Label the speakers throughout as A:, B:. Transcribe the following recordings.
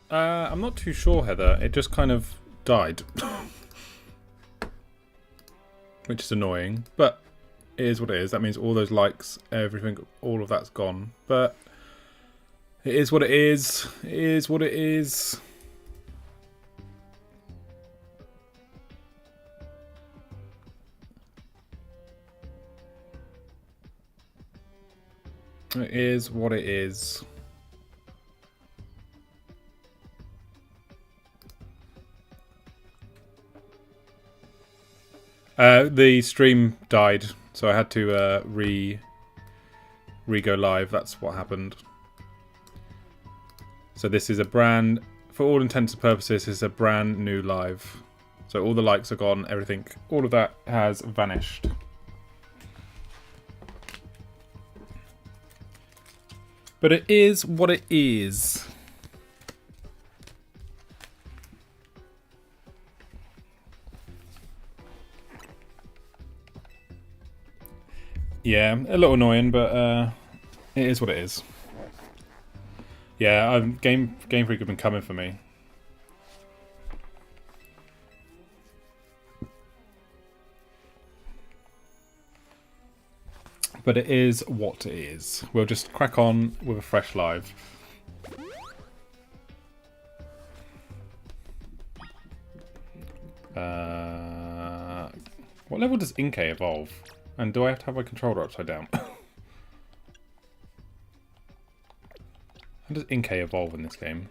A: I'm not too sure, Heather. It just kind of died. Which is annoying, but it is what it is. That means all those likes, everything, all of that's gone. But it is what it is. It is what it is. It is what it is. The stream died, so I had to re-go live. That's what happened. So this is a brand, for all intents and purposes, this is a brand new live. So all the likes are gone, everything, all of that has vanished. But it is what it is. Yeah, a little annoying, but it is what it is. Yeah, Game Freak have been coming for me. But it is what it is. We'll just crack on with a fresh live. What level does Inkay evolve? And do I have to have my controller upside down? How does Inkay evolve in this game?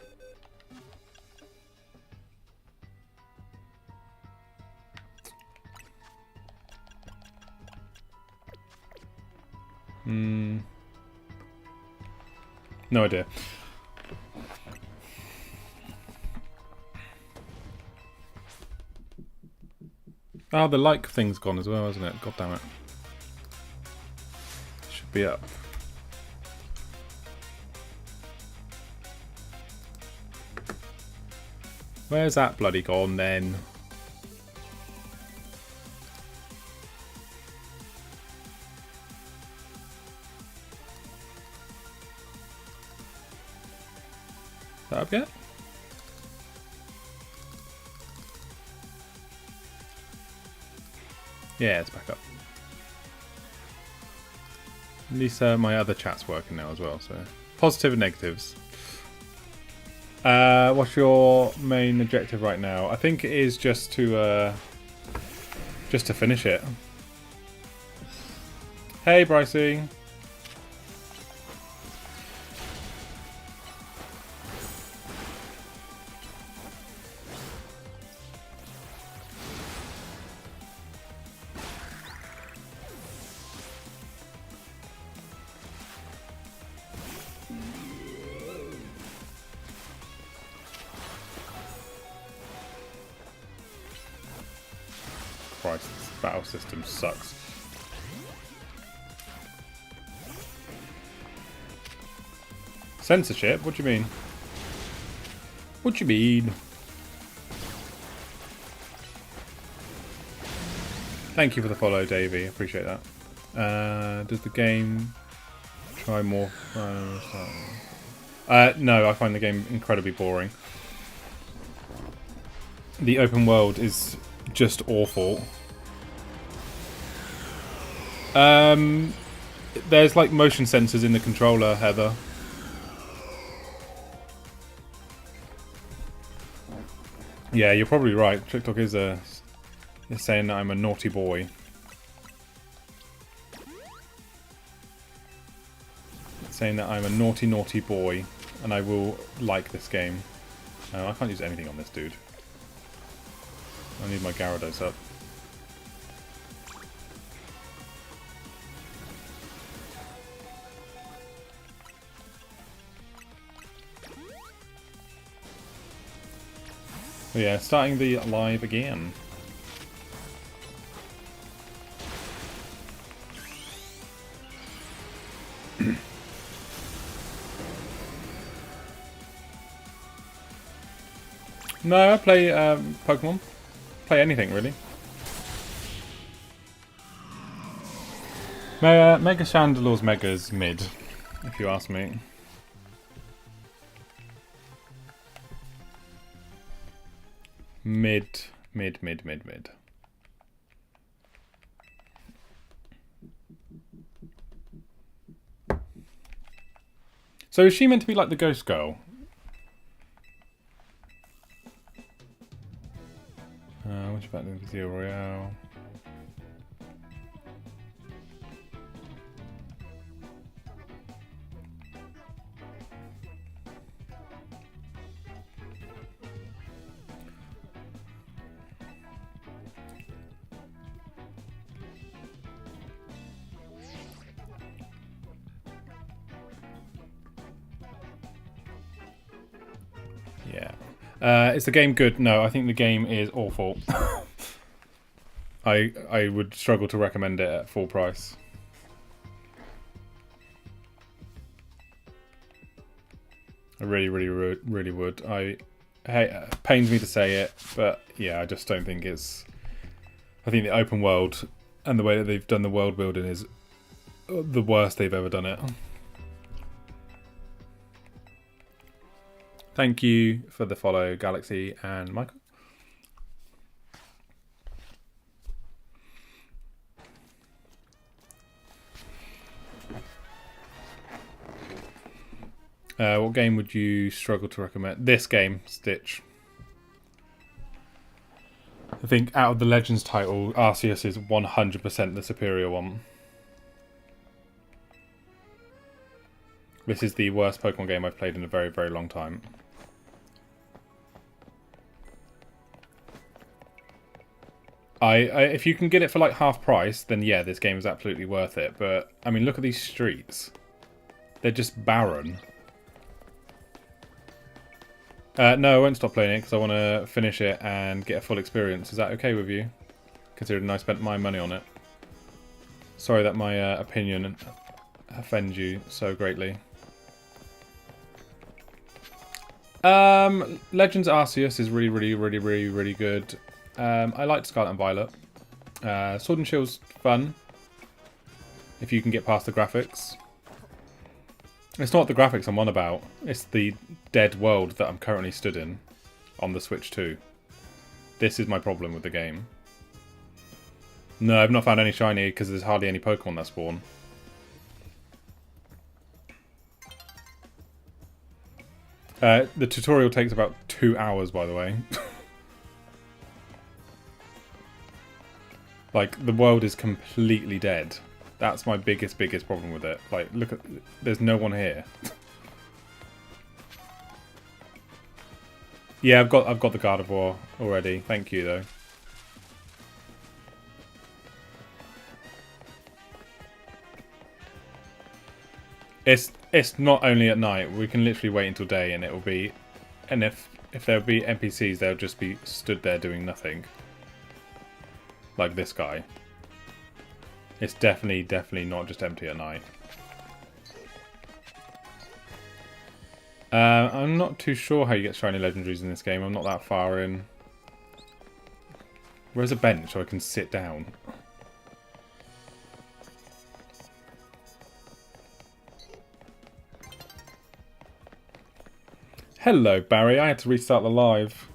A: No idea. Oh, the like thing's gone as well, isn't it? God damn it. Should be up. Where's that bloody gone then? Is that up yet? Yeah, it's back up. At least my other chat's working now as well, so... Positive and negatives. What's your main objective right now? I think it is just to finish it. Hey, Brycey. Christ, this battle system sucks. Censorship? What do you mean? What do you mean? Thank you for the follow, Davey. Appreciate that. Does the game try more? No, I find the game incredibly boring. The open world is just awful. There's like motion sensors in the controller, Heather. Yeah, you're probably right. TikTok is saying that I'm a naughty boy. It's saying that I'm a naughty, naughty boy, and I will like this game. I can't use anything on this dude. I need my Gyarados up. So yeah, starting the live again. No, I play Pokemon. Play anything, really. Mega Chandelore's Mega's mid, if you ask me. Mid. So is she meant to be like the ghost girl? Which about the Zero Royale? Yeah. Is the game good? No, I think the game is awful. I would struggle to recommend it at full price. I really would. It pains me to say it, but yeah, I just don't think it's... I think the open world and the way that they've done the world building is the worst they've ever done it. Thank you for the follow, Galaxy and Michael. What game would you struggle to recommend? This game, Stitch. I think out of the Legends title, Arceus is 100% the superior one. This is the worst Pokemon game I've played in a very, very long time. If you can get it for like half price, then yeah, this game is absolutely worth it. But, I mean, look at these streets. They're just barren. No, I won't stop playing it because I want to finish it and get a full experience. Is that okay with you? Considering I spent my money on it. Sorry that my opinion offends you so greatly. Legends Arceus is really good. I liked Scarlet and Violet. Sword and Shield's fun. If you can get past the graphics. It's not the graphics I'm on about. It's the dead world that I'm currently stood in on the Switch 2. This is my problem with the game. No, I've not found any shiny because there's hardly any Pokemon that spawn. The tutorial takes about 2 hours, by the way. Like, the world is completely dead. That's my biggest problem with it. Like, look at... There's no one here. Yeah, I've got the Gardevoir already. Thank you, though. It's not only at night. We can literally wait until day and it will be... And if there'll be NPCs, they'll just be stood there doing nothing. Like this guy. It's definitely not just empty at night. I'm not too sure how you get shiny legendaries in this game. I'm not that far in. Where's a bench so I can sit down? Hello, Barry. I had to restart the live.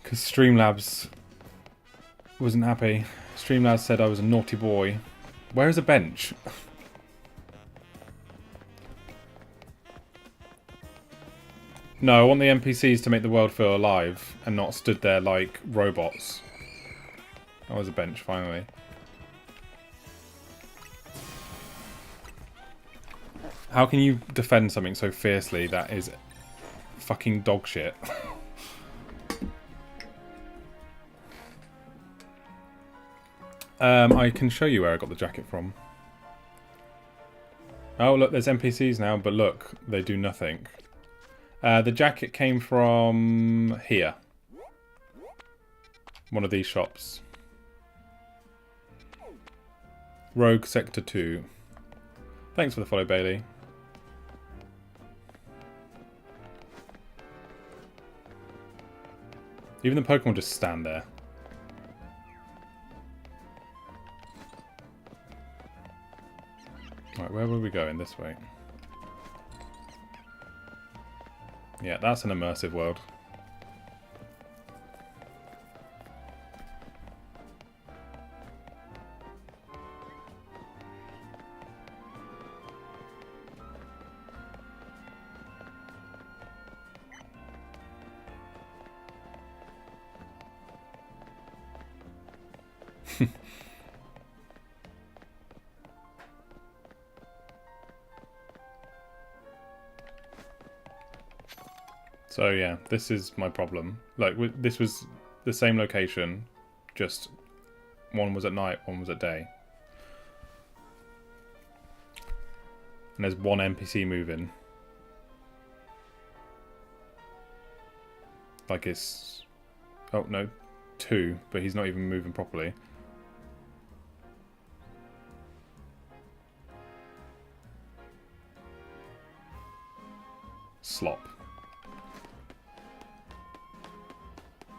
A: Because Streamlabs wasn't happy. Streamlabs said I was a naughty boy. Where is a bench? No, I want the NPCs to make the world feel alive and not stood there like robots. That was a bench, finally. How can you defend something so fiercely that is fucking dog shit? I can show you where I got the jacket from. Oh, look, there's NPCs now, but look, they do nothing. The jacket came from here. One of these shops. Rogue Sector 2. Thanks for the follow, Bailey. Even the Pokemon just stand there. Right, where were we going? This way. Yeah, that's an immersive world. So yeah, this is my problem. Like, this was the same location, just one was at night, one was at day. And there's one NPC moving. Like it's... Oh, no. 2, but he's not even moving properly. Slop.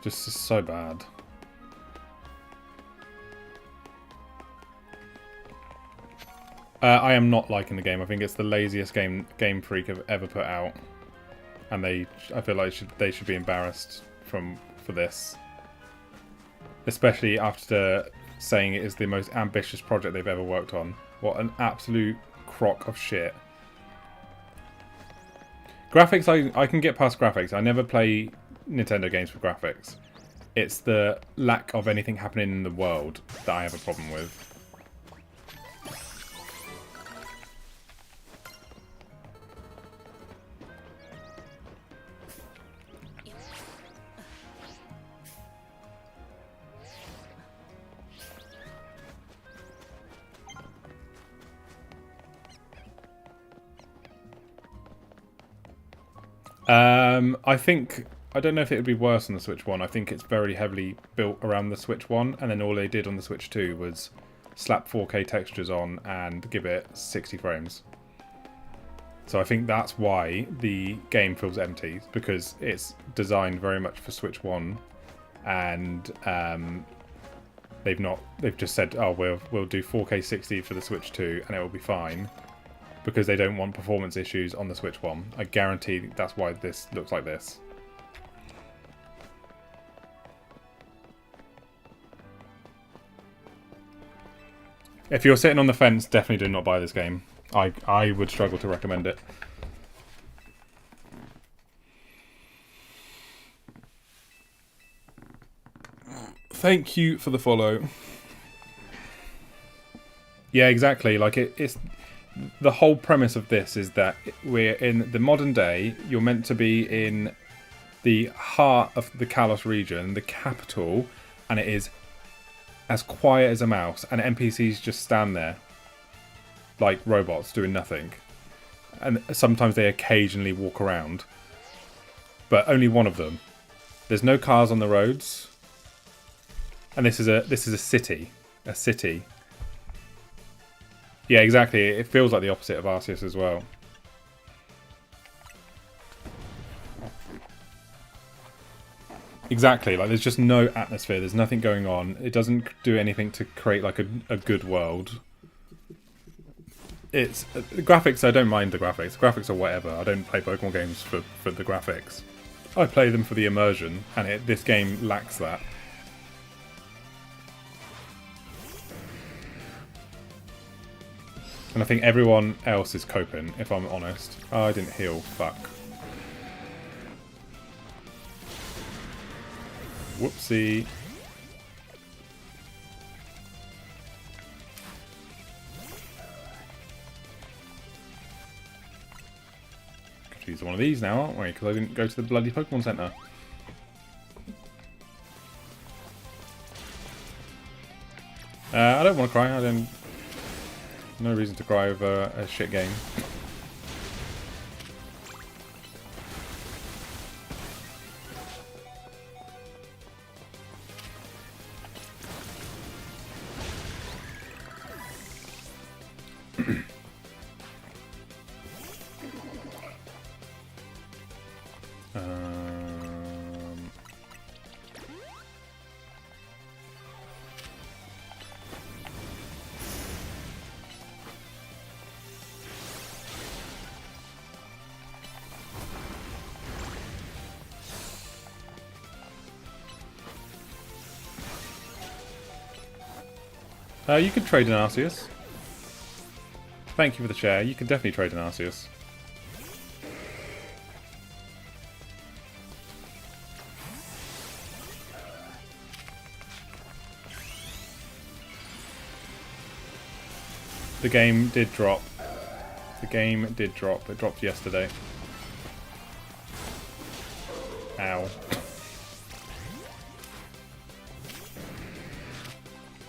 A: Just so bad. I am not liking the game. I think it's the laziest Game Freak have ever put out, and I feel like they should be embarrassed for this, especially after saying it is the most ambitious project they've ever worked on. What an absolute crock of shit. Graphics, I can get past graphics. I never play Nintendo games for graphics. It's the lack of anything happening in the world that I have a problem with. I don't know if it would be worse on the Switch 1. I think it's very heavily built around the Switch 1, and then all they did on the Switch 2 was slap 4K textures on and give it 60 frames. So I think that's why the game feels empty, because it's designed very much for Switch 1, and they've just said, oh, we'll do 4K 60 for the Switch 2 and it will be fine, because they don't want performance issues on the Switch 1. I guarantee that's why this looks like this. If you're sitting on the fence, definitely do not buy this game. I would struggle to recommend it. Thank you for the follow. Yeah, exactly. Like it's the whole premise of this is that we're in the modern day. You're meant to be in the heart of the Kalos region, the capital, and it is as quiet as a mouse, and NPCs just stand there like robots doing nothing. And sometimes they occasionally walk around, but only one of them. There's no cars on the roads, and this is a city. A city. Yeah, exactly. It feels like the opposite of Arceus as well. Exactly, like there's just no atmosphere, there's nothing going on. It doesn't do anything to create like a good world. It's the graphics, I don't mind the graphics. The graphics are whatever. I don't play Pokemon games for the graphics. I play them for the immersion, and this game lacks that. And I think everyone else is coping, if I'm honest. Oh, I didn't heal, fuck. Whoopsie. Could use one of these now, aren't we? Because I didn't go to the bloody Pokemon Center. I don't want to cry. No reason to cry over a shit game. You could trade an Arceus. Thank you for the share. You can definitely trade an Arceus. The game did drop. The game did drop. It dropped yesterday. Ow.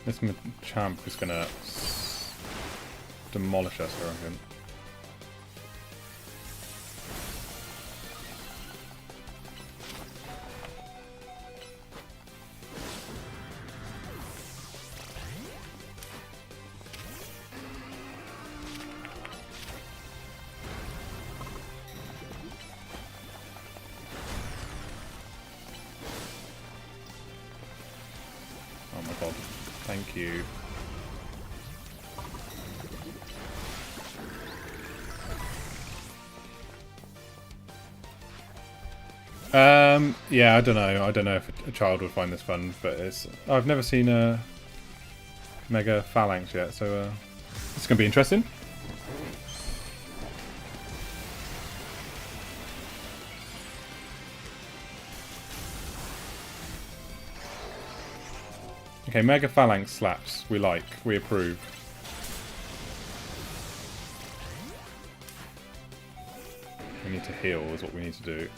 A: This champ is gonna demolish us, I reckon. Oh my god. Thank you. Yeah, I don't know. I don't know if a child would find this fun, but it's... I've never seen a Mega Phalanx yet, so it's going to be interesting. Okay, Mega Phalanx slaps. We like. We approve. We need to heal is what we need to do.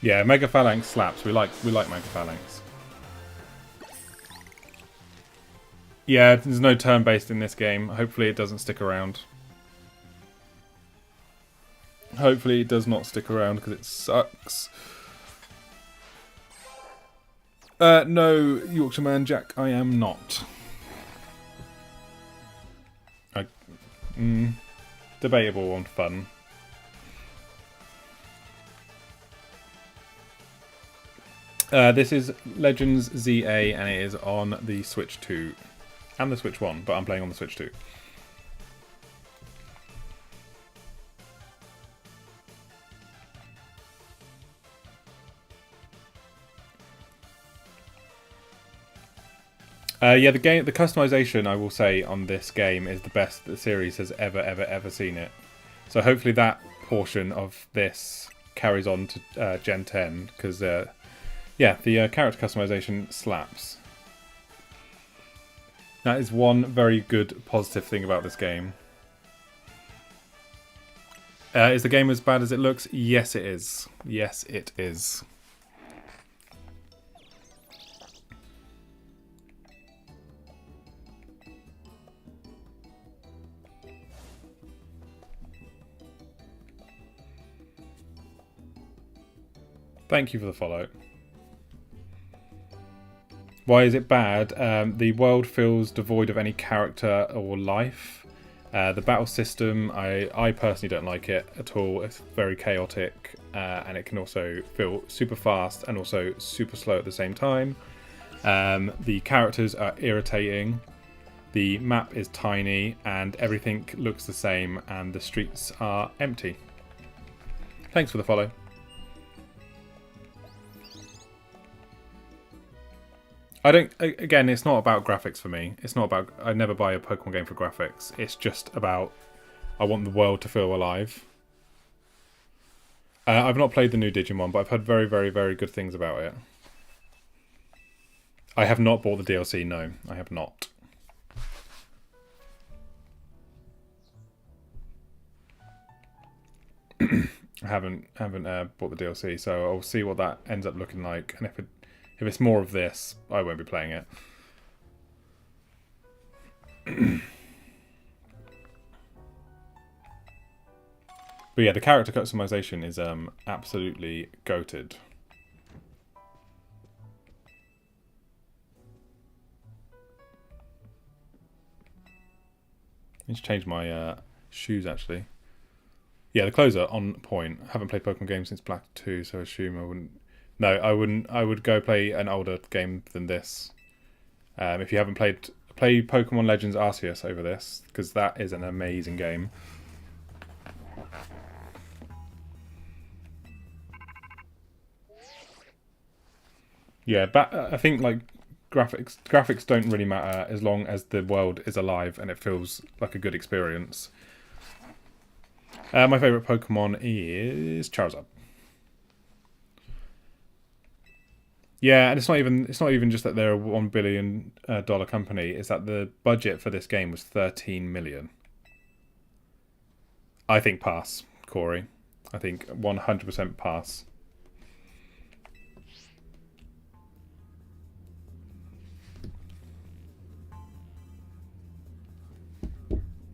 A: Yeah, Mega Phalanx slaps. We like Mega Phalanx. Yeah, there's no turn-based in this game. Hopefully it doesn't stick around. Hopefully it does not stick around because it sucks. No, Yorkshire Man Jack, I am not. Debatable on fun. This is Legends ZA and it is on the Switch 2 and the Switch 1, but I'm playing on the Switch 2. Yeah, the customization, I will say, on this game is the best the series has ever seen it. So hopefully that portion of this carries on to Gen 10, because yeah, the character customization slaps. That is one very good positive thing about this game. Is the game as bad as it looks? Yes, it is. Yes, it is. Thank you for the follow. Why is it bad? The world feels devoid of any character or life. The battle system, I personally don't like it at all. It's very chaotic, and it can also feel super fast and also super slow at the same time. The characters are irritating. The map is tiny, and everything looks the same, and the streets are empty. Thanks for the follow. Again, it's not about graphics for me. It's not about... I never buy a Pokemon game for graphics. It's just about... I want the world to feel alive. I've not played the new Digimon, but I've heard very good things about it. I have not bought the DLC, no. I have not. I haven't bought the DLC, so I'll see what that ends up looking like. And if it's more of this, I won't be playing it. But yeah, the character customization is absolutely goated. I need to change my shoes, actually. Yeah, the clothes are on point. I haven't played Pokemon games since Black 2, so I assume I wouldn't. No, I wouldn't. I would go play an older game than this. If you haven't play Pokemon Legends Arceus over this, because that is an amazing game. Yeah, but I think like graphics don't really matter as long as the world is alive and it feels like a good experience. My favourite Pokemon is Charizard. Yeah, and it's not even just that they're a $1 billion company. It's that the budget for this game was 13 million. I think pass, Corey. I think 100% pass.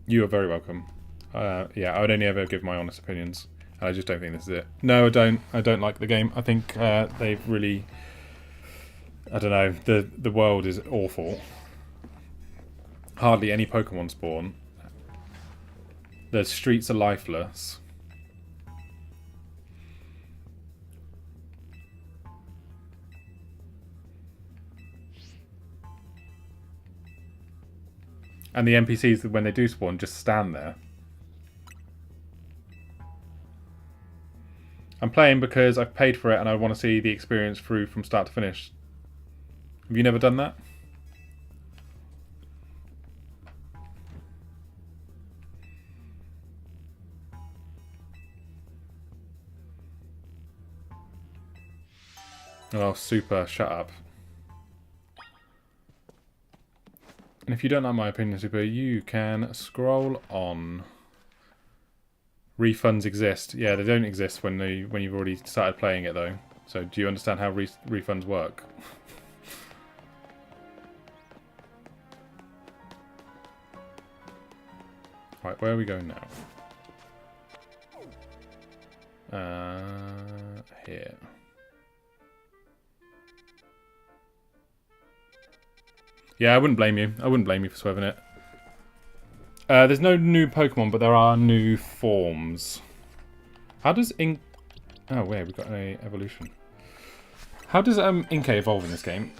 A: You are very welcome. Yeah, I would only ever give my honest opinions. I just don't think this is it. No, I don't. I don't like the game. I think they've really... I don't know. The world is awful. Hardly any Pokemon spawn. The streets are lifeless. And the NPCs, when they do spawn, just stand there. I'm playing because I've paid for it and I want to see the experience through from start to finish. Have you never done that? Oh, super. Shut up. And if you don't like my opinion, Super, you can scroll on. Refunds exist. Yeah, they don't exist when you've already started playing it, though. So do you understand how refunds work? Right, where are we going now? Here. Yeah, I wouldn't blame you. I wouldn't blame you for swerving it. There's no new Pokemon, but there are new forms. How does Ink... Oh, wait, we've got an evolution. How does Inkay evolve in this game?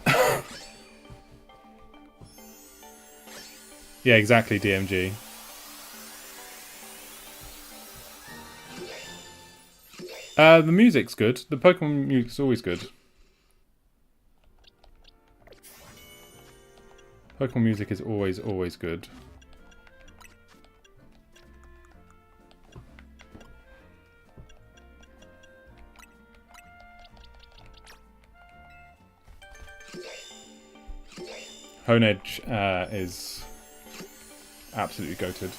A: Yeah, exactly, DMG. The music's good. The Pokemon music's always good. Pokemon music is always good. Honedge is absolutely goated.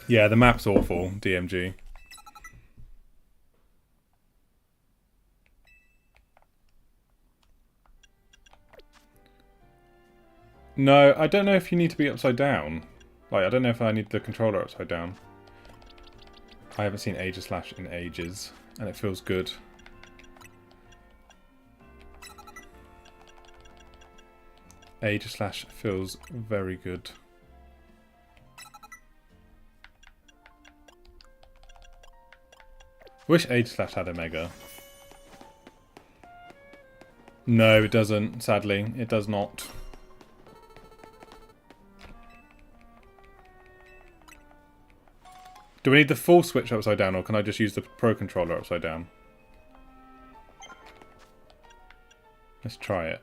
A: Yeah, the map's awful, DMG. No, I don't know if you need to be upside down. Like, I don't know if I need the controller upside down. I haven't seen Aegislash in ages, and it feels good. Aegislash feels very good. Wish Aegislash had a Mega. No, it doesn't, sadly. It does not. Do we need the full Switch upside down, or can I just use the Pro Controller upside down? Let's try it.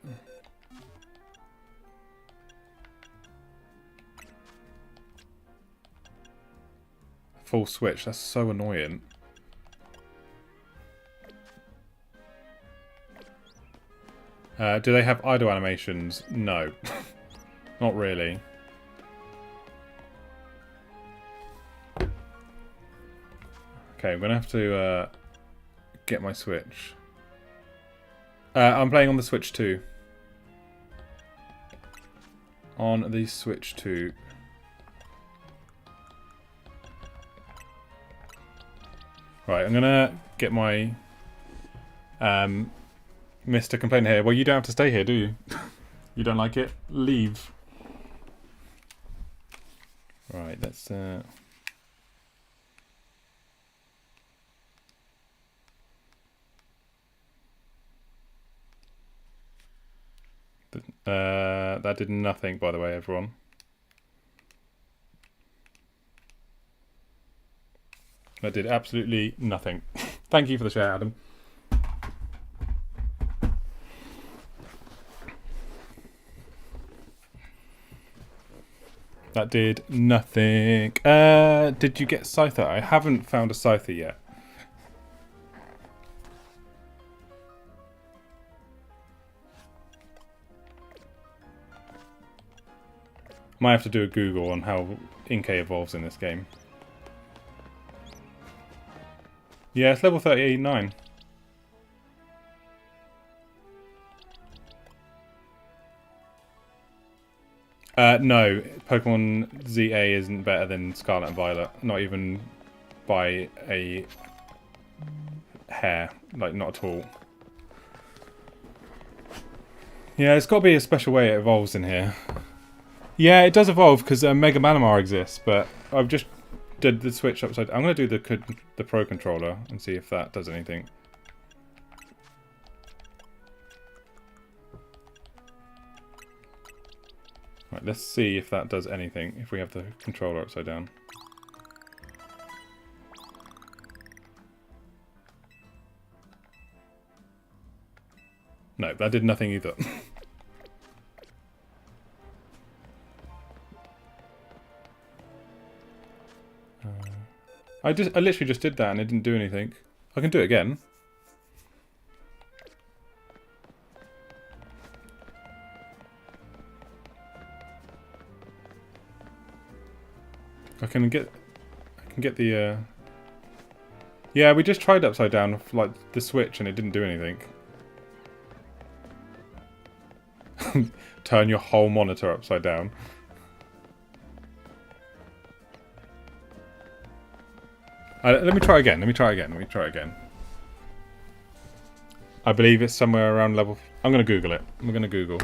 A: Full Switch, that's so annoying. Do they have idle animations? No. Not really. Okay, I'm going to have to get my Switch. I'm playing on the Switch 2. On the Switch 2. Right, I'm going to get my Mr. Complainer here. Well, you don't have to stay here, do you? You don't like it? Leave. Right, let's... that did nothing, by the way, everyone. That did absolutely nothing. Thank you for the share, Adam. That did nothing. Did you get Scyther? I haven't found a Scyther yet. Might have to do a Google on how Inkay evolves in this game. Yeah, it's level 39. No, Pokemon ZA isn't better than Scarlet and Violet. Not even by a hair. Like, not at all. Yeah, it's got to be a special way it evolves in here. Yeah, it does evolve because Mega Malamar exists, but I've just did the switch upside down. I'm going to do the Pro Controller and see if that does anything. Right, let's see if that does anything, if we have the controller upside down. No, that did nothing either. I literally just did that and it didn't do anything. I can do it again. I can get the yeah, we just tried upside down like the switch and it didn't do anything. Turn your whole monitor upside down. Let me try again. I believe it's somewhere around level... I'm going to Google it. I'm going to Google.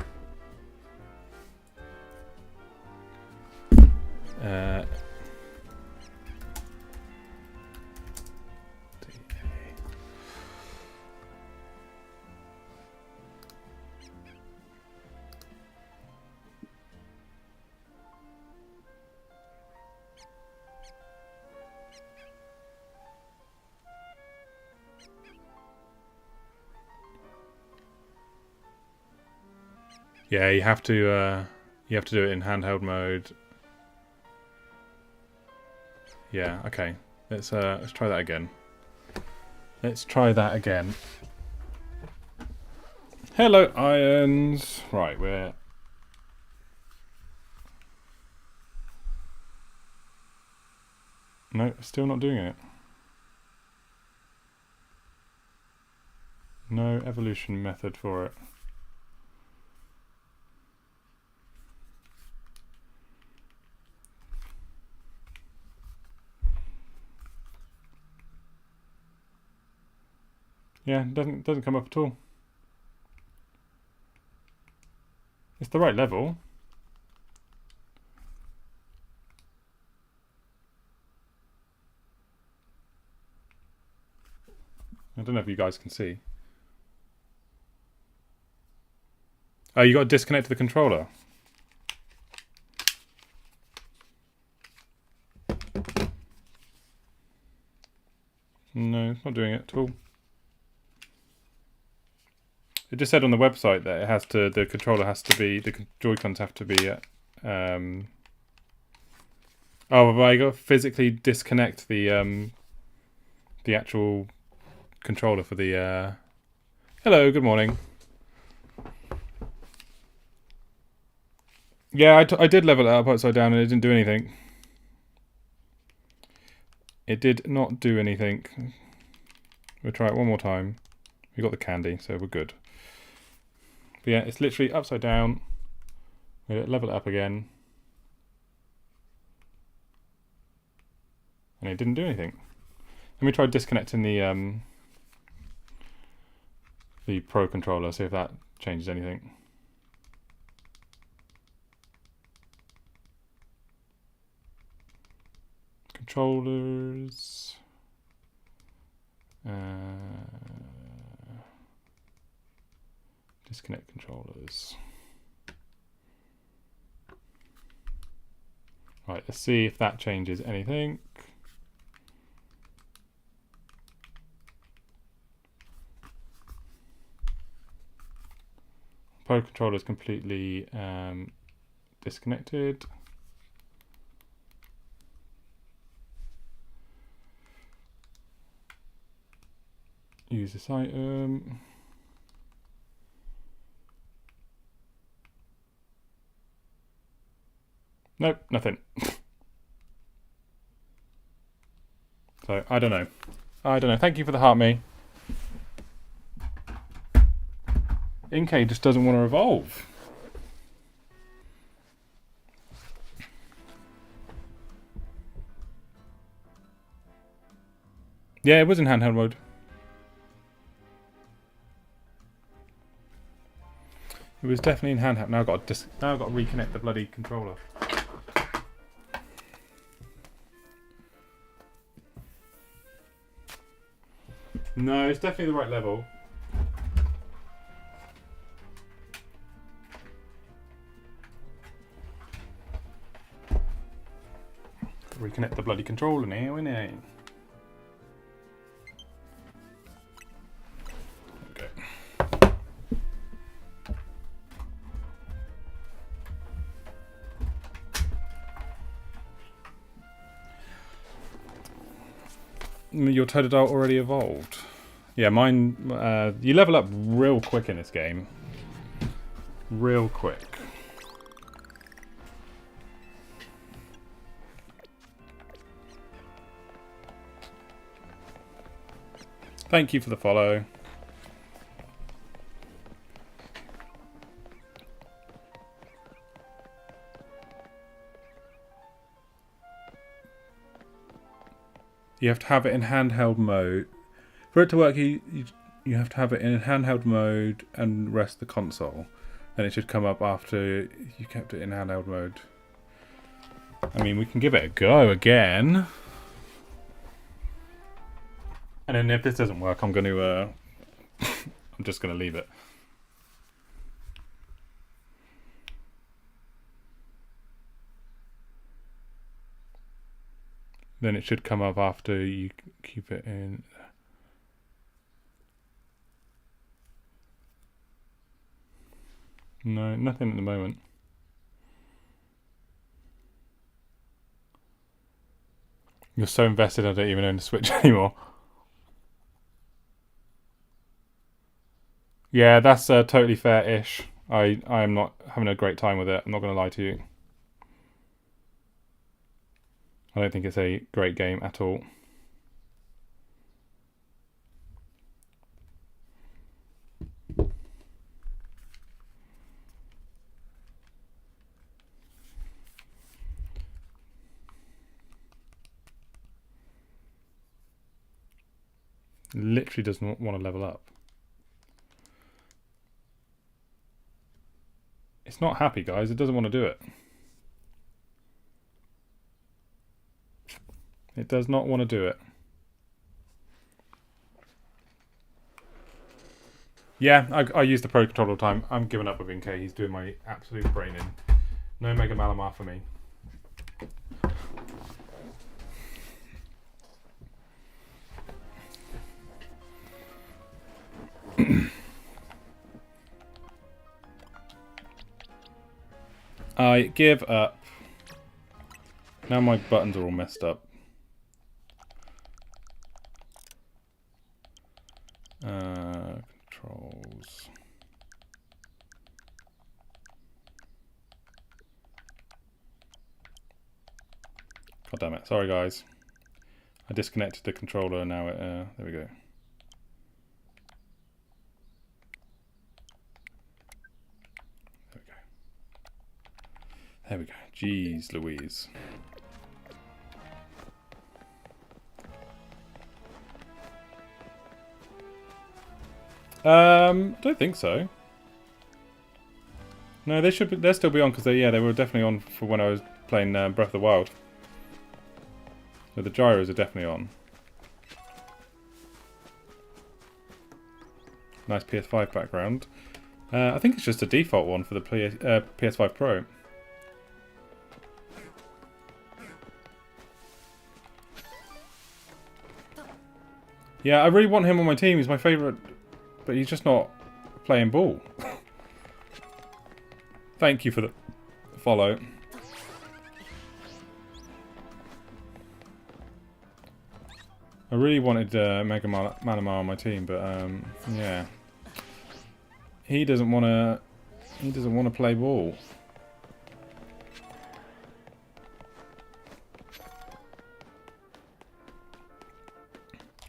A: Yeah, you have to do it in handheld mode. Yeah, okay. Let's try that again. Hello, Irons. Right, we're... No, still not doing it. No evolution method for it. Yeah, it doesn't come up at all. It's the right level. I don't know if you guys can see. Oh, you got to disconnect the controller. No, it's not doing it at all. It just said on the website that it has to, the controller has to be, the Joy-Cons have to be, oh, have I got to physically disconnect the actual controller for the, hello, good morning. Yeah, I did level it up upside down and it didn't do anything. It did not do anything. We'll try it one more time. We got the candy, so we're good. But yeah, it's literally upside down. We'll level it up again. And it didn't do anything. Let me try disconnecting the Pro Controller, see if that changes anything. controllers. Disconnect controllers. Right, let's see if that changes anything. Pro controller is completely disconnected. Use this item. Nope, nothing. So, I don't know. I don't know. Thank you for the heart, me. Inkay just doesn't want to evolve. Yeah, it was in handheld mode. It was definitely in handheld. Now I've got to reconnect the bloody controller. No, it's definitely the right level. Reconnect the bloody controller now, innit? Okay. Your Totodile already evolved. Yeah, mine. You level up real quick in this game. Real quick. Thank you for the follow. You have to have it in handheld mode. For it to work, you have to have it in handheld mode and rest the console. Then it should come up after you kept it in handheld mode. I mean, we can give it a go again. And then if this doesn't work, I'm going to... I'm just going to leave it. Then it should come up after you keep it in. No, nothing at the moment. You're so invested I don't even own the Switch anymore. Yeah, that's totally fair-ish. I am not having a great time with it. I'm not going to lie to you. I don't think it's a great game at all. Literally doesn't want to level up. It's not happy, guys. It doesn't want to do it. It does not want to do it. Yeah, I use the Pro Controller all the time. I'm giving up with Inkay. He's doing my absolute brain in. No Mega Malamar for me. I give up. Now my buttons are all messed up. Controls. God damn it. Sorry, guys. I disconnected the controller and now it, there we go. There we go. Jeez Louise. Don't think so. No, they should. They'll still be on because they were definitely on for when I was playing Breath of the Wild. So the gyros are definitely on. Nice PS5 background. I think it's just a default one for the PS5 Pro. Yeah, I really want him on my team. He's my favourite, but he's just not playing ball. Thank you for the follow. I really wanted Mega Manamar on my team, but yeah, he doesn't want to. He doesn't want to play ball.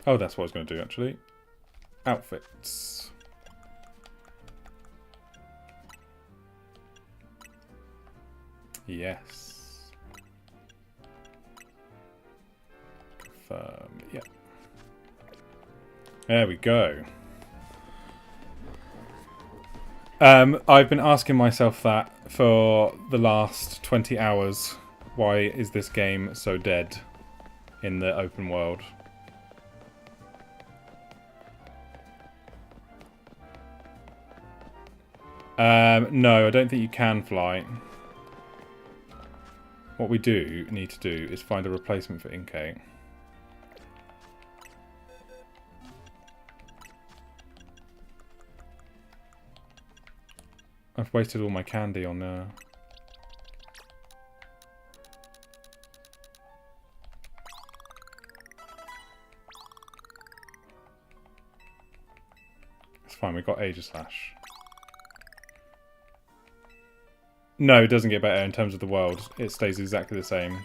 A: Oh, that's what I was going to do actually. Outfits. Yes. Confirm. Yeah. There we go. I've been asking myself that for the last 20 hours. Why is this game so dead in the open world? No, I don't think you can fly. What we do need to do is find a replacement for Inkay. I've wasted all my candy on It's fine, we got Aegislash. No, it doesn't get better in terms of the world. It stays exactly the same.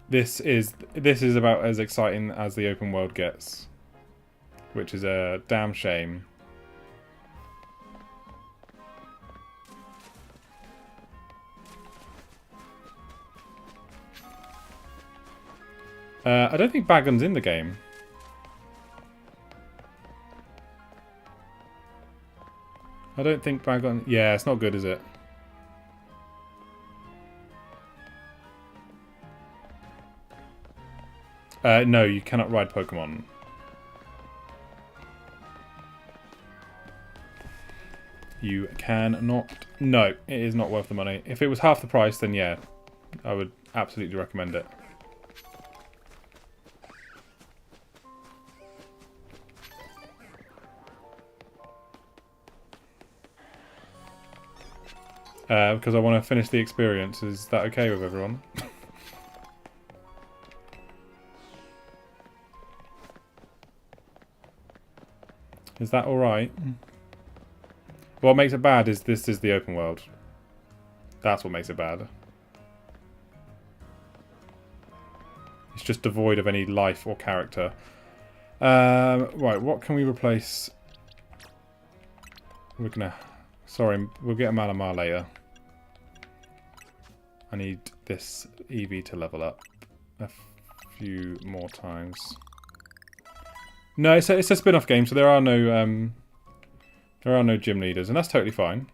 A: This is about as exciting as the open world gets, which is a damn shame. I don't think Bagon's in the game. I don't think Bagon... Yeah, it's not good, is it? No, you cannot ride Pokemon. You cannot... No, it is not worth the money. If it was half the price, then yeah, I would absolutely recommend it. Because I want to finish the experience. Is that okay with everyone? Is that alright? What makes it bad is this is the open world. That's what makes it bad. It's just devoid of any life or character. Right, what can we replace? We're gonna... Sorry, we'll get a Malamar later. I need this Eevee to level up a few more times. No, it's a spin-off game, so there are no gym leaders, and that's totally fine.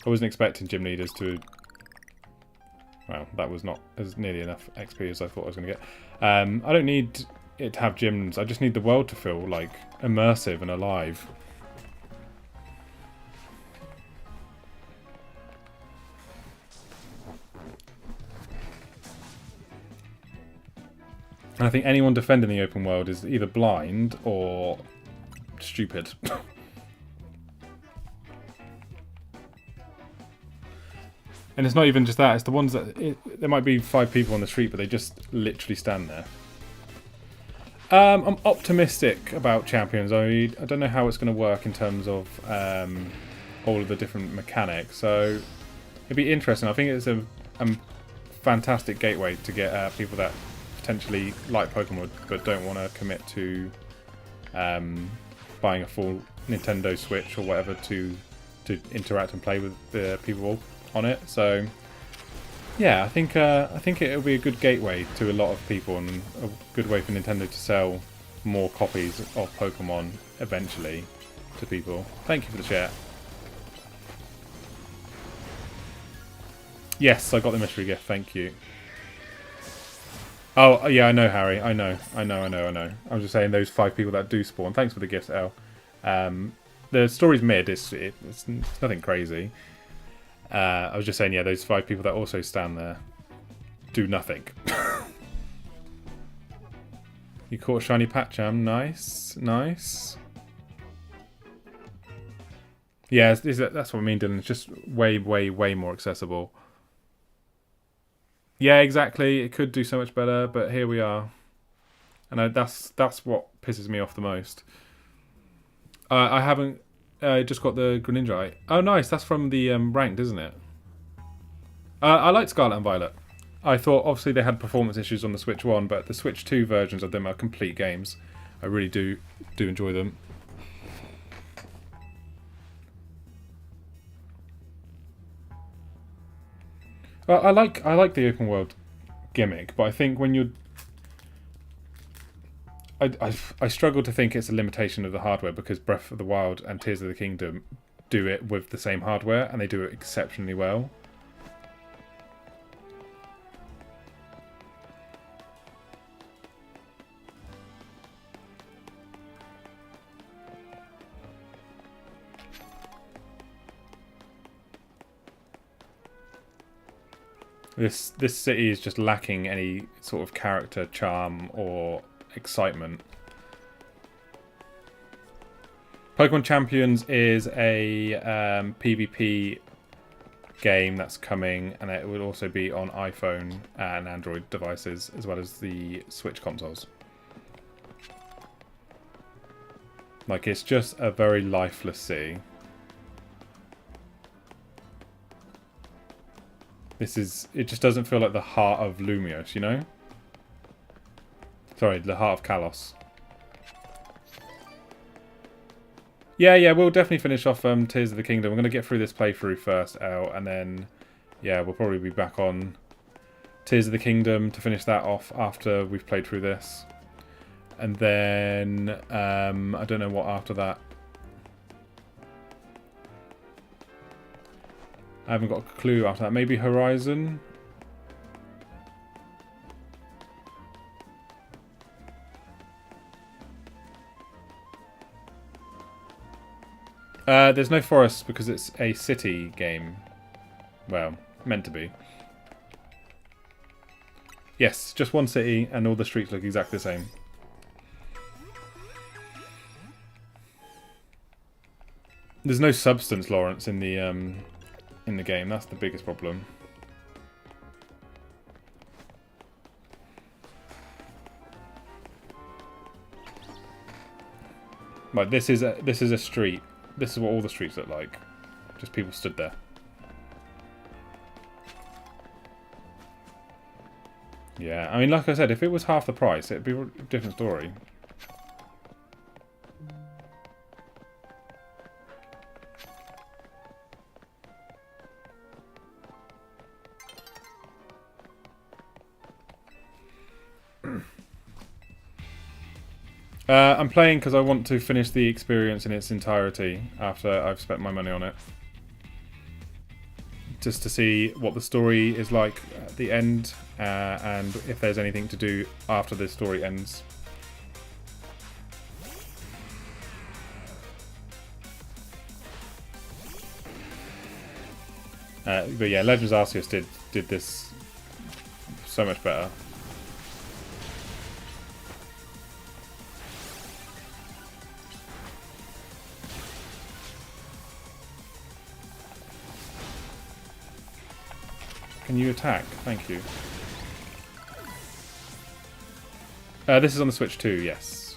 A: I wasn't expecting gym leaders to... Well, that was not as nearly enough XP as I thought I was going to get. I don't need it to have gyms. I just need the world to feel like immersive and alive. And I think anyone defending the open world is either blind or stupid. And it's not even just that, it's the ones that... there might be 5 people on the street, but they just literally stand there. I'm optimistic about Champions. I don't know how it's going to work in terms of all of the different mechanics, so it'd be interesting. I think it's a fantastic gateway to get people that potentially like Pokemon but don't want to commit to buying a full Nintendo Switch or whatever to interact and play with the people on it. So yeah, I think it'll be a good gateway to a lot of people and a good way for Nintendo to sell more copies of Pokemon eventually to people. Thank you for the chat. Yes, I got the mystery gift. Thank you. Oh, yeah, I know, Harry. I know. I'm just saying those 5 people that do spawn. Thanks for the gifts, El. The story's mid. It's nothing crazy. I was just saying, yeah, those 5 people that also stand there do nothing. You caught a shiny Patcham. Nice. Nice. Yeah, that's what I mean, Dylan. It's just way, way, way more accessible. Yeah, exactly. It could do so much better, but here we are. And that's what pisses me off the most. I haven't just got the Greninja. Oh, nice. That's from the ranked, isn't it? I like Scarlet and Violet. I thought, obviously, they had performance issues on the Switch 1, but the Switch 2 versions of them are complete games. I really do enjoy them. I like the open world gimmick, but I think when you're... I struggle to think it's a limitation of the hardware, because Breath of the Wild and Tears of the Kingdom do it with the same hardware, and they do it exceptionally well. This city is just lacking any sort of character, charm, or excitement. Pokemon Champions is a PvP game that's coming, and it will also be on iPhone and Android devices, as well as the Switch consoles. Like, it's just a very lifeless city. It just doesn't feel like the heart of Lumiose, you know? Sorry, the heart of Kalos. Yeah, we'll definitely finish off Tears of the Kingdom. We're going to get through this playthrough first, out, and then, yeah, we'll probably be back on Tears of the Kingdom to finish that off after we've played through this. And then, I don't know what after that. I haven't got a clue after that. Maybe Horizon? There's no forest because it's a city game. Well, meant to be. Yes, just one city and all the streets look exactly the same. There's no substance, Lawrence, in the game. That's the biggest problem. Right, this is a street. This is what all the streets look like. Just people stood there. Yeah, I mean, like I said, if it was half the price, it'd be a different story. I'm playing because I want to finish the experience in its entirety after I've spent my money on it. Just to see what the story is like at the end, and if there's anything to do after the story ends. But yeah, Legends Arceus did this so much better. Can you attack? Thank you. This is on the Switch too, yes.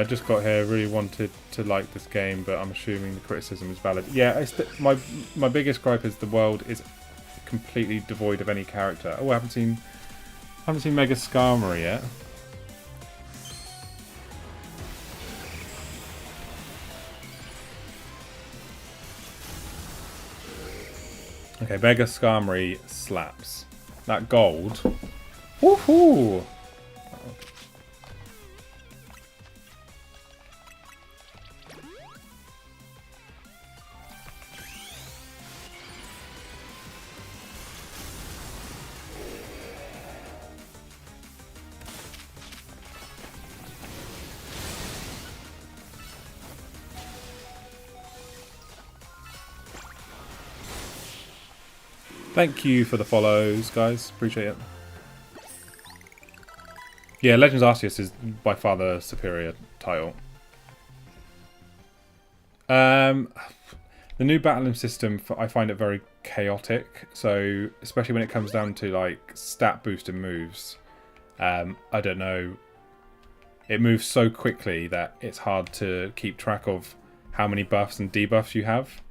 A: Just got here, really wanted to like this game, but I'm assuming the criticism is valid. Yeah, my biggest gripe is the world is completely devoid of any character. Oh, I haven't seen Mega Skarmory yet. Okay, Mega Skarmory slaps. That gold. Woohoo! Thank you for the follows, guys. Appreciate it. Yeah, Legends Arceus is by far the superior title. The new battling system, I find it very chaotic. So, especially when it comes down to like stat boosting moves, I don't know. It moves so quickly that it's hard to keep track of how many buffs and debuffs you have.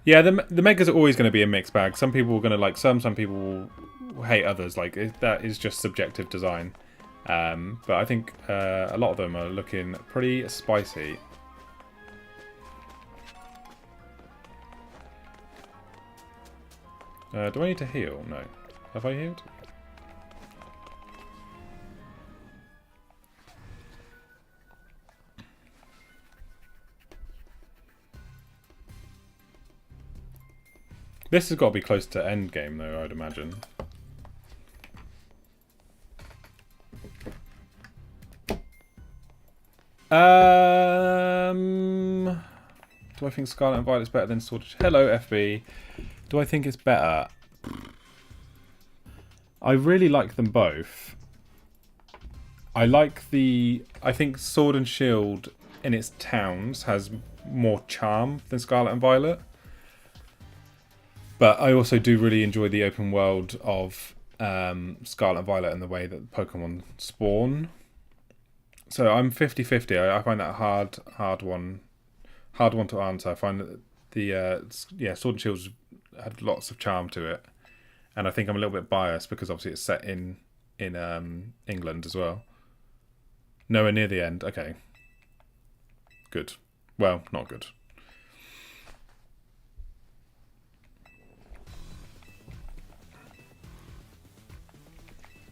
A: Yeah, the megas are always going to be a mixed bag. Some people are going to like some people will hate others. Like that is just subjective design. But I think a lot of them are looking pretty spicy. Do I need to heal? No. Have I healed? This has got to be close to end game though, I'd imagine. Do I think Scarlet and Violet's better than Sword? Hello, FB. Do I think it's better? I really like them both. I think Sword and Shield in its towns has more charm than Scarlet and Violet. But I also do really enjoy the open world of Scarlet and Violet and the way that Pokemon spawn. So I'm 50-50. I find that a hard one to answer. I find that the Sword and Shield had lots of charm to it, and I think I'm a little bit biased because obviously it's set in England as well. Nowhere near the end. Okay. Good. Well, not good.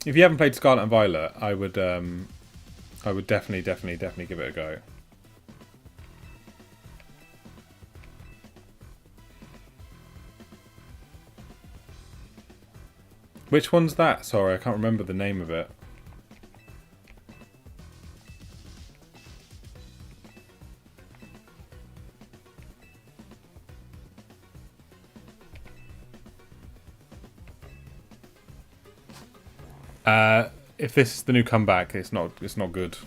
A: If you haven't played Scarlet and Violet, I would definitely give it a go. Which one's that? Sorry, I can't remember the name of it. If this is the new comeback, it's not good.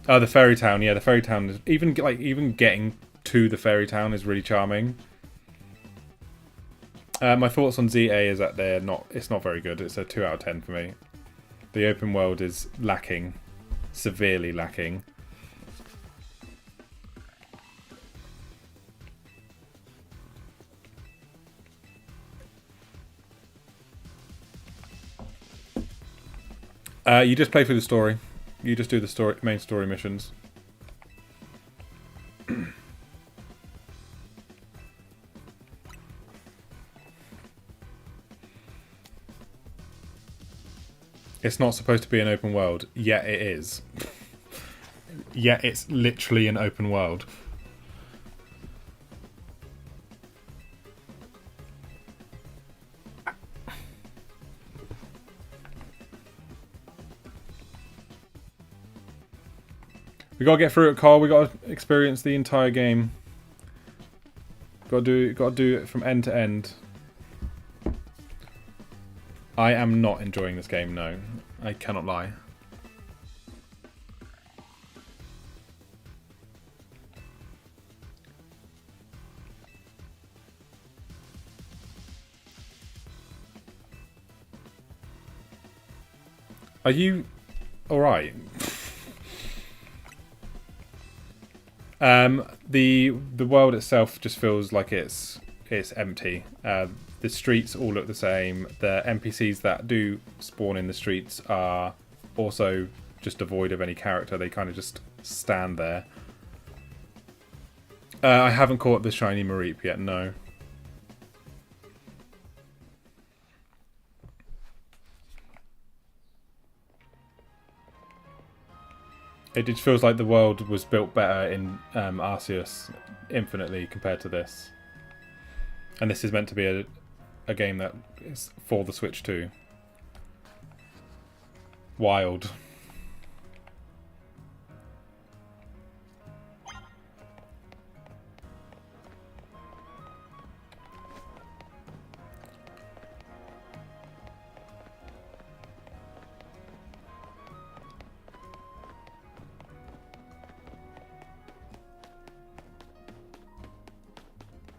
A: Oh, the Fairy Town. Yeah, the Fairy Town is even getting to the Fairy Town is really charming. My thoughts on ZA is that it's not very good. It's a 2 out of 10 for me. The open world is lacking, severely lacking. You just play through the story. You just do the main story missions. It's not supposed to be an open world, yet it is. Yet it's literally an open world. We gotta get through it, Carl. We gotta experience the entire game. Gotta do it from end to end. I am not enjoying this game, no. I cannot lie. Are you alright? The world itself just feels like it's empty. The streets all look the same. The NPCs that do spawn in the streets are also just devoid of any character. They kind of just stand there. I haven't caught the shiny Mareep yet, no. It just feels like the world was built better in Arceus infinitely compared to this. And this is meant to be a game that is for the Switch too. Wild.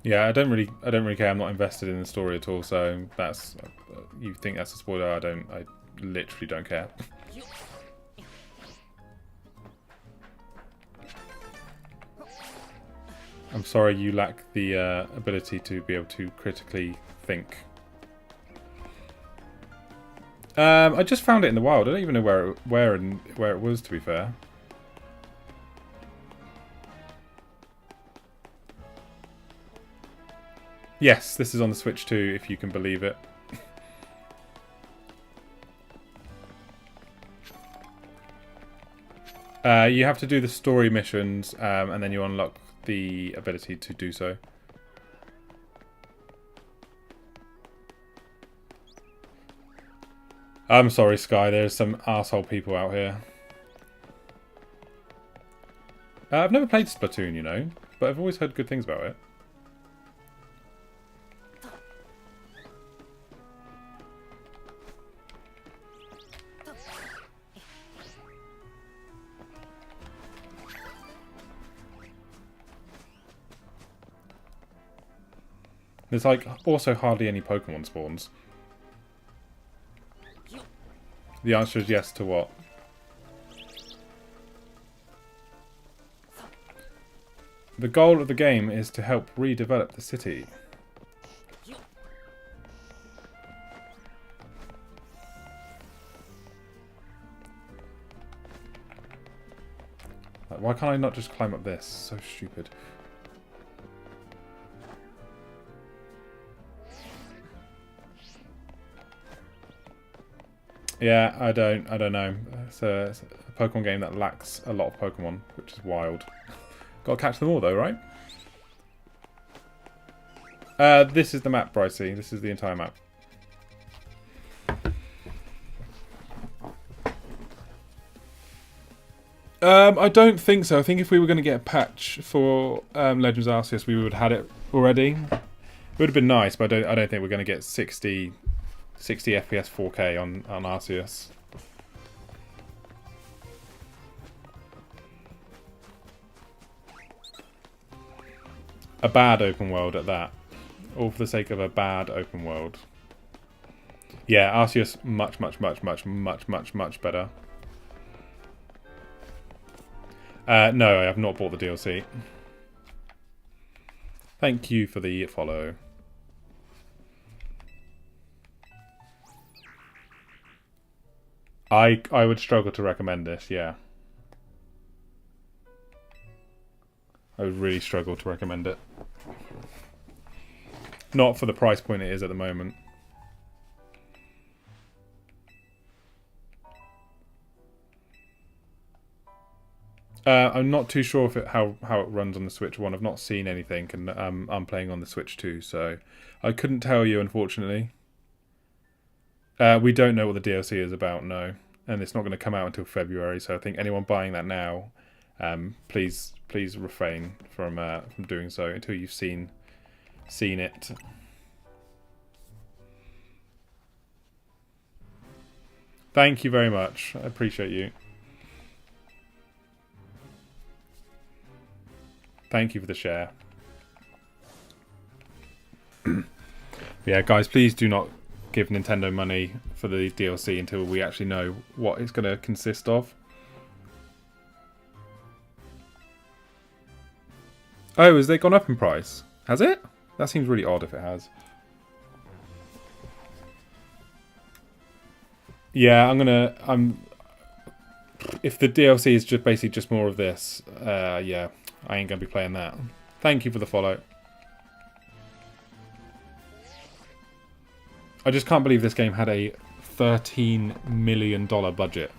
A: Yeah, I don't really care. I'm not invested in the story at all. So that's you think that's a spoiler? I literally don't care. I'm sorry you lack the ability to be able to critically think. I just found it in the wild. I don't even know where it was, to be fair. Yes, this is on the Switch too, if you can believe it. You have to do the story missions, and then you unlock the ability to do so. I'm sorry, Sky. There's some arsehole people out here. I've never played Splatoon, you know, but I've always heard good things about it. There's like also hardly any Pokemon spawns. The answer is yes to what? The goal of the game is to help redevelop the city. Like, why can't I not just climb up this? So stupid. Yeah, I don't know. It's a Pokemon game that lacks a lot of Pokemon, which is wild. Gotta catch them all though, right? This is the map, Brycey. This is the entire map. I don't think so. I think if we were going to get a patch for Legends Arceus, we would have had it already. It would have been nice, but I don't think we're going to get 60 FPS 4K on Arceus. A bad open world at that. All for the sake of a bad open world. Yeah, Arceus much better. No, I have not bought the DLC. Thank you for the follow. I would struggle to recommend this, yeah. I would really struggle to recommend it. Not for the price point it is at the moment. I'm not too sure if how it runs on the Switch 1. I've not seen anything, and I'm playing on the Switch 2, so I couldn't tell you, unfortunately. We don't know what the DLC is about, no. And it's not going to come out until February, so I think anyone buying that now, please refrain from doing so until you've seen it. Thank you very much. I appreciate you. Thank you for the share. Yeah, guys, please do not give Nintendo money for the DLC until we actually know what it's going to consist of. Oh, has it gone up in price? Has it? That seems really odd if it has. Yeah, if the DLC is just basically just more of this, yeah, I ain't gonna be playing that. Thank you for the follow. I just can't believe this game had a $13 million budget.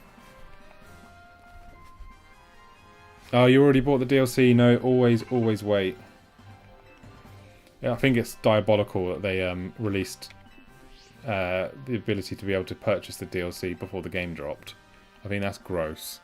A: Oh, you already bought the DLC? No, always wait. Yeah, I think it's diabolical that they released the ability to be able to purchase the DLC before the game dropped. I think that's gross.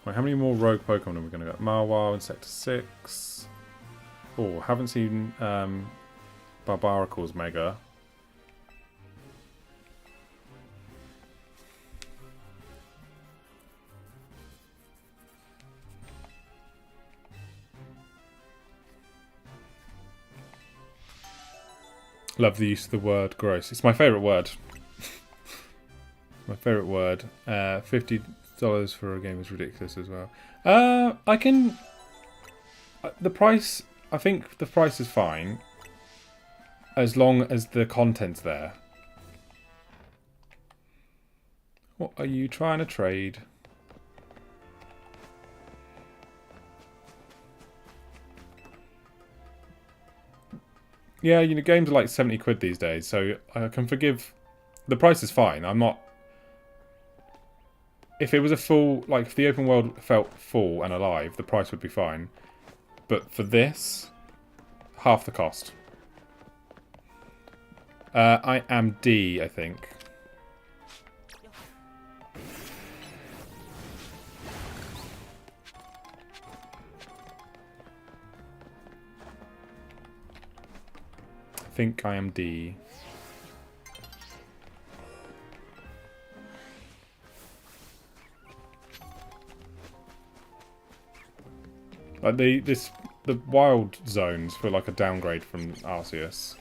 A: Right, how many more rogue Pokemon are we going to get? Marwile in Sector 6. Oh, haven't seen Barbarical's mega. Love the use of the word gross. It's my favourite word. My favourite word. $50 for a game is ridiculous as well. I can... The price... I think the price is fine. As long as the content's there. What are you trying to trade? Yeah, you know, games are like 70 quid these days, so I can forgive... The price is fine. I'm not... If it was a full... Like, if the open world felt full and alive, the price would be fine. But for this, half the cost. I am D, I think. I think I am D. Like the wild zones feel like a downgrade from Arceus.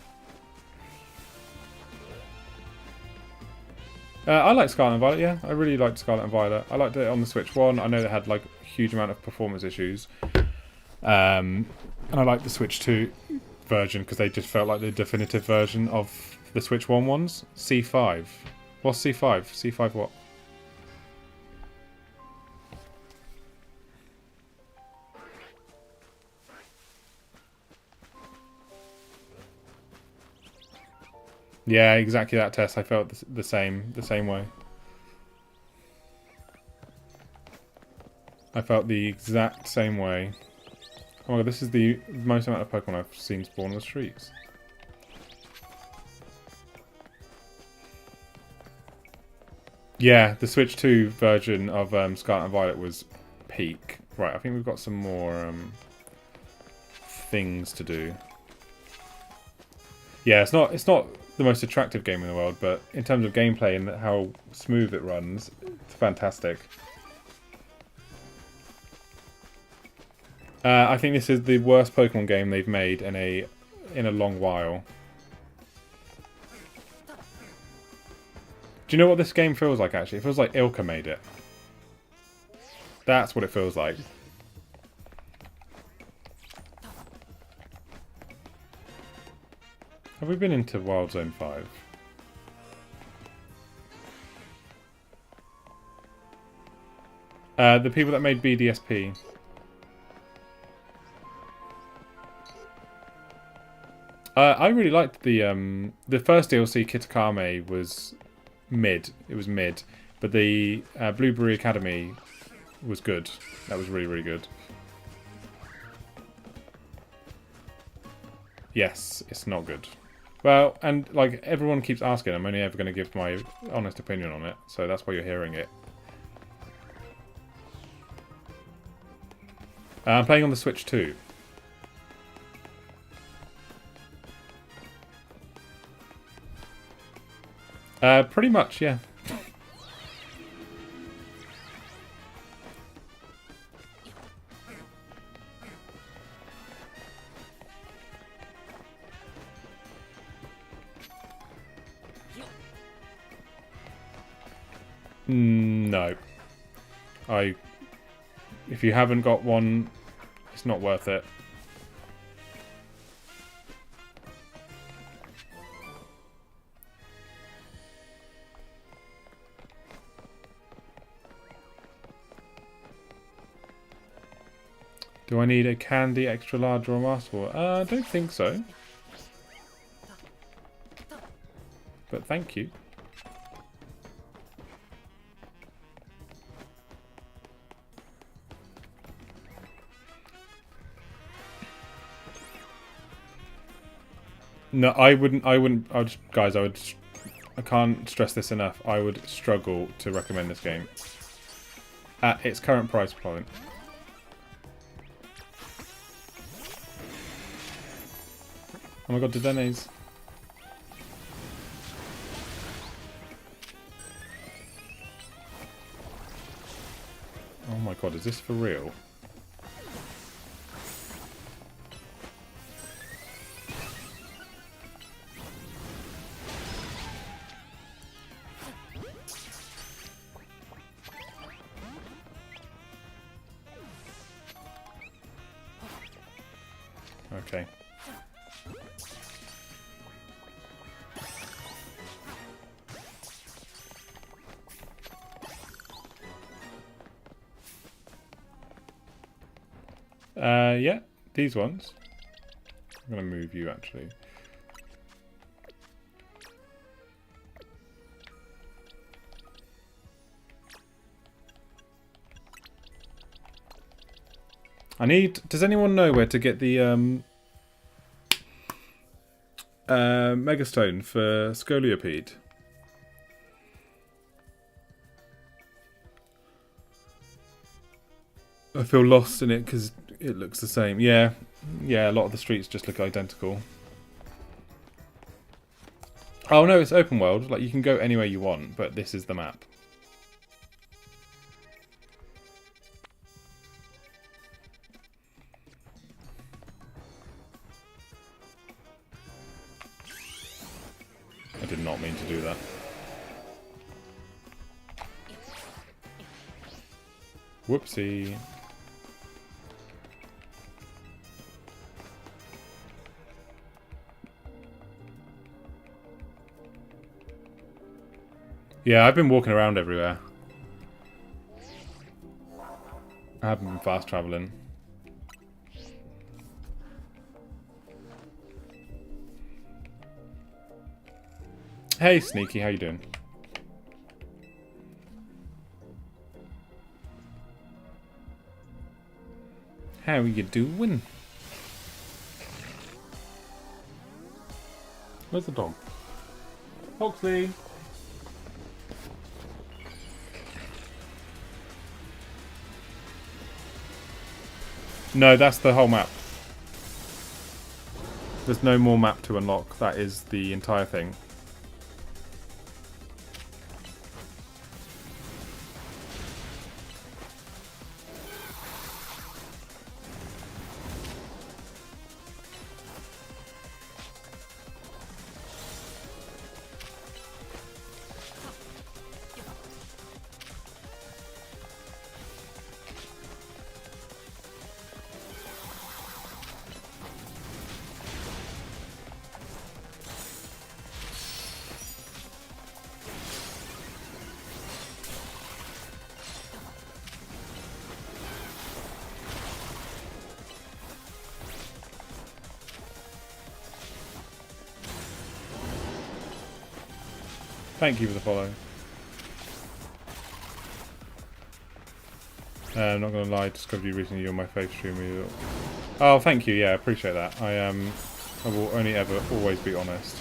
A: I like Scarlet and Violet, yeah. I really liked Scarlet and Violet. I liked it on the Switch 1. I know they had like a huge amount of performance issues. And I liked the Switch 2 version because they just felt like the definitive version of the Switch 1 ones. C5. What's C5? C5 what? Yeah, exactly that test. I felt the same way. I felt the exact same way. Oh my god, this is the most amount of Pokemon I've seen spawn on the streets. Yeah, the Switch 2 version of Scarlet and Violet was peak. Right, I think we've got some more things to do. Yeah, it's not the most attractive game in the world, but in terms of gameplay and how smooth it runs, it's fantastic. I think this is the worst Pokemon game they've made in a long while. Do you know what this game feels like, actually? It feels like Ilka made it. That's what it feels like. Have we been into Wild Zone 5? The people that made BDSP. I really liked the first DLC, Kitakami, was mid. It was mid. But the Blueberry Academy was good. That was really, really good. Yes, it's not good. Well, and like everyone keeps asking, I'm only ever going to give my honest opinion on it, so that's why you're hearing it. I'm playing on the Switch 2. Pretty much, yeah. No. If you haven't got one, it's not worth it. Do I need a candy extra large or a master ball? I don't think so. But thank you. No, I wouldn't, guys, I can't stress this enough. I would struggle to recommend this game. At its current price point. Oh my god, Dedene's. god, is this for real? Okay. Yeah, these ones. I'm going to move you, actually. I need... Does anyone know where to get the Megastone for Scoliopeed? I feel lost in it because it looks the same. Yeah, a lot of the streets just look identical. Oh no, it's open world. Like, you can go anywhere you want, but this is the map. I did not mean to do that. Whoopsie. Yeah, I've been walking around everywhere. I haven't been fast traveling. Hey, Sneaky, how you doing? How you doing? Where's the dog? Foxley! No, that's the whole map. There's no more map to unlock. That is the entire thing. Thank you for the follow. I'm not gonna lie, discovered you recently. You're my favourite streamer. Oh, thank you. Yeah, I appreciate that. I will only ever always be honest.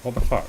A: What the fuck?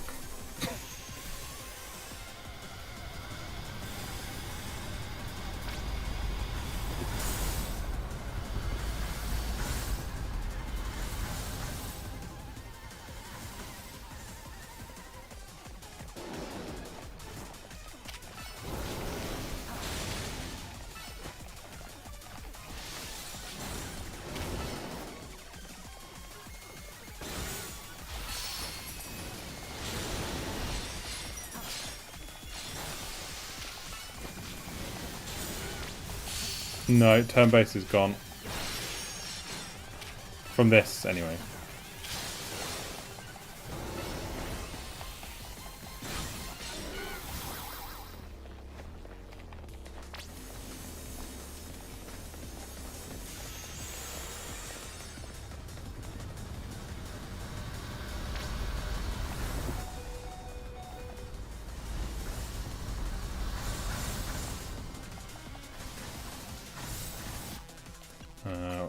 A: No, turn base is gone. From this, anyway.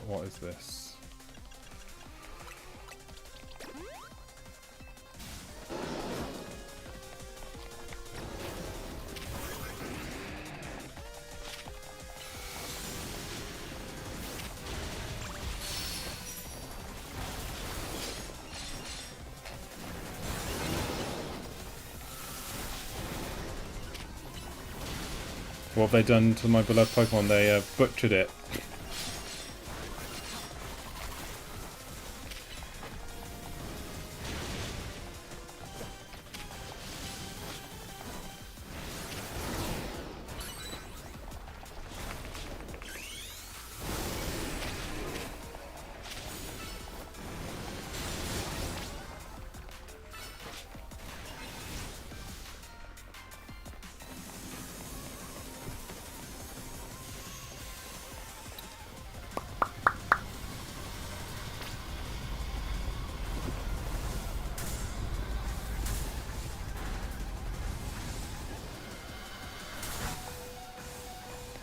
A: What is this? What have they done to my beloved Pokemon? They butchered it.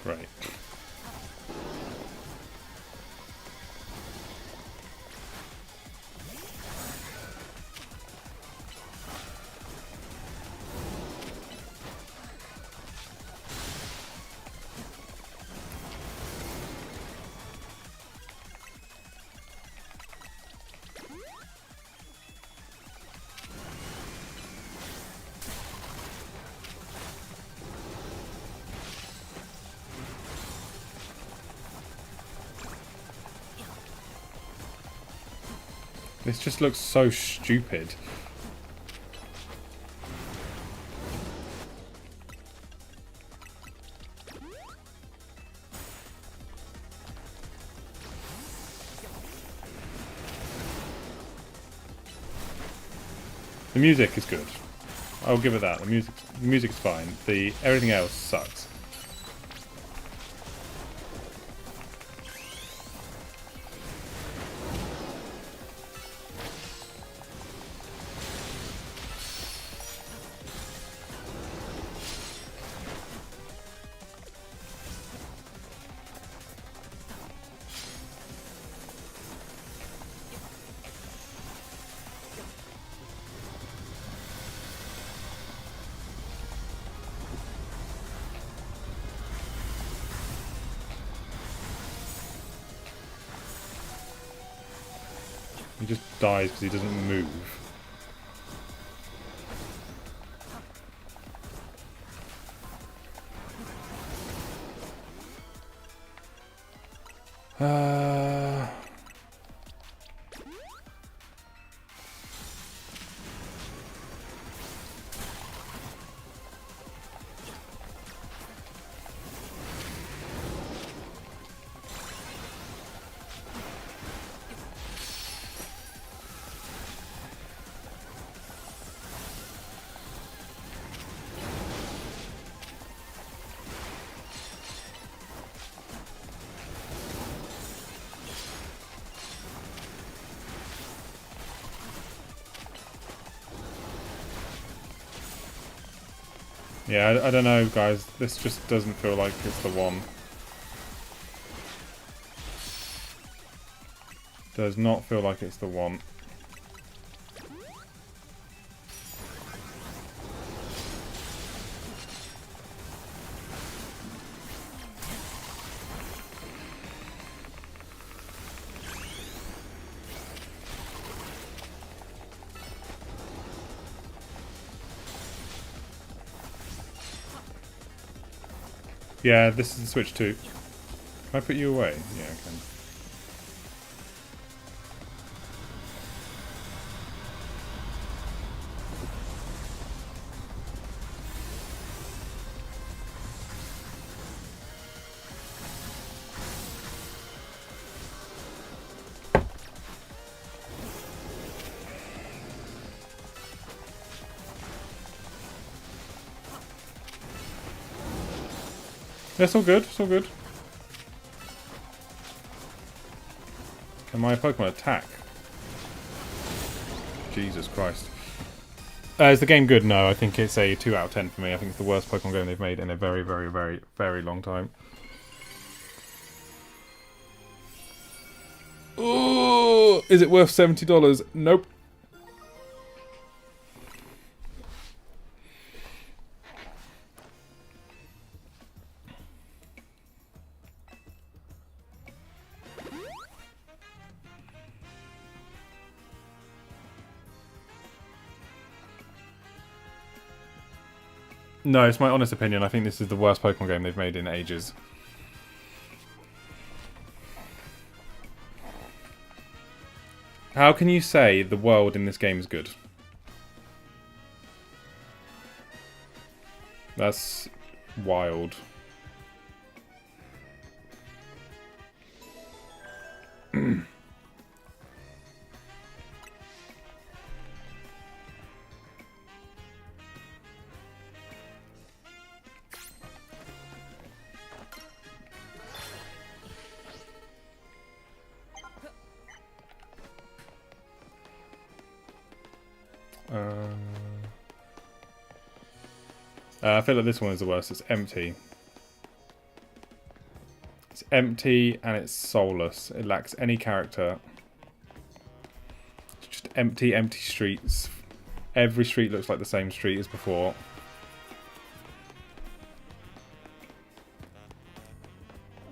A: Right. This just looks so stupid. The music is good. I'll give it that. The music's fine. Everything else sucks. He just dies because he doesn't move. Yeah, I don't know, guys. This just doesn't feel like it's the one. Does not feel like it's the one. Yeah, this is the Switch 2. Can I put you away? Yeah, I can. It's all good, it's all good. Can my Pokemon attack? Jesus Christ. Is the game good? No, I think it's a 2 out of 10 for me. I think it's the worst Pokemon game they've made in a very, very, very, very long time. Ooh, is it worth $70? Nope. No, it's my honest opinion. I think this is the worst Pokemon game they've made in ages. How can you say the world in this game is good? That's wild. I feel like this one is the worst. It's empty. It's empty and it's soulless. It lacks any character. It's just empty, empty streets. Every street looks like the same street as before.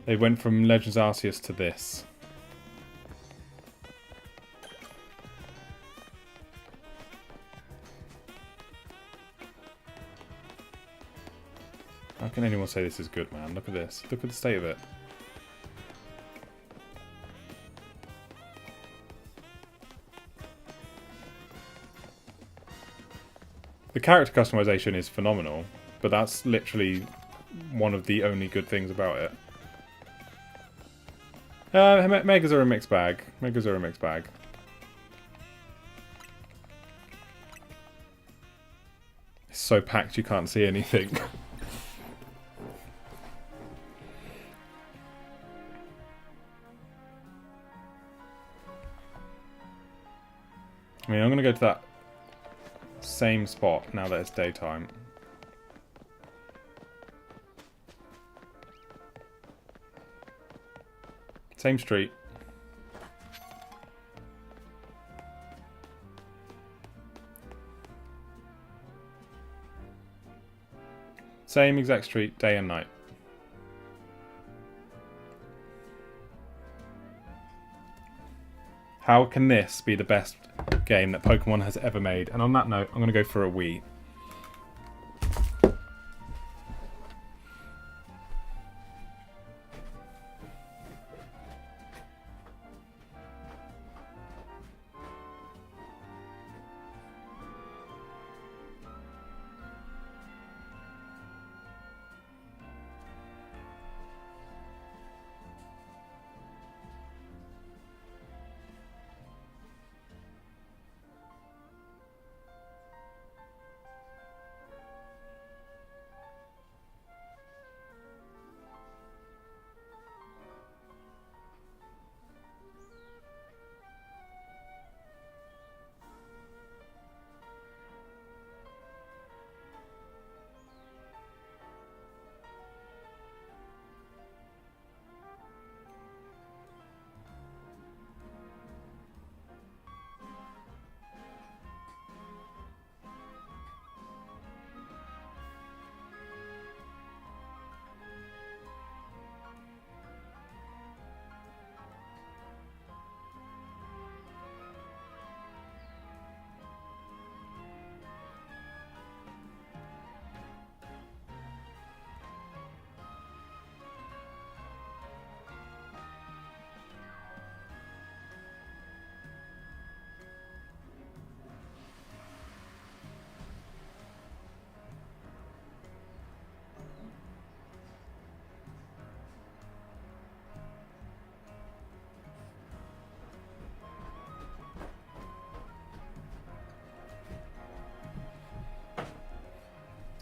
A: They went from Legends Arceus to this. How can anyone say this is good, man? Look at this. Look at the state of it. The character customization is phenomenal, but that's literally one of the only good things about it. Megas are a mixed bag. Megas are a mixed bag. It's so packed you can't see anything. I mean, I'm going to go to that same spot now that it's daytime. Same street. Same exact street, day and night. How can this be the best game that Pokemon has ever made? And on that note, I'm going to go for a Wii.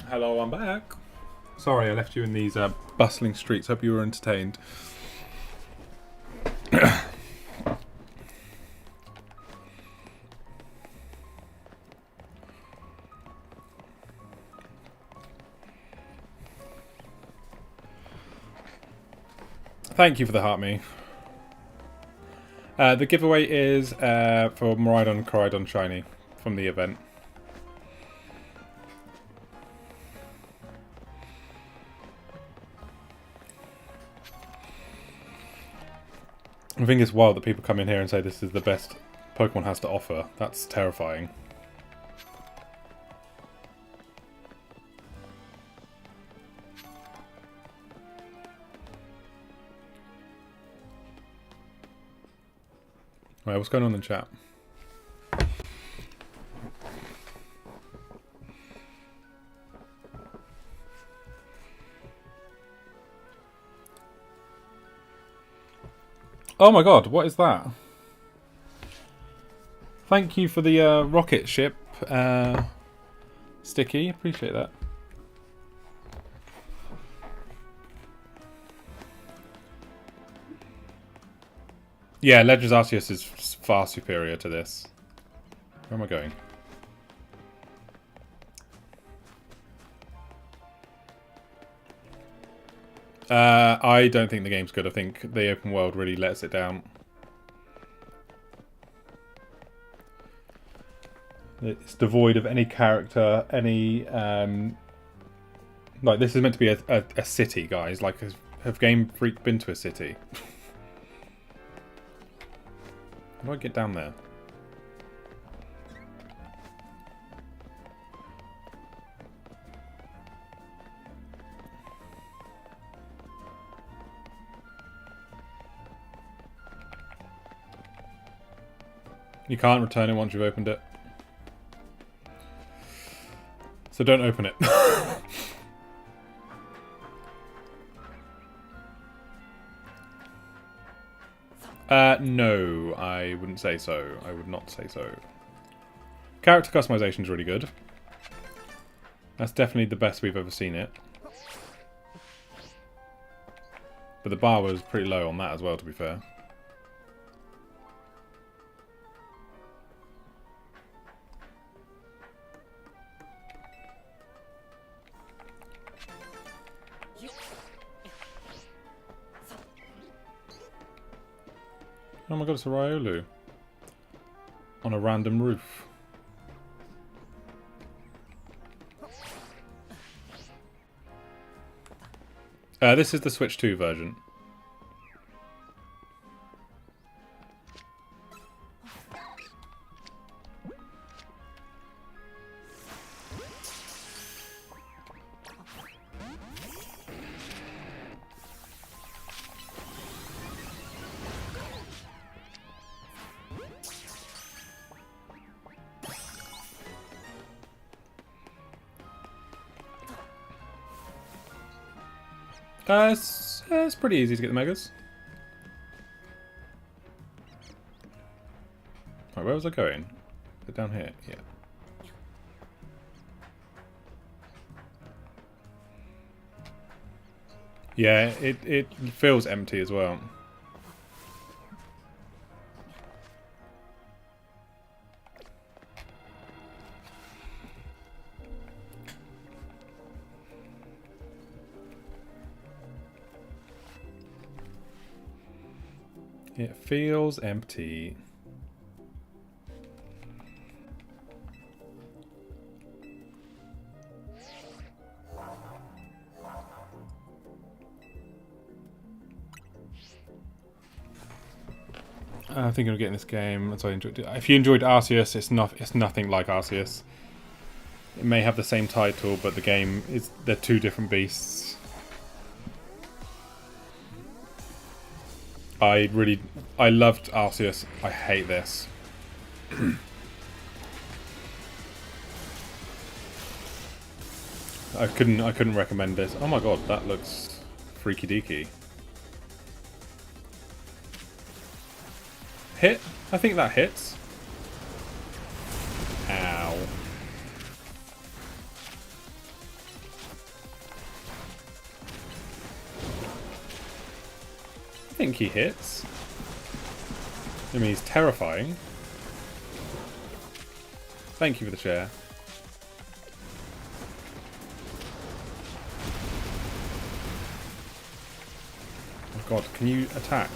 A: Hello, I'm back. Sorry, I left you in these bustling streets. Hope you were entertained. Thank you for the heart me. The giveaway is for Miraidon Coridon Shiny from the event. I think it's wild that people come in here and say this is the best Pokemon has to offer. That's terrifying. Right, what's going on in the chat? Oh my god, what is that? Thank you for the rocket ship sticky. Appreciate that. Yeah, Legends Arceus is far superior to this. Where am I going? I don't think the game's good. I think the open world really lets it down. It's devoid of any character, any... like, this is meant to be a city, guys. Like, have Game Freak been to a city? How do I get down there? You can't return it once you've opened it. So don't open it. No, I wouldn't say so. I would not say so. Character customization is really good. That's definitely the best we've ever seen it. But the bar was pretty low on that as well, to be fair. Oh my god, it's a Riolu. On a random roof. This is the Switch 2 version. It's pretty easy to get the Megas. Right, where was I going? Is it down here? Yeah. Yeah, it feels empty as well. It feels empty. I think I'm getting this game. That's why I enjoyed it. If you enjoyed Arceus, it's nothing like Arceus. It may have the same title, but the game is they're two different beasts. I loved Arceus. I hate this. I couldn't recommend this. Oh my god, that looks freaky deaky. Hit? I think that hits. Ow. I think he hits. I mean, he's terrifying. Thank you for the share. Oh god, can you attack?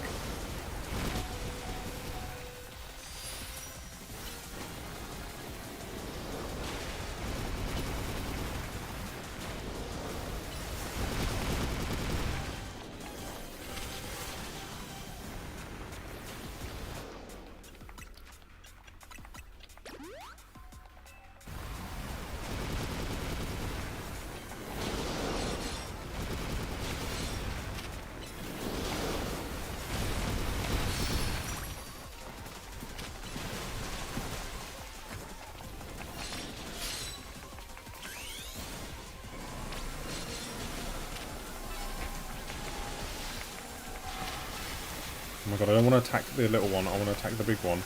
A: god, I don't want to attack the little one. I want to attack the big one.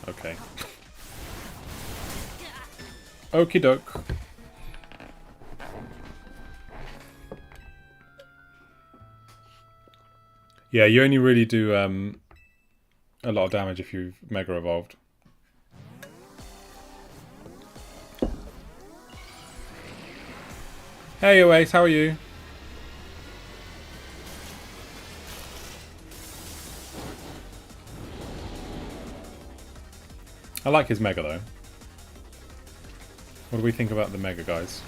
A: Okay. Okie doke. Yeah, you only really do a lot of damage if you've Mega Evolved. Hey Oace, how are you? I like his Mega though. What do we think about the Mega, guys?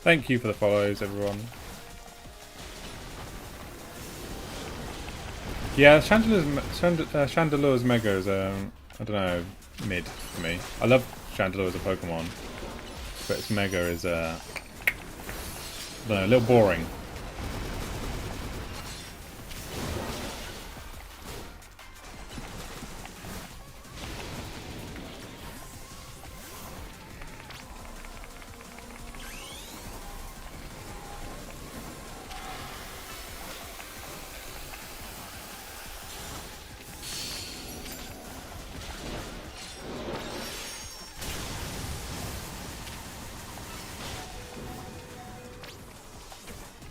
A: Thank you for the follows, everyone. Yeah, Chandelure's Mega is, I don't know, mid for me. I love Chandelure as a Pokemon, but its Mega is, I don't know, a little boring.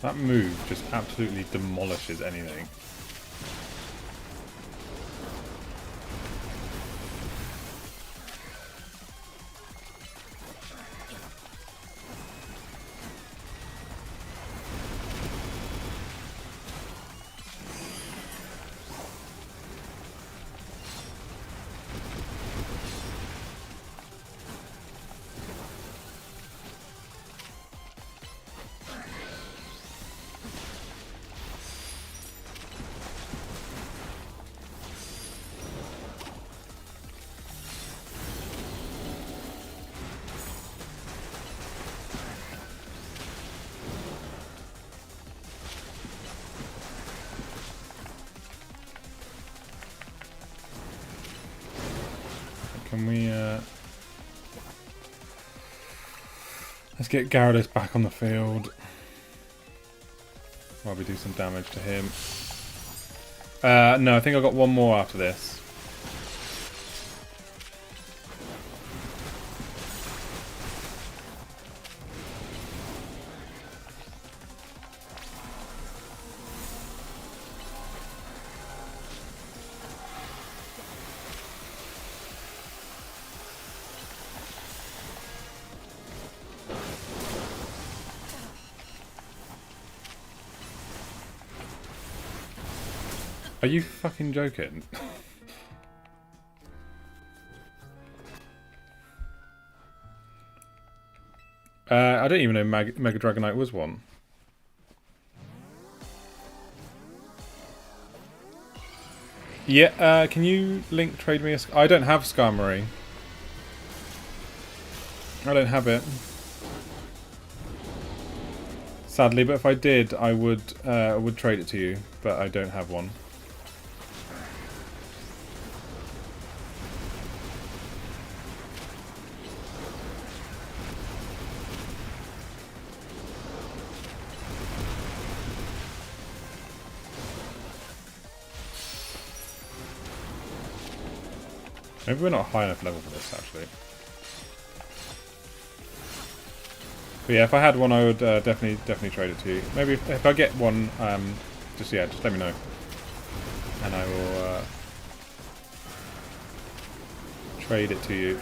A: That move just absolutely demolishes anything. Can we, let's get Gyarados back on the field while we do some damage to him. No, I think I've got one more after this. Are you fucking joking? I don't even know Mega Dragonite was one. Yeah, can you link trade me a... I don't have Skarmory. I don't have it. Sadly, but if I did, I would trade it to you, but I don't have one. Maybe we're not high enough level for this, actually. But yeah, if I had one, I would definitely trade it to you. Maybe if I get one, just let me know, and I will trade it to you.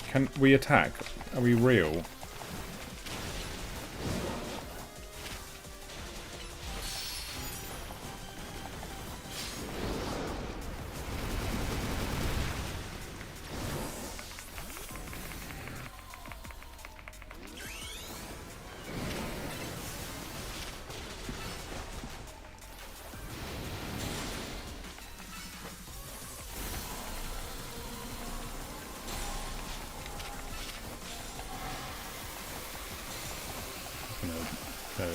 A: Can we attack? Are we real? So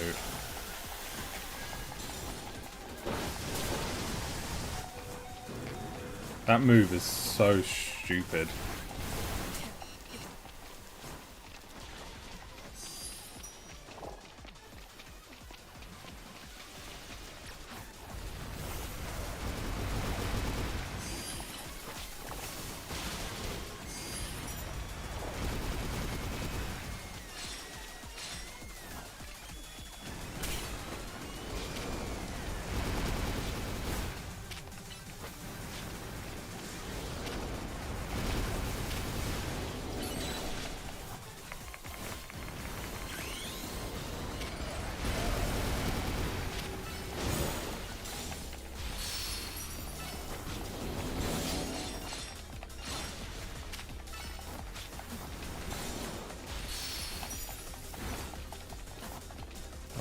A: that move is so stupid.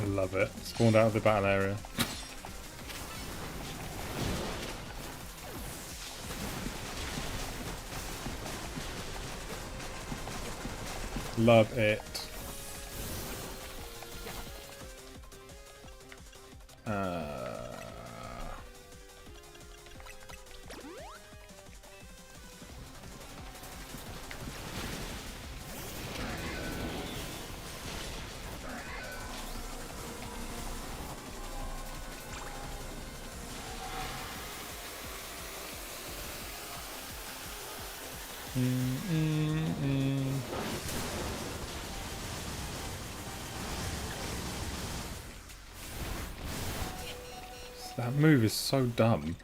A: I love it. Spawned out of the battle area. Love it. That move is so dumb.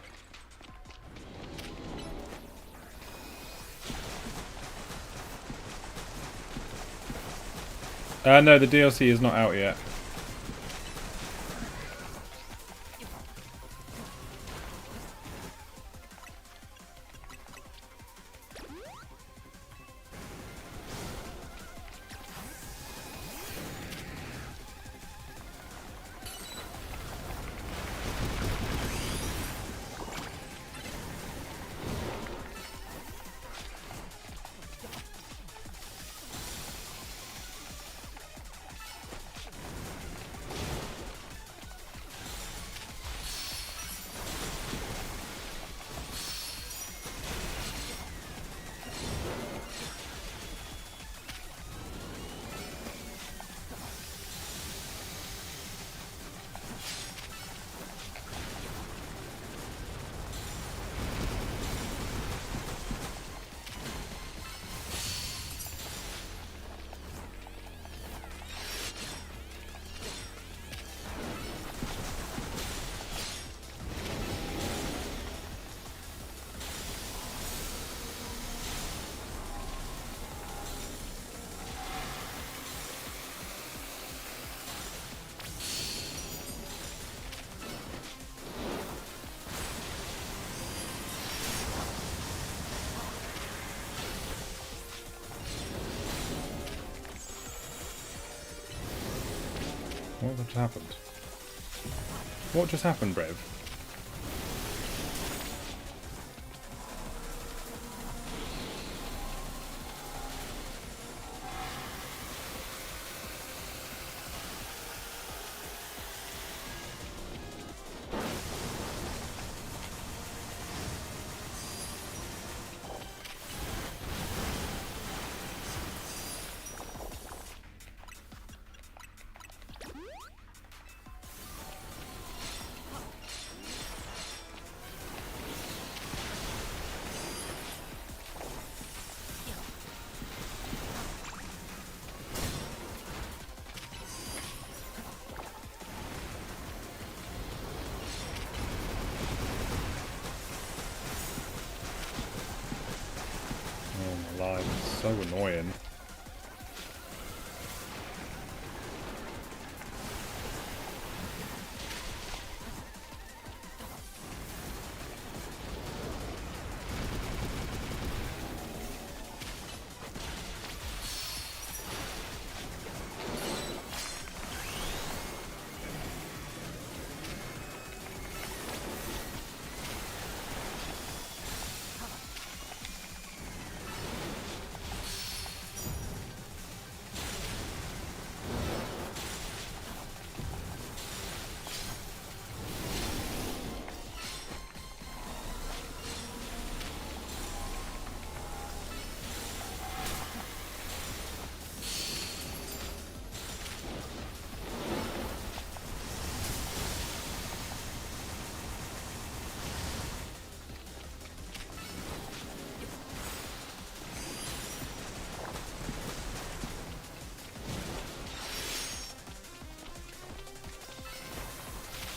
A: No, the DLC is not out yet. What just happened? What just happened, Brev? Oh my life, it's so annoying.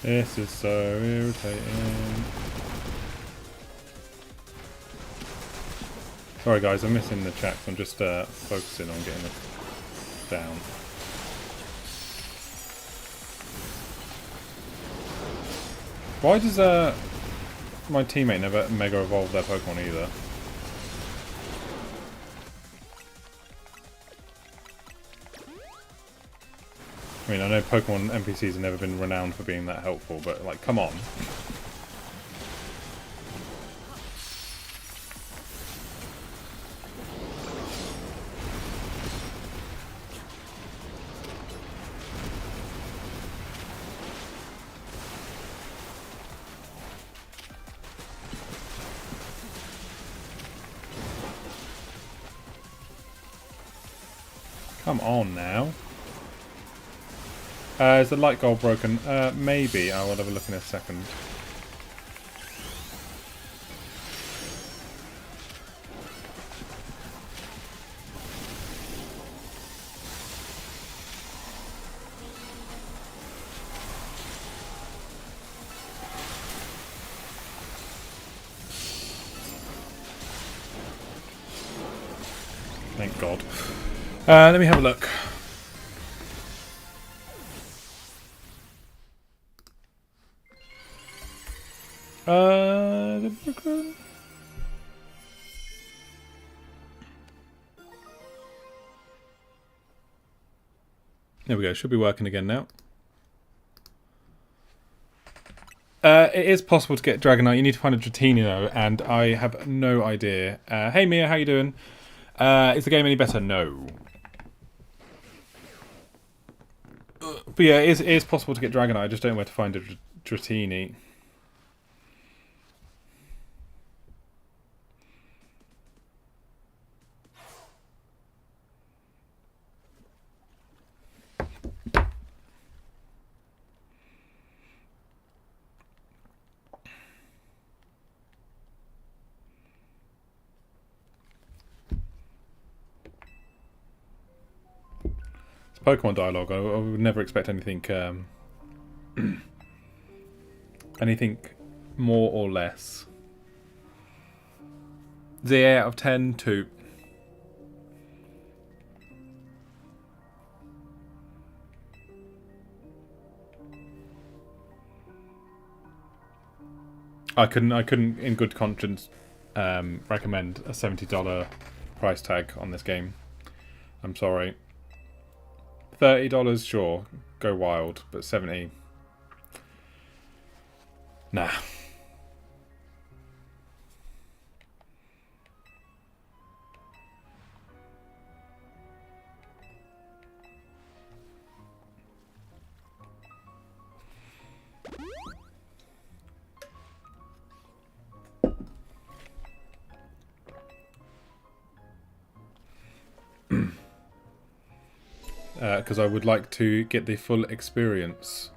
A: This is so irritating. Sorry guys, I'm missing the chat. I'm just focusing on getting this down. Why does my teammate never Mega Evolve their Pokemon either? I mean, I know Pokemon NPCs have never been renowned for being that helpful, but like, come on. Come on now. Is the light goal broken? Maybe. I will have a look in a second. Thank God. Let me have a look. There we go. Should be working again now. It is possible to get Dragonite. You need to find a Dratini though, and I have no idea. Hey Mia, how you doing? Is the game any better? No. But yeah, it is possible to get Dragonite. I just don't know where to find a Dratini. Pokemon dialogue. I would never expect anything, anything more or less. Z out of 10, 2. I couldn't, in good conscience, recommend a $70 price tag on this game. I'm sorry. $30, sure, go wild, but 70, nah. Because I would like to get the full experience.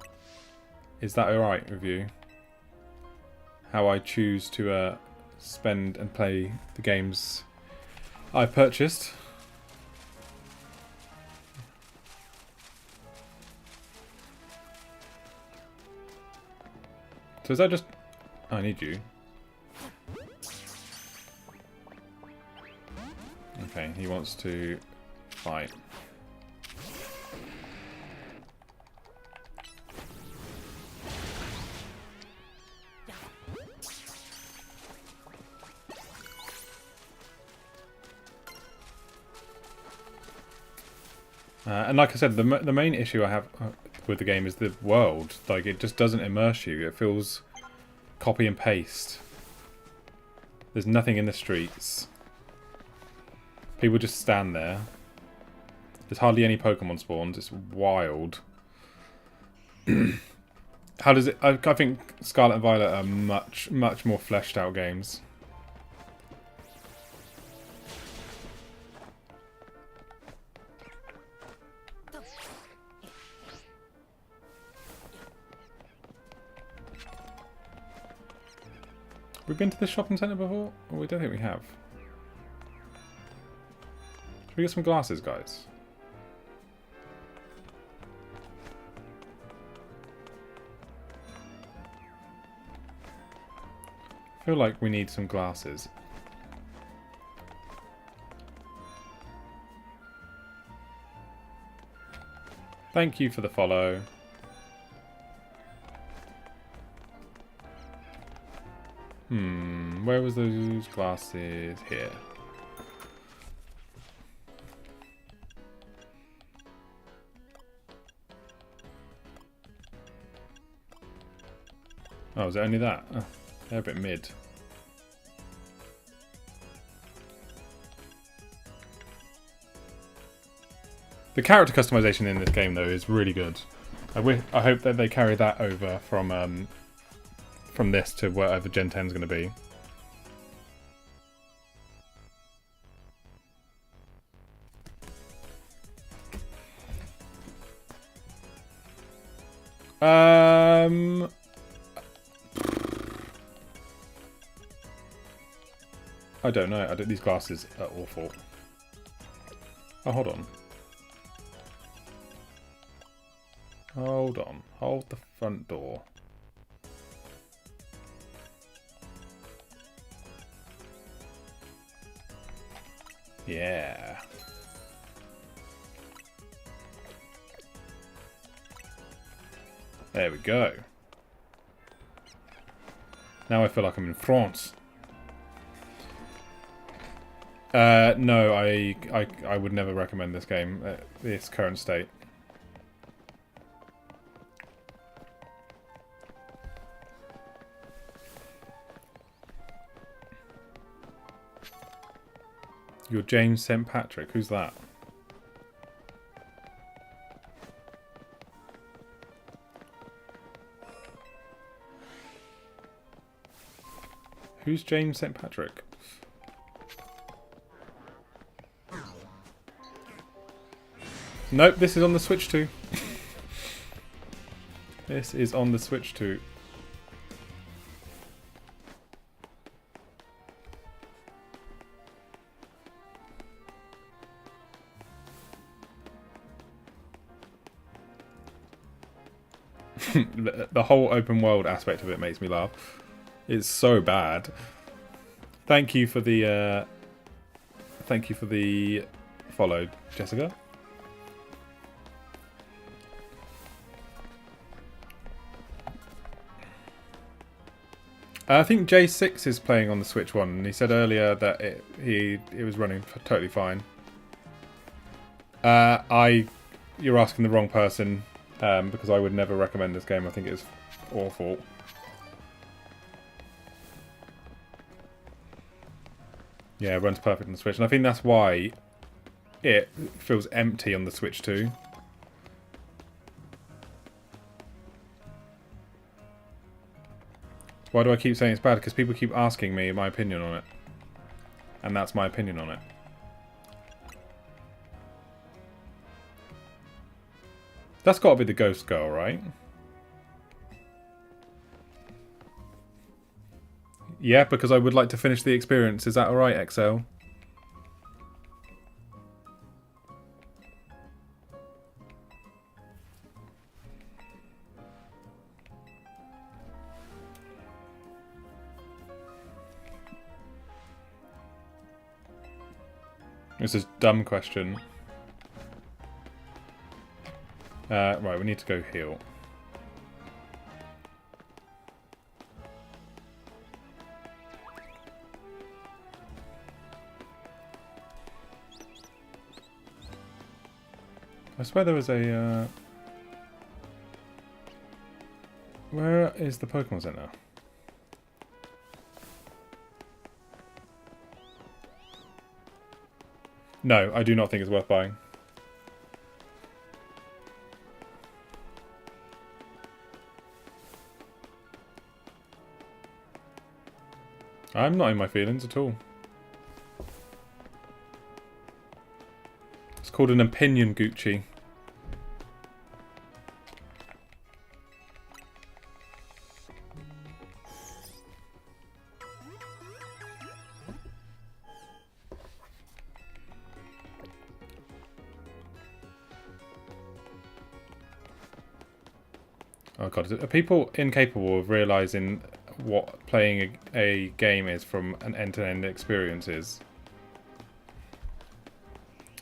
A: Is that alright with you? How I choose to spend and play the games I purchased. So is that just... I need you. Okay, he wants to fight. And like I said, the main issue I have with the game is the world. Like, it just doesn't immerse you. It feels copy and paste. There's nothing in the streets. People just stand there. There's hardly any Pokemon spawns. It's wild. How does it... I think Scarlet and Violet are much more fleshed out games. We've been to this shopping centre before? Oh, we don't think we have. Should we get some glasses, guys? I feel like we need some glasses. Thank you for the follow. Where was those glasses? Here. Oh, is it only that? Oh, they're a bit mid. The character customization in this game, though, is really good. I hope that they carry that over from this to whatever Gen 10 is going to be. I don't know. These glasses are awful. Oh, hold on. Hold on. Hold the front door. Yeah. There we go. Now I feel like I'm in France. No, I would never recommend this game at its current state. You're James St. Patrick. Who's that? Who's James St. Patrick? Nope, this is on the Switch 2. This is on the Switch 2. The whole open world aspect of it makes me laugh. It's so bad. Thank you for the follow, Jessica. I think J6 is playing on the Switch 1, and he said earlier that it was running totally fine. You're asking the wrong person, because I would never recommend this game. I think it's awful. Yeah, it runs perfect on the Switch, and I think that's why it feels empty on the Switch 2. Why do I keep saying it's bad? Because people keep asking me my opinion on it. And that's my opinion on it. That's got to be the ghost girl, right? Yeah, because I would like to finish the experience. Is that alright, XL? This is a dumb question. Right, we need to go heal. I swear there was a... Where is the Pokemon Center? No, I do not think it's worth buying. I'm not in my feelings at all. It's called an opinion, Gucci. Oh god, are people incapable of realising what playing a game is from an end-to-end experience is.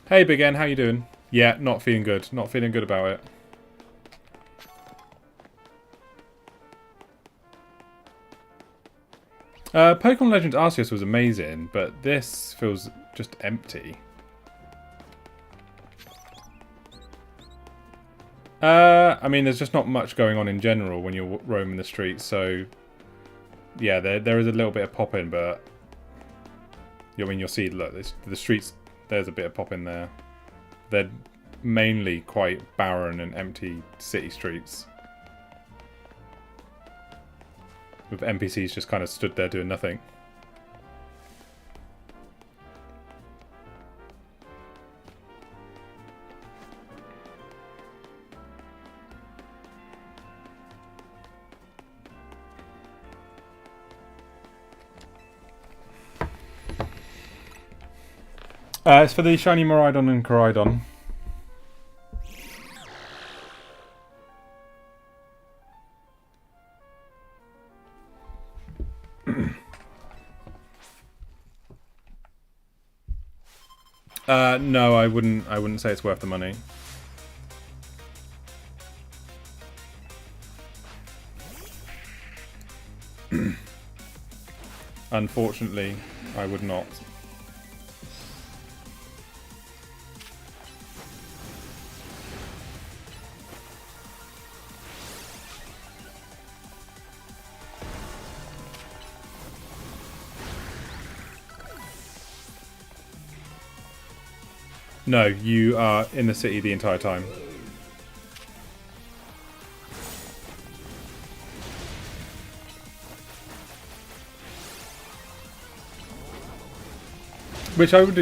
A: Hey Big N, how you doing? Yeah, not feeling good. Not feeling good about it. Pokemon Legends Arceus was amazing, but this feels just empty. I mean, there's just not much going on in general when you're roaming the streets, so yeah, there is a little bit of pop-in, but I mean, you'll see, look, the streets, there's a bit of pop-in there. They're mainly quite barren and empty city streets, with NPCs just kind of stood there doing nothing. It's for the Shiny Miraidon and Koraidon. No, I wouldn't say it's worth the money. Unfortunately, I would not. No, you are in the city the entire time. Which I would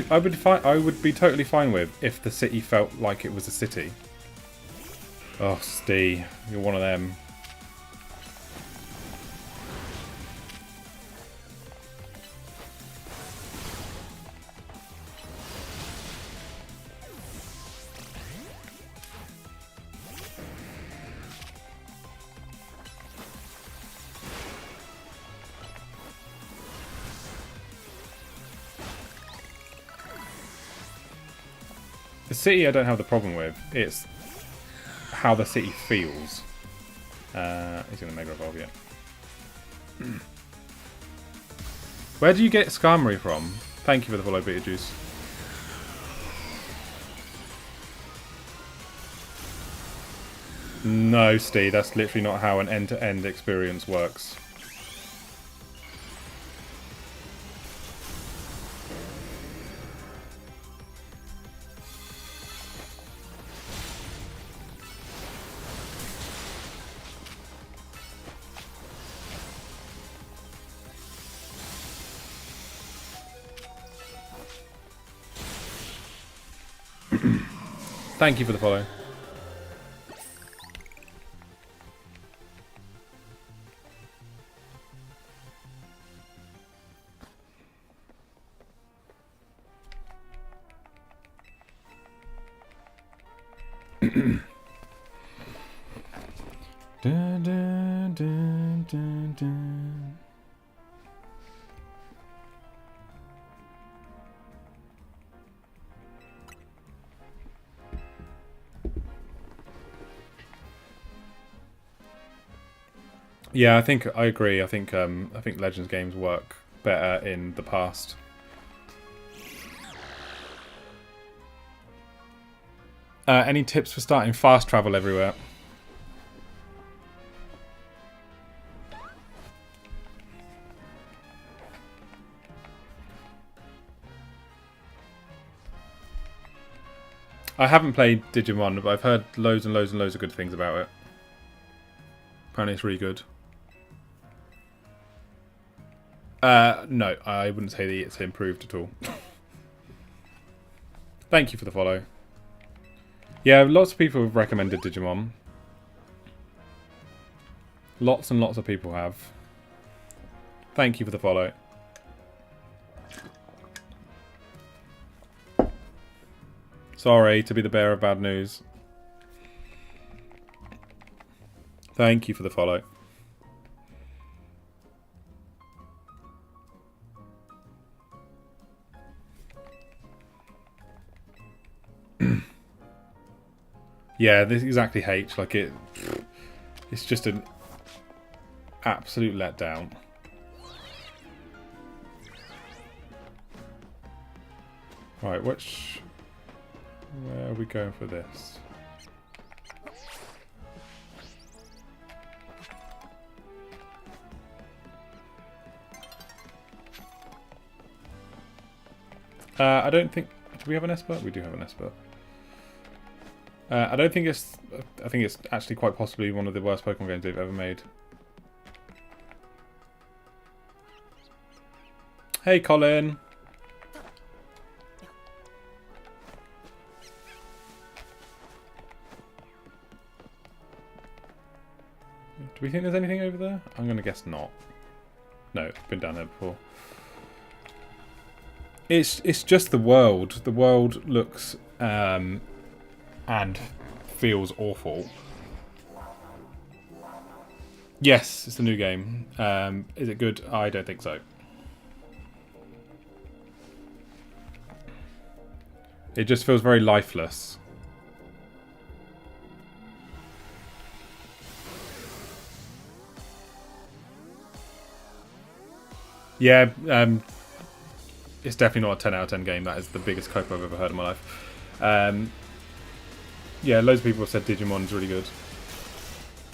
A: be totally fine with if the city felt like it was a city. Oh, Steve, you're one of them. The city I don't have the problem with. It's how the city feels. He's going to Mega Evolve yet. Where do you get Skarmory from? Thank you for the follow, Beetlejuice. No, Steve, that's literally not how an end-to-end experience works. Thank you for the follow. Dun, dun, dun, dun, dun. Yeah, I agree. I think Legends games work better in the past. Any tips for starting fast travel everywhere? I haven't played Digimon, but I've heard loads and loads and loads of good things about it. Apparently it's really good. No, I wouldn't say that it's improved at all. Thank you for the follow. Yeah, lots of people have recommended Digimon. Lots and lots of people have. Thank you for the follow. Sorry to be the bearer of bad news. Thank you for the follow. Yeah, this is exactly H. Like it's just an absolute letdown. Right, where are we going for this? I don't think... Do we have an Esper? We do have an Esper. I don't think it's... I think it's actually quite possibly one of the worst Pokemon games they've ever made. Hey, Colin! Do we think there's anything over there? I'm going to guess not. No, it's been down there before. It's just the world. The world looks and feels awful. Yes, it's a new game. Is it good? I don't think so. It just feels very lifeless. Yeah, it's definitely not a 10 out of 10 game. That is the biggest cope I've ever heard in my life. Yeah, loads of people have said Digimon's really good.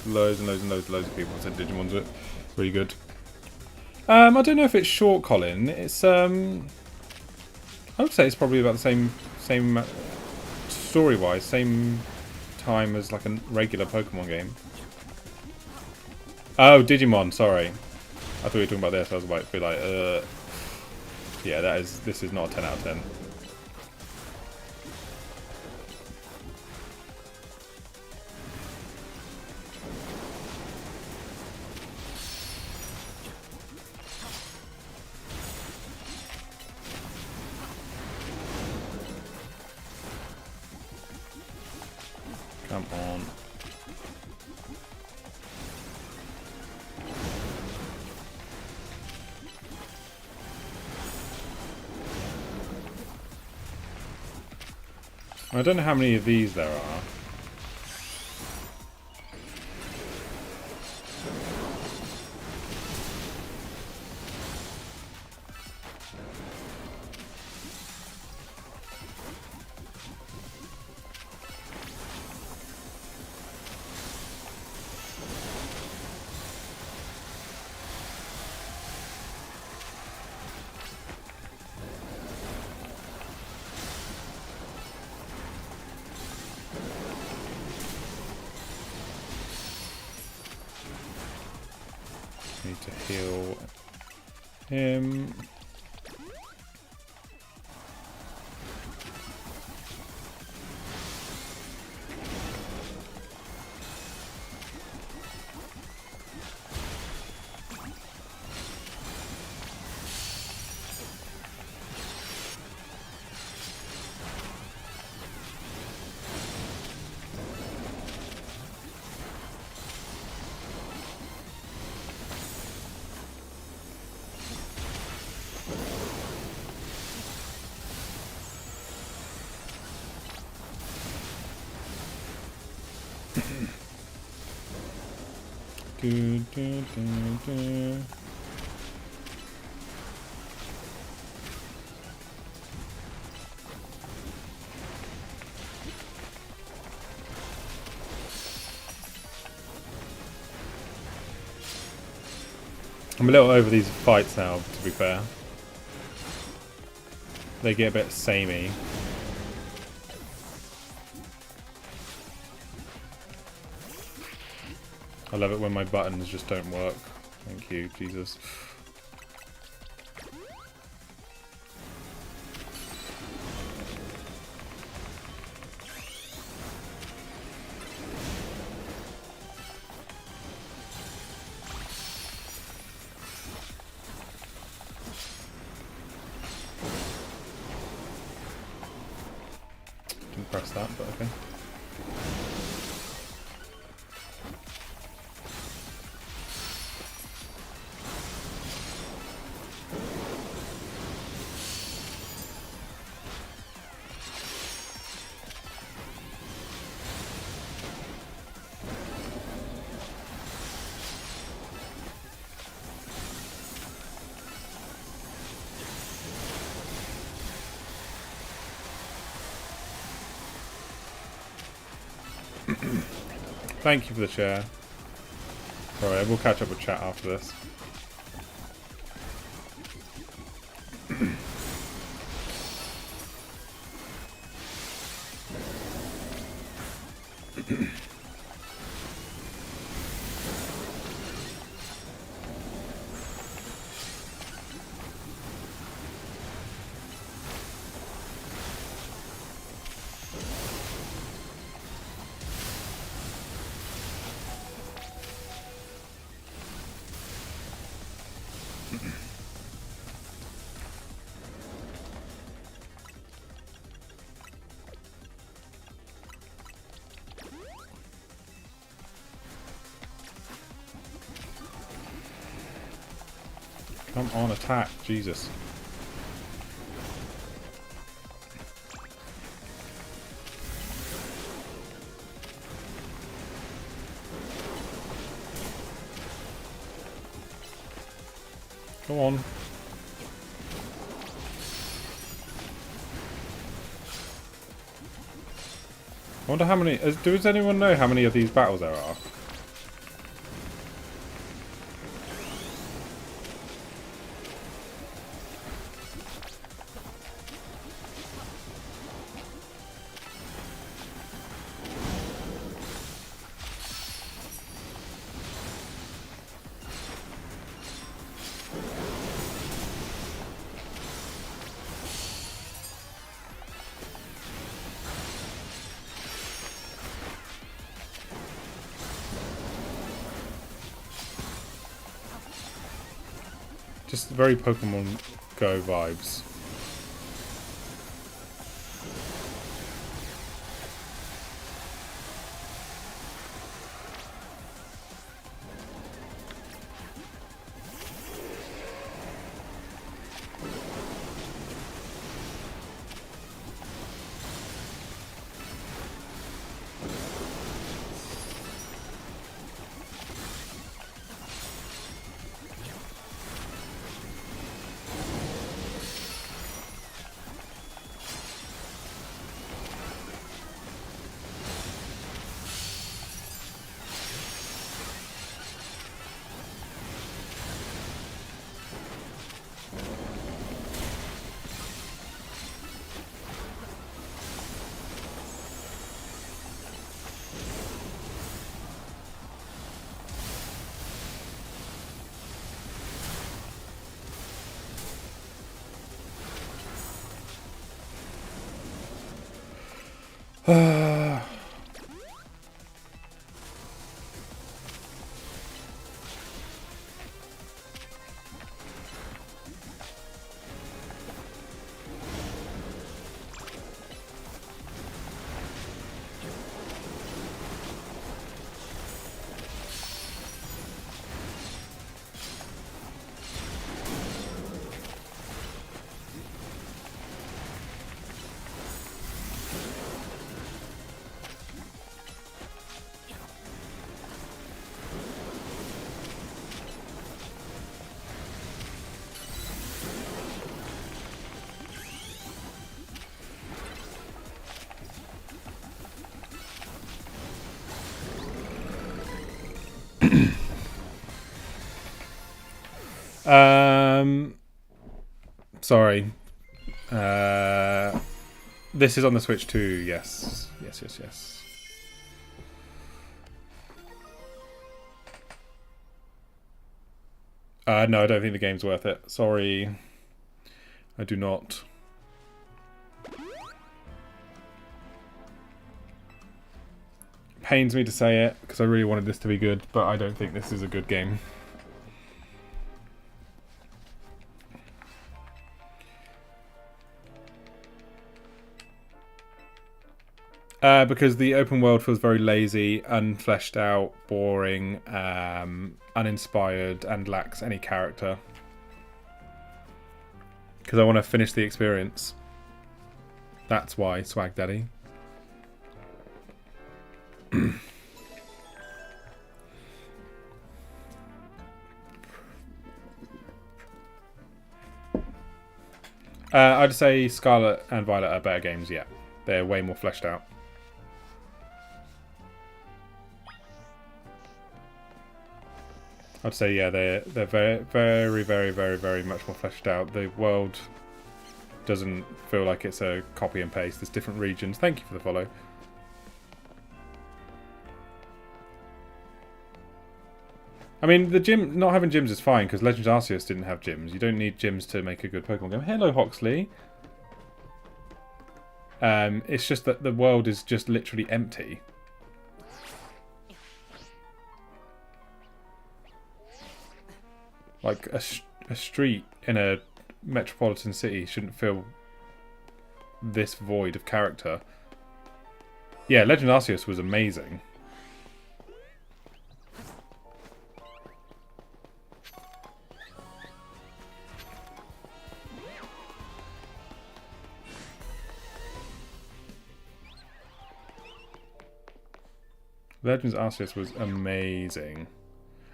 A: Loads and loads of people have said Digimon's really good. I don't know if it's short, Colin. It's I would say it's probably about the same story-wise, same time as like a regular Pokemon game. Oh, Digimon. Sorry, I thought you were talking about this. I was about to be like, yeah, this is not a 10 out of 10. Come on. I don't know how many of these there are. Need to heal him. I'm a little over these fights now, to be fair. They get a bit samey. I love it when my buttons just don't work. Thank you, Jesus. Didn't press that, but okay. Thank you for the share. Alright, we'll catch up with chat after this. Come on, attack. Jesus. Go on. I wonder how many... Does anyone know how many of these battles there are? Just very Pokemon Go vibes. Sorry. This is on the Switch too. Yes. Yes. No, I don't think the game's worth it. Sorry. I do not. Pains me to say it, because I really wanted this to be good, but I don't think this is a good game. Because the open world feels very lazy, unfleshed out, boring, uninspired, and lacks any character. Because I want to finish the experience. That's why, Swag Daddy. I'd say Scarlet and Violet are better games, yeah. They're way more fleshed out. I'd say yeah, they're very very very very very much more fleshed out. The world doesn't feel like it's a copy and paste. There's different regions. Thank you for the follow. I mean, the gym, not having gyms is fine, because Legends Arceus didn't have gyms. You don't need gyms to make a good Pokemon game. Hello, Hoxley. It's just that the world is just literally empty. Like, a street in a metropolitan city shouldn't feel this void of character. Yeah, Legend Arceus was amazing. Legends Arceus was amazing.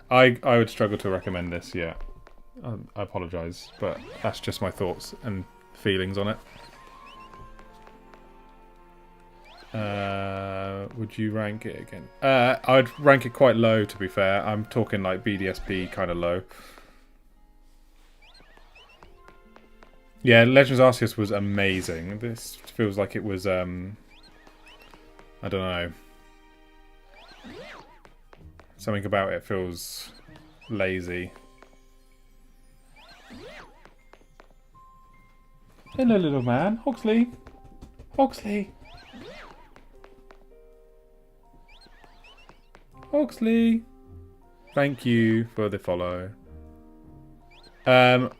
A: I would struggle to recommend this, yeah. I apologise, but that's just my thoughts and feelings on it. Would you rank it again? I'd rank it quite low, to be fair. I'm talking like BDSP kind of low. Yeah, Legends Arceus was amazing. This feels like it was, I don't know. Something about it feels lazy. Hello, little man. Hoxley. Hoxley. Hoxley. Thank you for the follow. I'm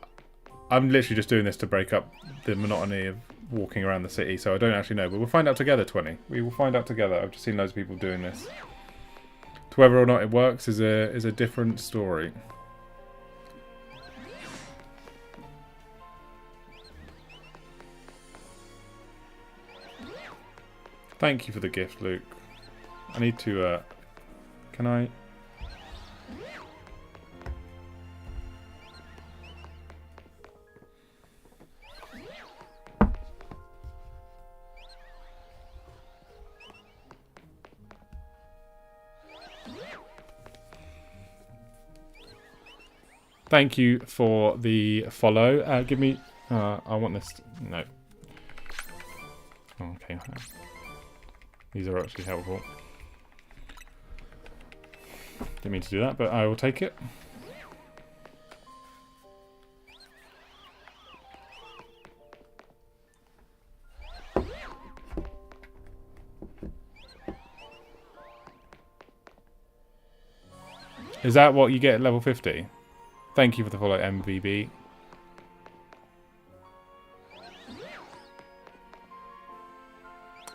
A: literally just doing this to break up the monotony of walking around the city, so I don't actually know. But we'll find out together, 20. We will find out together. I've just seen loads of people doing this. To whether or not it works is a different story. Thank you for the gift, Luke. I need to, can I? Thank you for the follow. Give me, I want this, no. Oh, okay. These are actually helpful. Didn't mean to do that, but I will take it. Is that what you get at level 50? Thank you for the follow, MVB.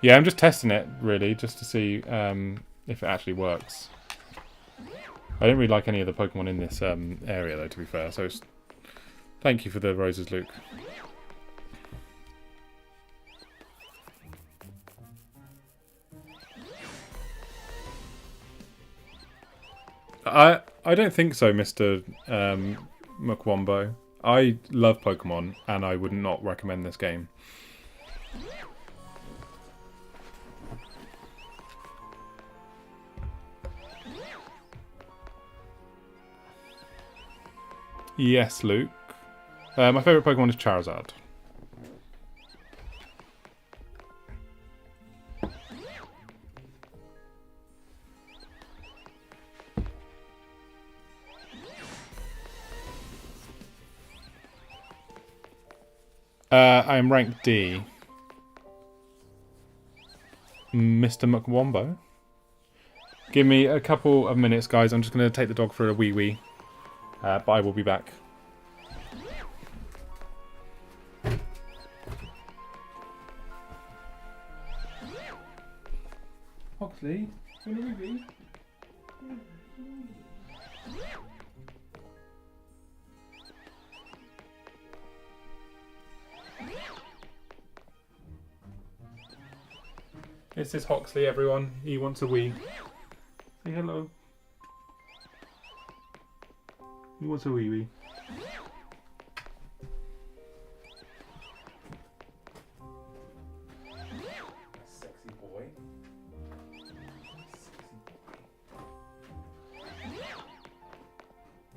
A: Yeah, I'm just testing it, really, just to see if it actually works. I don't really like any of the Pokemon in this area, though, to be fair. So, thank you for the roses, Luke. I don't think so, Mr. Mukwombo. I love Pokemon, and I would not recommend this game. Yes, Luke. My favourite Pokemon is Charizard. I am ranked D. Mr. Mukwombo. Give me a couple of minutes, guys. I'm just going to take the dog for a wee-wee. But I will be back. Hoxley, you want a wee-wee? This is Hoxley, everyone. He wants a wee. Say hello. He wants a wee wee. Sexy boy. Sexy boy.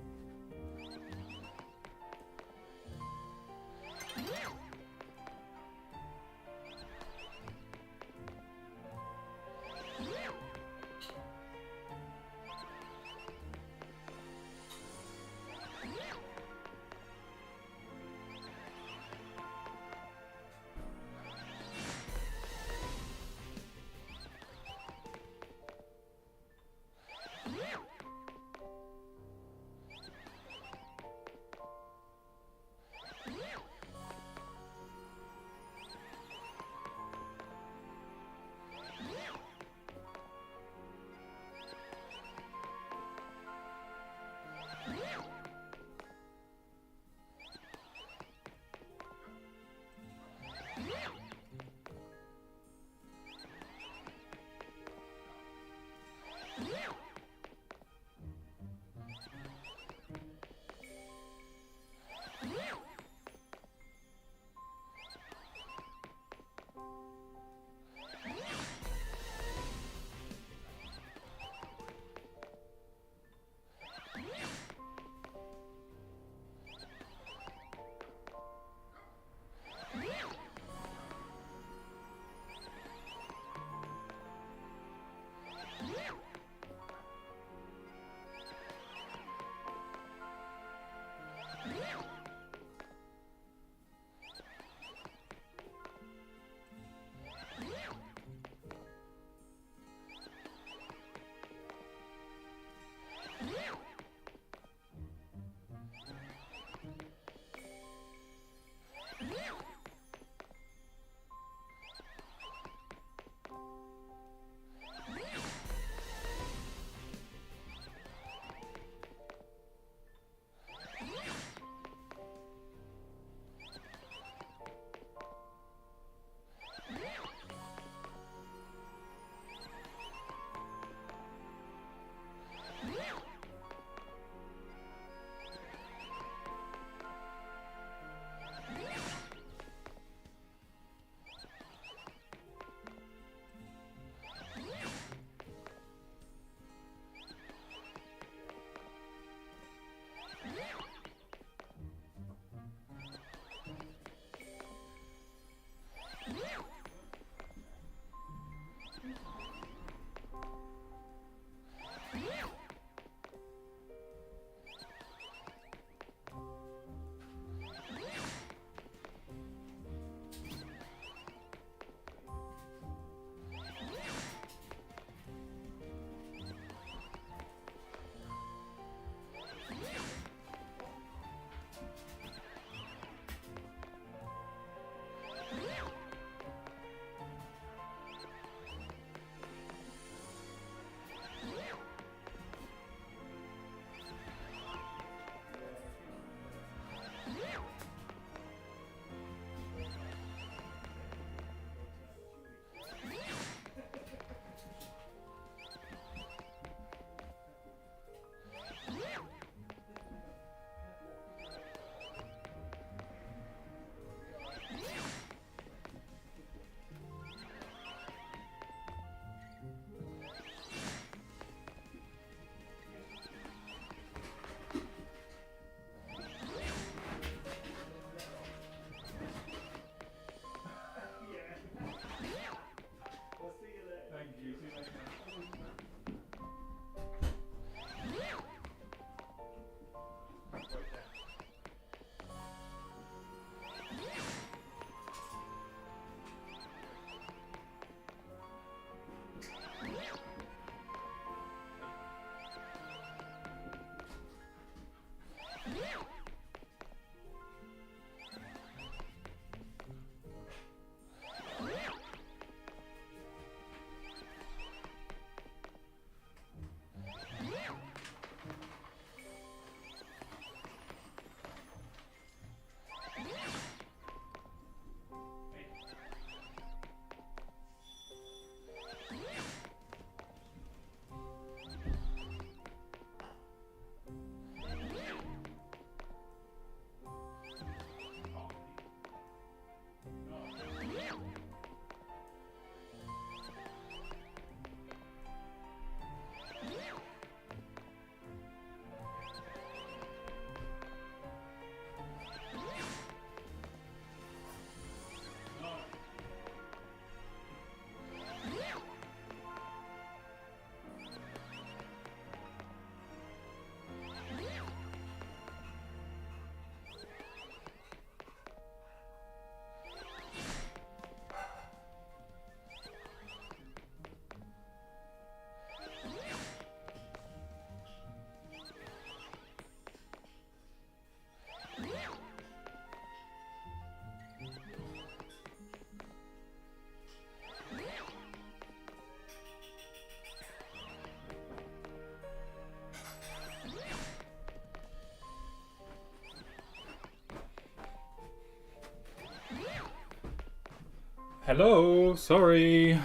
A: Hello, sorry.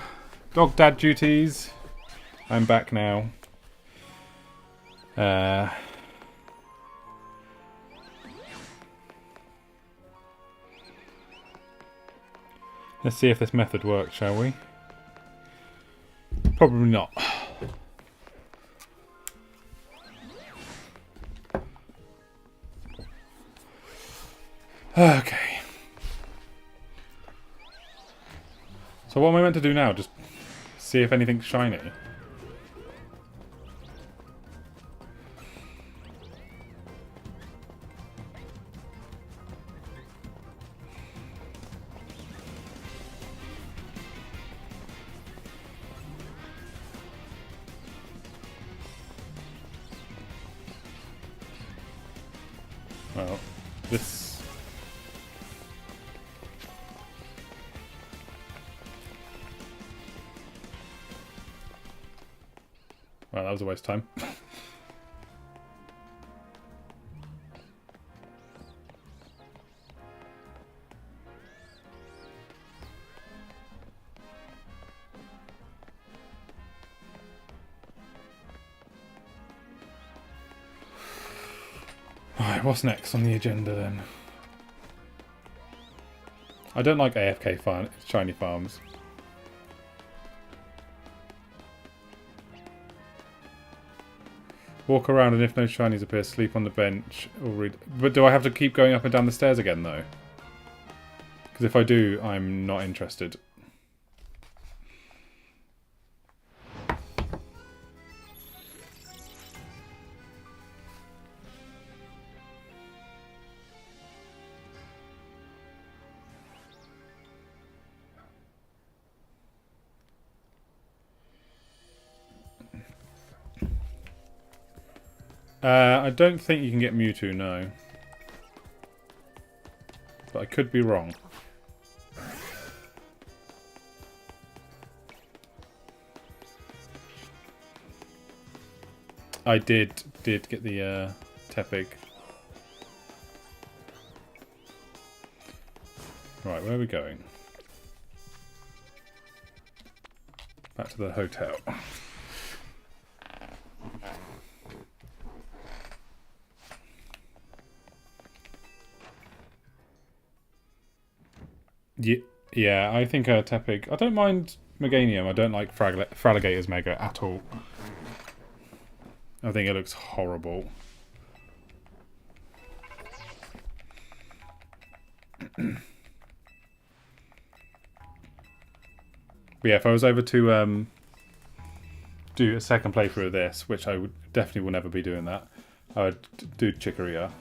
A: Dog dad duties. I'm back now. Let's see if this method works, shall we? Probably not. Okay. So what am I meant to do now? Just see if anything's shiny? Well, this... Well, that was a waste of time. Alright, what's next on the agenda then? I don't like AFK shiny farms. Walk around and if no shinies appear, sleep on the bench or read... But do I have to keep going up and down the stairs again though? Because if I do, I'm not interested. I don't think you can get Mewtwo, no. But I could be wrong. I did get the Tepig. Right, where are we going? Back to the hotel. Yeah, I think Tepig... I don't mind Meganium. I don't like Fraligator's Mega at all. I think it looks horrible. But yeah, if I was over to do a second playthrough of this, which I would definitely will never be doing that, I would do Chikorita.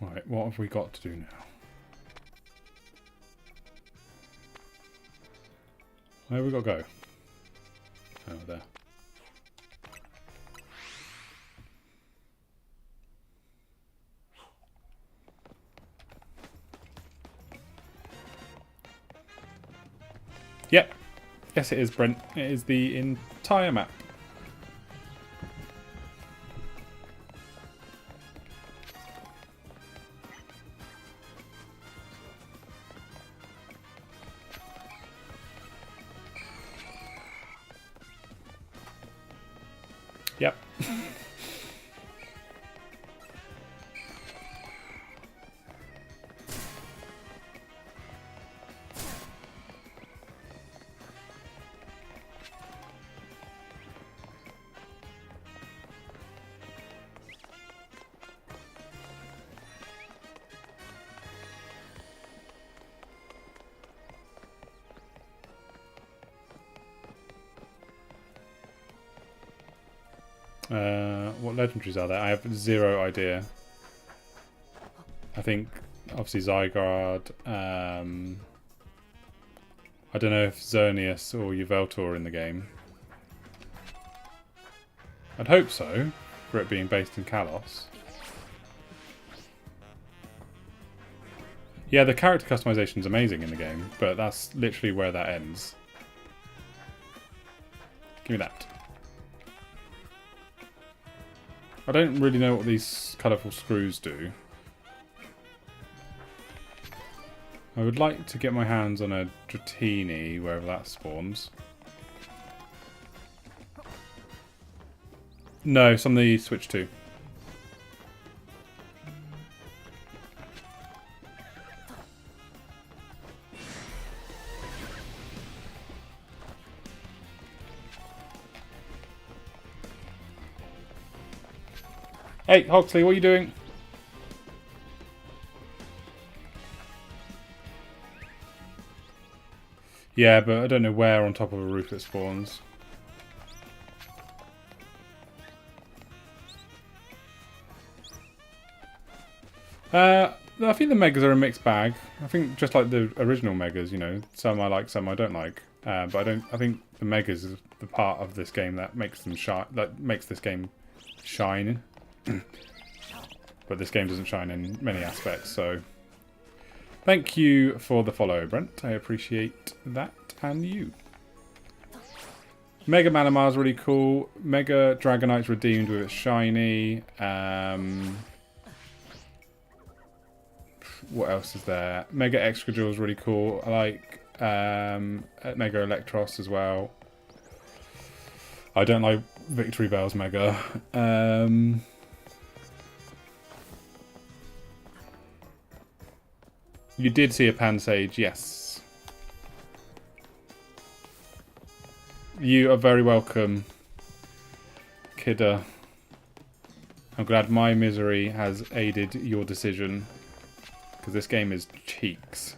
A: Right, what have we got to do now? Where have we got to go? Oh, there. Yep. Yes, it is, Brent. It is the entire map. Yep. What legendaries are there? I have zero idea. I think, obviously, Zygarde. I don't know if Xerneas or Yveltal are in the game. I'd hope so. for it being based in Kalos. Yeah, the character customization is amazing in the game, but that's literally where that ends. Give me that. I don't really know what these colourful screws do. I would like to get my hands on a Dratini, wherever that spawns. No, it's on the Switch 2. Hey, Hoxley, what are you doing? Yeah, but I don't know where on top of a roof it spawns. I think the Megas are a mixed bag. I think just like the original Megas, you know, some I like, some I don't like. But I think the Megas is the part of this game that makes them shine. That makes this game shine. But this game doesn't shine in many aspects. So, thank you for the follow, Brent. I appreciate that, and you. Mega Manamar is really cool. Mega Dragonite's redeemed with its shiny. What else is there? Mega Excadrill is really Cool. I like Mega Electros as well. I don't like Victory Bell's Mega. You did see a Pansage, yes. You are very welcome, Kidda. I'm glad my misery has aided your decision. Because this game is cheeks.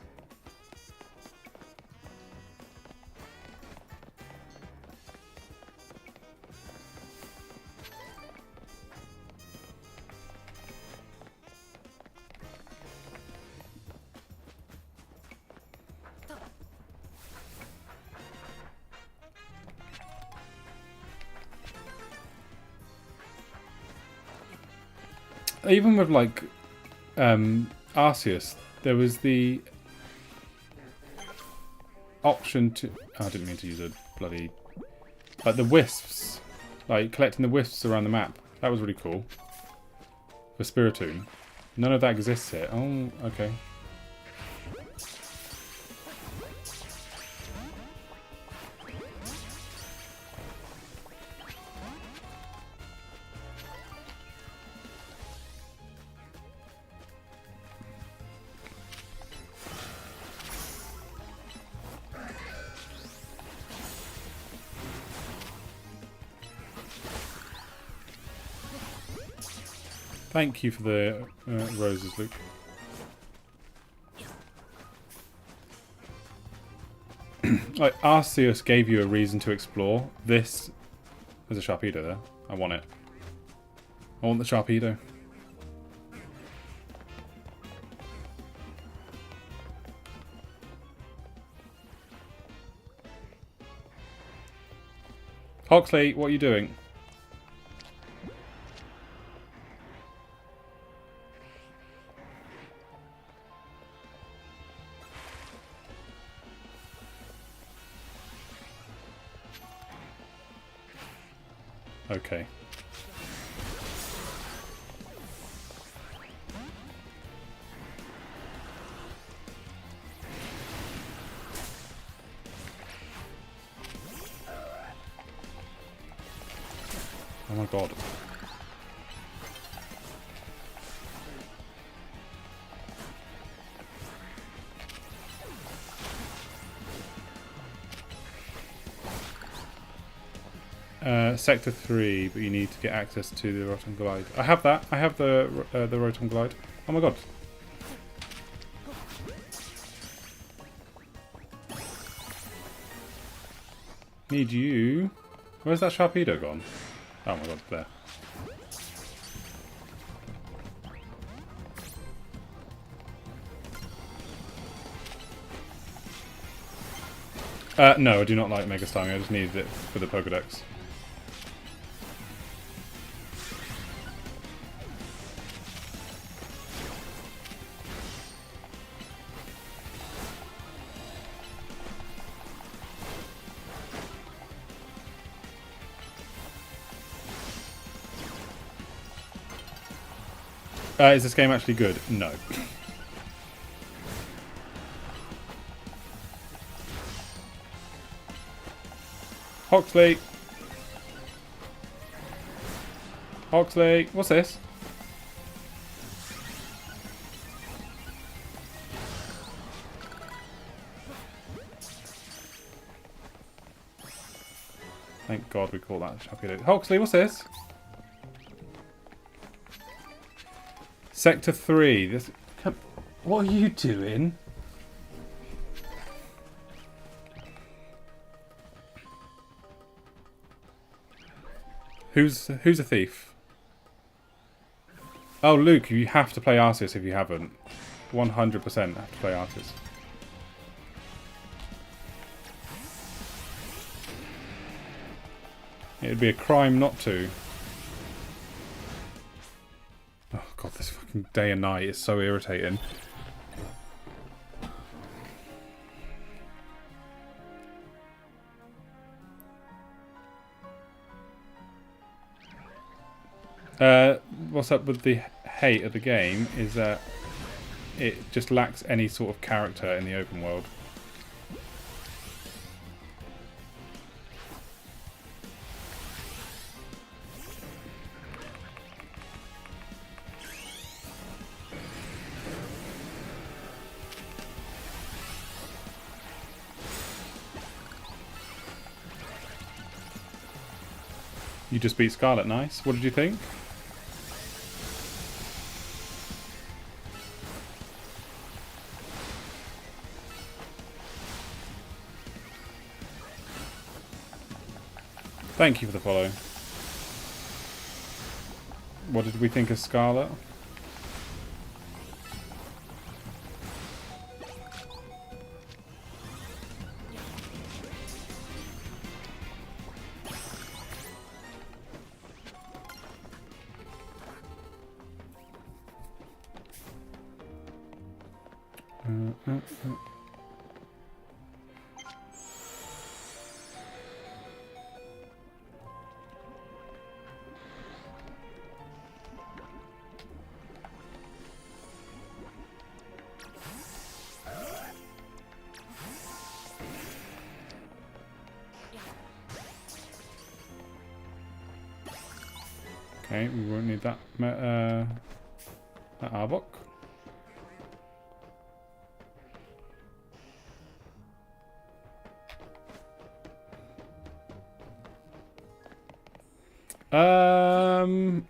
A: Even with like Arceus, there was the option to... Oh, I didn't mean to use a bloody... Like the wisps. Like collecting the wisps around the map. That was really cool. For Spiritomb. None of that exists here. Oh, okay. Thank you for the roses, Luke. Like, Arceus gave you a reason to explore. This... There's a Sharpedo there. I want it. I want the Sharpedo. Hoxley, what are you doing? Okay. Oh my god. Sector 3, but you need to get access to the Rotom Glide. I have that. I have the Rotom Glide. Oh my god. Need you. Where's that Sharpedo gone? Oh my god, there. No, I do not like Mega Slimy. I just needed it for the Pokedex. Is this game actually good? No. Hoxley! Hoxley! What's this? Thank God we call that Sharpedo. Hoxley, what's this? Sector 3. This. What are you doing? Who's a thief? Oh, Luke, you have to play Arceus if you haven't. 100% have to play Arceus. It'd be a crime not to. Oh god, this fucking day and night is so irritating. What's up with the hate of the game is that it just lacks any sort of character in the open world. You just beat Scarlet, nice. What did you think? Thank you for the follow. What did we think of Scarlet? Okay, we won't need that Arbok.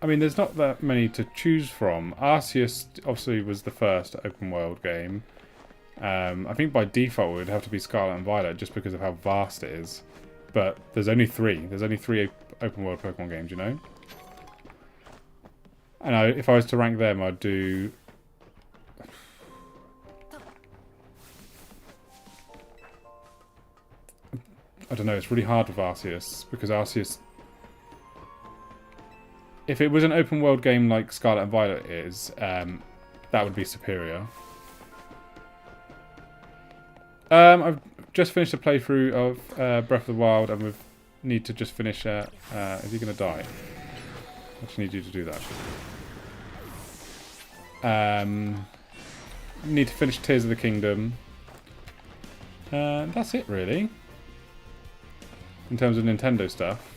A: I mean, there's not that many to choose from. Arceus obviously was the first open world game. I think by default it would have to be Scarlet and Violet just because of how vast it is. But there's only three. There's only three open world Pokemon games, you know? And if I was to rank them, I'd do... I don't know, it's really hard with Arceus, because Arceus... If it was an open world game like Scarlet and Violet is, that would be superior. I've just finished a playthrough of Breath of the Wild, and we need to just finish... is he going to die? I just need you to do that. Need to finish Tears of the Kingdom. That's it, really. In terms of Nintendo stuff.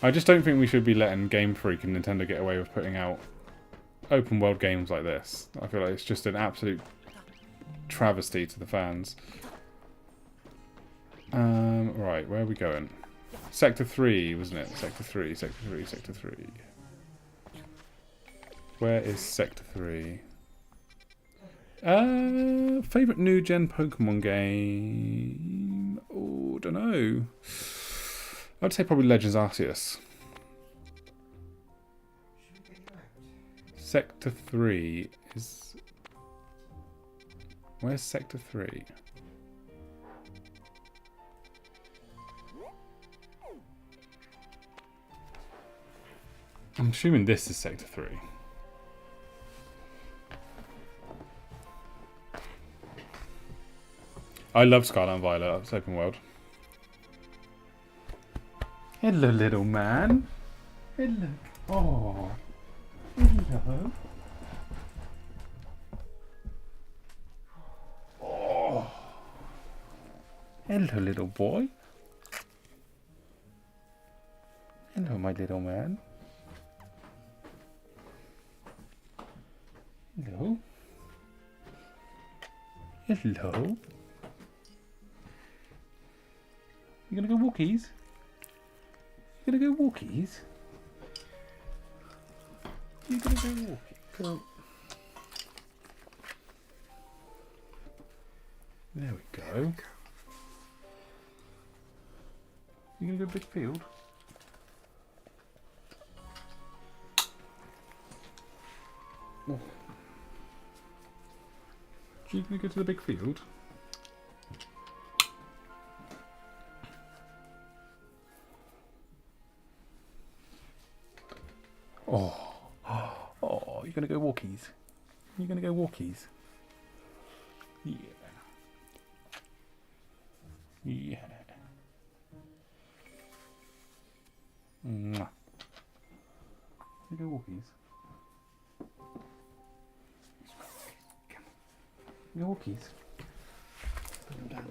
A: I just don't think we should be letting Game Freak and Nintendo get away with putting out open world games like this. I feel like it's just an absolute travesty to the fans. Right, where are we going? Sector 3, wasn't it? Sector 3, Sector 3, Sector 3. Where is Sector 3? Favourite new gen Pokemon game? Oh, don't know. I'd say probably Legends Arceus. Sector 3 is... Where's Sector 3? I'm assuming this is Sector 3. I love Scarlet and Violet. It's open world. Hello, little man. Hello. Oh. Hello. Oh. Hello, little boy. Hello, my little man. Hello. Hello. You gonna go walkies? You gonna go walkies? You gonna go walkies? Go. There we go. You gonna go big field? Oh. You gonna go to the big field? Oh. Oh, you're gonna go walkies? You're gonna go walkies? Yeah. Yeah. Mwah. You go walkies? You go walkies? Put them down.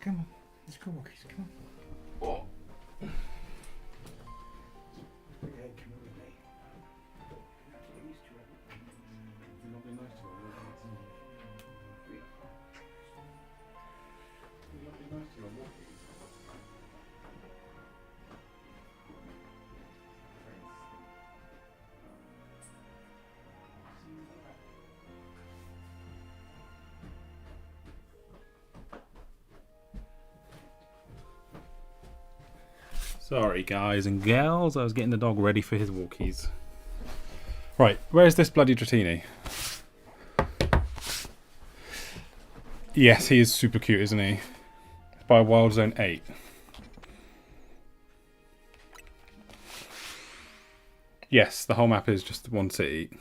A: Come on, let's go walkies, come on. Oh. Okay, come on with me. Get used to it. You're not being nice to her, you're not being nice to her walkies. Sorry guys and gals, I was getting the dog ready for his walkies. Right, where's this bloody Dratini? Yes, he is super cute, isn't he? By Wild Zone 8. Yes, the whole map is just one city.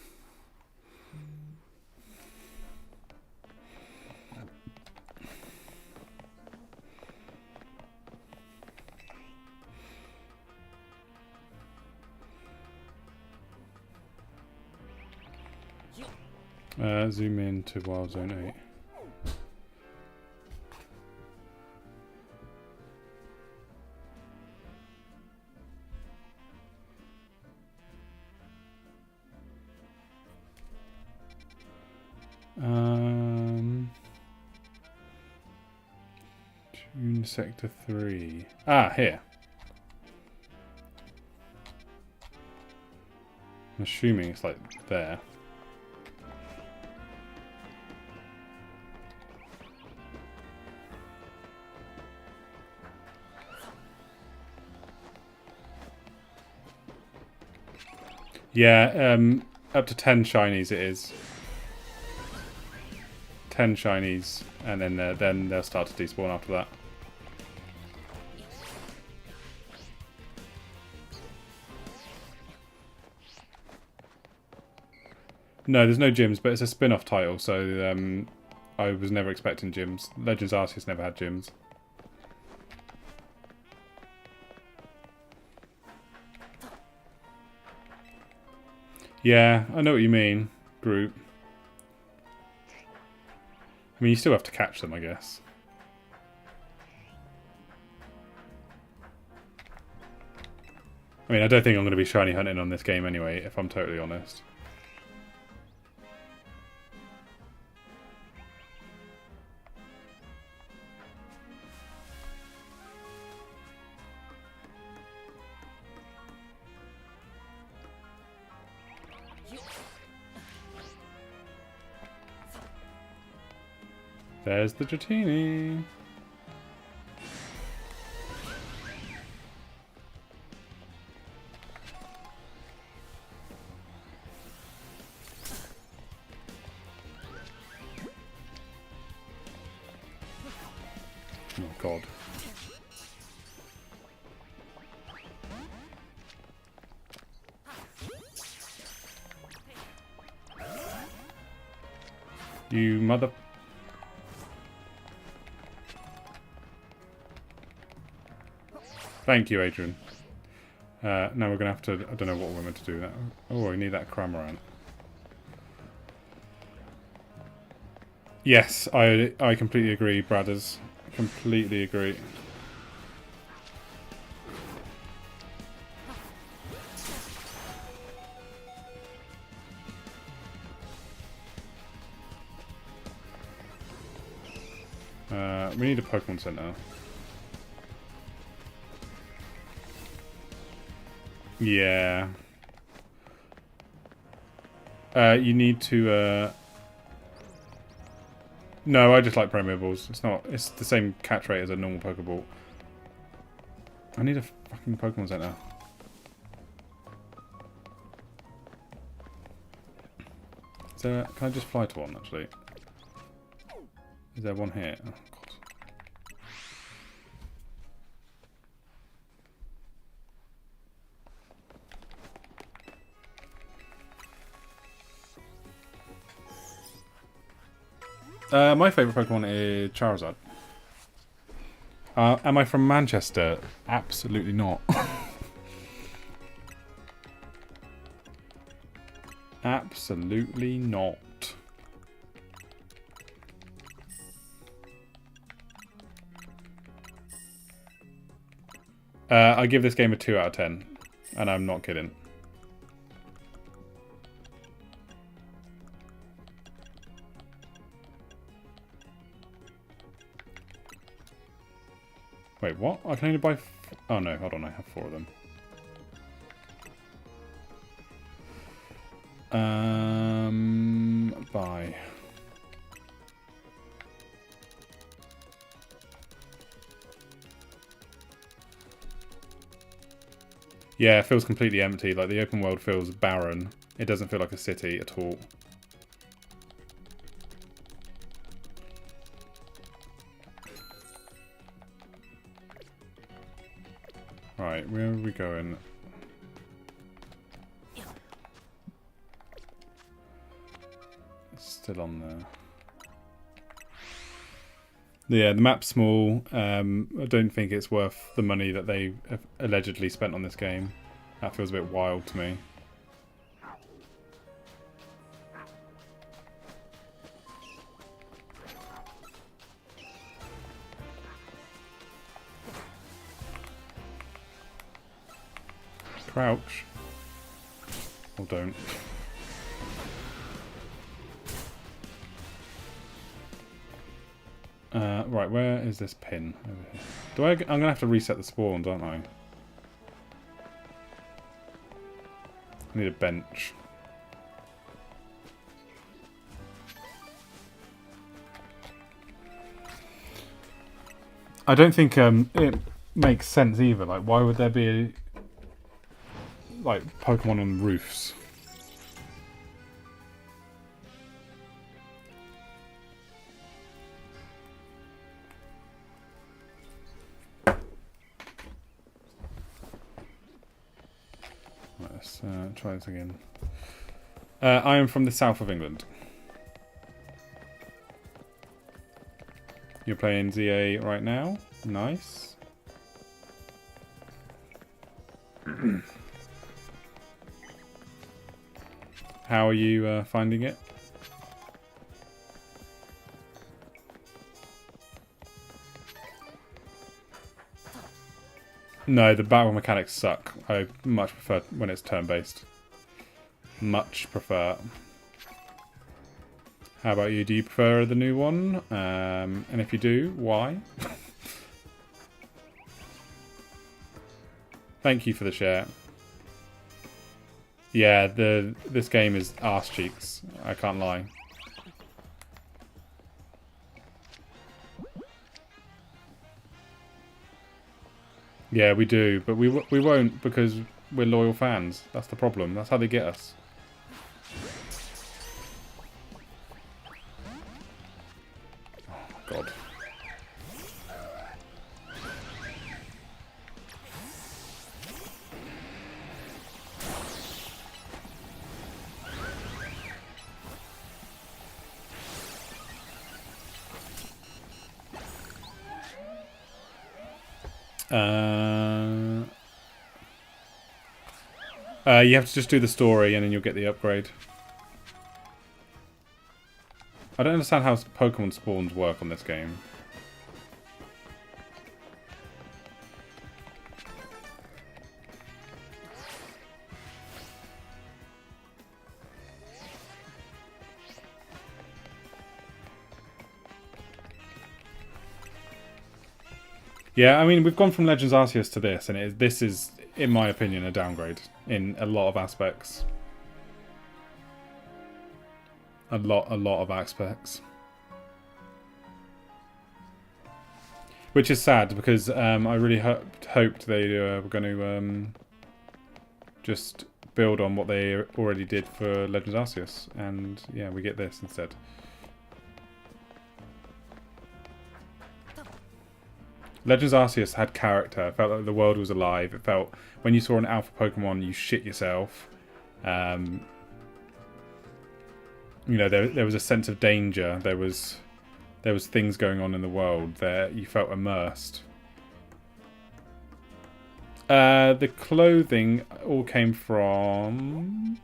A: Zoom in to Wild Zone 8. Tune Sector 3. Ah, here. I'm assuming it's like there. Yeah, up to 10 shinies it is. 10 shinies, and then they'll start to despawn after that. No, there's no gyms, but it's a spin-off title, so I was never expecting gyms. Legends Arceus never had gyms. Yeah, I know what you mean, Groot. I mean, you still have to catch them, I guess. I mean, I don't think I'm going to be shiny hunting on this game anyway, if I'm totally honest. There's the Dratini. Oh god. You mother... Thank you, Adrian. Now we're going to have to... I don't know what we're meant to do. That. Oh, I need that Cramorant. Yes, I completely agree, Bradders. Completely agree. We need a Pokemon Center. Yeah. You need to... No, I just like Primeables. It's not... It's the same catch rate as a normal Pokeball. I need a fucking Pokemon Center. Is there... Can I just fly to one, actually? Is there one here? Oh, God. My favourite Pokemon is Charizard. Am I from Manchester? Absolutely not. Absolutely not. I give this game a 2 out of 10. And I'm not kidding. Wait, what? I can only buy... Oh no, hold on, I have 4 of them. Buy. Yeah, it feels completely empty. Like, the open world feels barren. It doesn't feel like a city at all. Right, where are we going? It's still on there. Yeah, the map's small. I don't think it's worth the money that they have allegedly spent on this game. That feels a bit wild to me. Crouch. Or don't. Right, where is this pin? Over here. I'm going to have to reset the spawns, aren't I? I need a bench. I don't think it makes sense either. Like, why would there be like Pokemon on roofs? Let's try this again. I am from the south of England. You're playing ZA right now? Nice. How are you finding it? No, the battle mechanics suck. I much prefer when it's turn-based. Much prefer. How about you? Do you prefer the new one? And if you do, why? Thank you for the share. Yeah, this game is arse cheeks. I can't lie. Yeah, we do, but we won't because we're loyal fans. That's the problem. That's how they get us. Oh, God. You have to just do the story and then you'll get the upgrade. I don't understand how Pokemon spawns work on this game. Yeah, I mean, we've gone from Legends Arceus to this, and this is, in my opinion, a downgrade in a lot of aspects. A lot of aspects. Which is sad, because I really hoped they were going to just build on what they already did for Legends Arceus, and yeah, we get this instead. Legends Arceus had character. It felt like the world was alive. It felt, when you saw an alpha Pokemon, you shit yourself. You know, there was a sense of danger. There was things going on in the world there. You felt immersed. The clothing all came from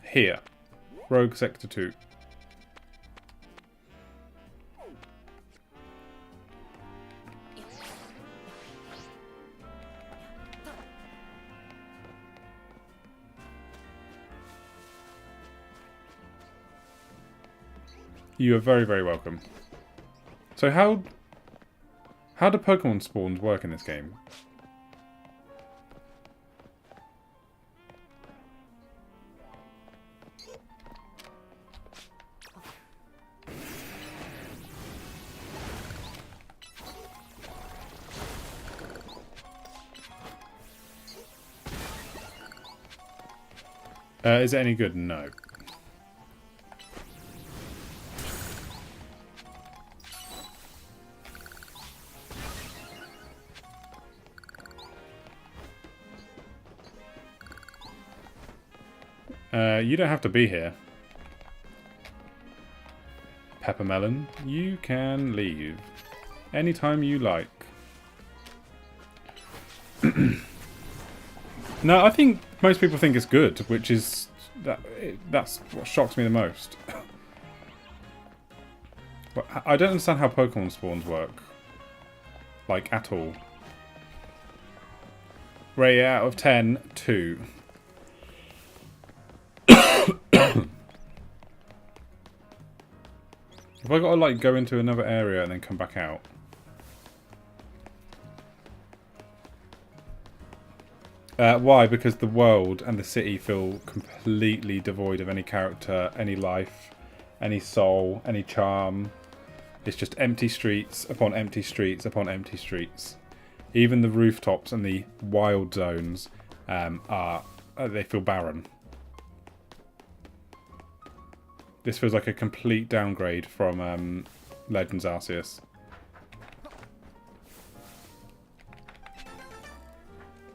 A: here, Rogue Sector 2. You are very, very welcome. So how do Pokemon spawns work in this game? Is it any good? No. You don't have to be here. Peppermelon, you can leave anytime you like. No, I think most people think it's good, which is that's what shocks me the most. But I don't understand how Pokemon spawns work, like at all. Rate out of 10, 2. Have I got to like go into another area and then come back out? Why? Because the world and the city feel completely devoid of any character, any life, any soul, any charm. It's just empty streets upon empty streets upon empty streets. Even the rooftops and the wild zones they feel barren. This feels like a complete downgrade from Legends Arceus.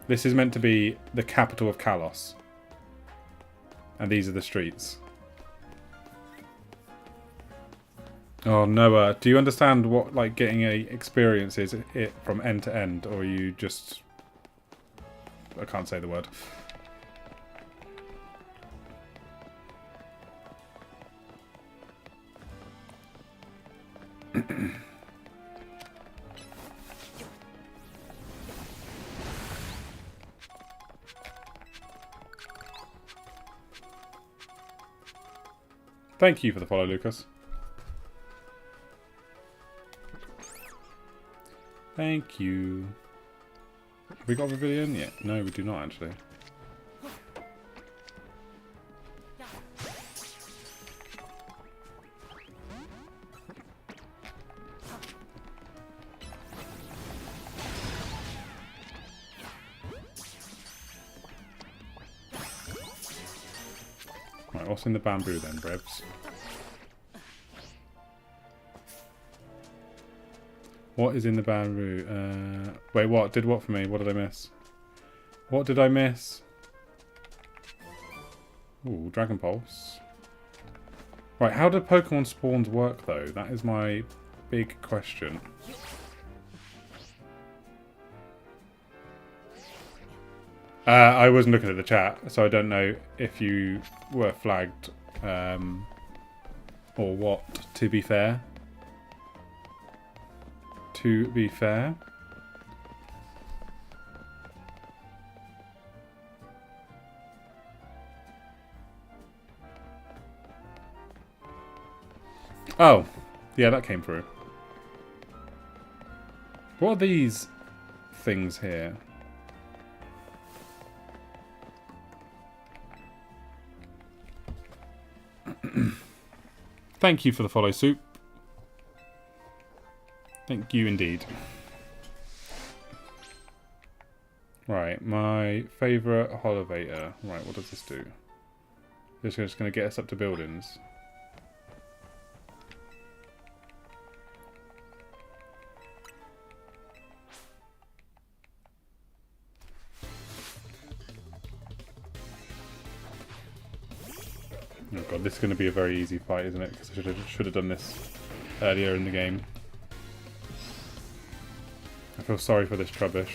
A: This is meant to be the capital of Kalos. And these are the streets. Oh, Noah, do you understand what like getting a experience is it from end to end, or you just... I can't say the word. Thank you for the follow, Lucas. Thank you. Have we got a Vivillon yet? No, we do not actually. Right, what's in the bamboo then, Brebs? What is in the bamboo? Wait, what? Did what for me? What did I miss? What did I miss? Ooh, Dragon Pulse. Right, how do Pokemon spawns work though? That is my big question. I wasn't looking at the chat, so I don't know if you were flagged or what, to be fair. To be fair. Oh, yeah, that came through. What are these things here? Thank you for the follow, Soup. Thank you indeed. Right, my favourite Holovator. Right, what does this do? This is just going to get us up to buildings. Oh god, this is going to be a very easy fight, isn't it? Because I should have done this earlier in the game. I feel sorry for this Trubbish.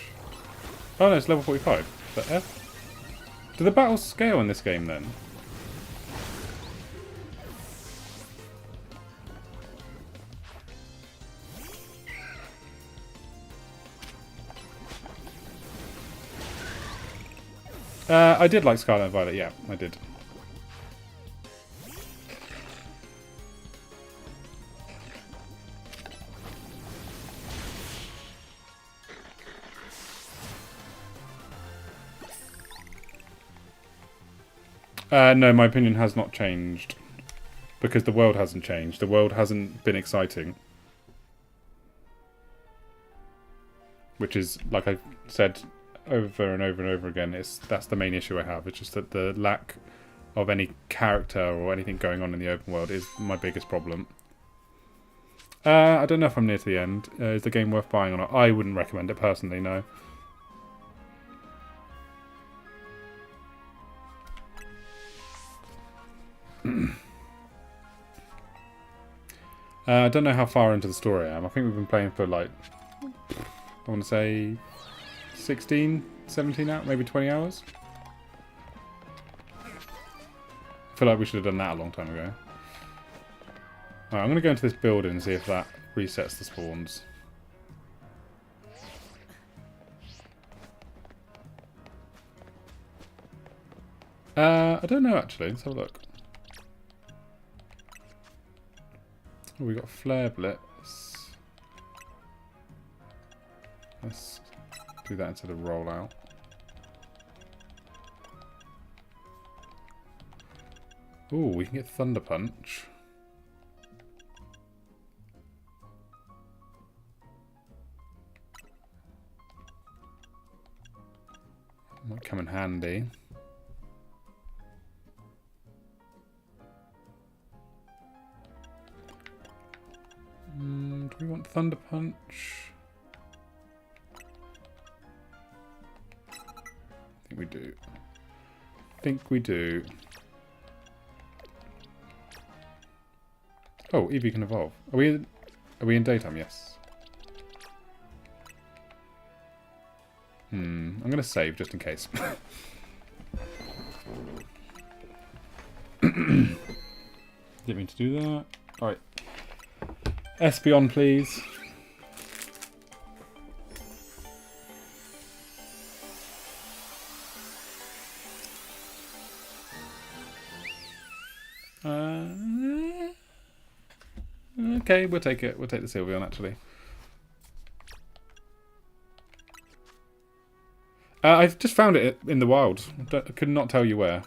A: Oh no, it's level 45. Is that F? Do the battles scale in this game then? I did like Scarlet and Violet, yeah, I did. No, my opinion has not changed. Because the world hasn't changed. The world hasn't been exciting. Which is, like I said over and over and over again, that's the main issue I have. It's just that the lack of any character or anything going on in the open world is my biggest problem. I don't know if I'm near to the end. Is the game worth buying or not? I wouldn't recommend it personally, no. I don't know how far into the story I am. I think we've been playing for like, I want to say 16, 17 hours, maybe 20 hours. I feel like we should have done that a long time ago. Alright, I'm going to go into this building and see if that resets the spawns. I don't know actually. Let's have a look. Oh, we got Flare Blitz. Let's do that instead of Rollout. Ooh, we can get Thunder Punch. Might come in handy. Do we want Thunder Punch? I think we do. I think we do. Oh, Eevee can evolve. Are we in daytime? Yes. I'm gonna save just in case. Didn't mean to do that. Alright. Espeon, please. Okay, we'll take it. We'll take the Sylveon, actually. I've just found it in the wild. I could not tell you where.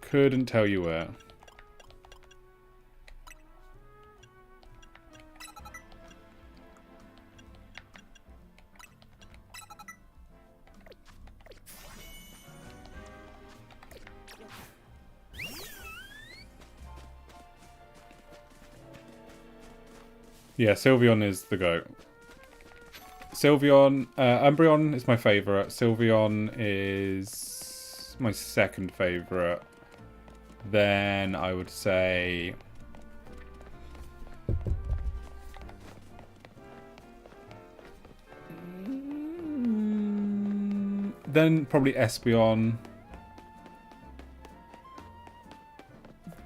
A: Couldn't tell you where. Yeah, Sylveon is the GOAT. Sylveon, Umbreon is my favourite. Sylveon is my second favourite. Then I would say... then probably Espeon.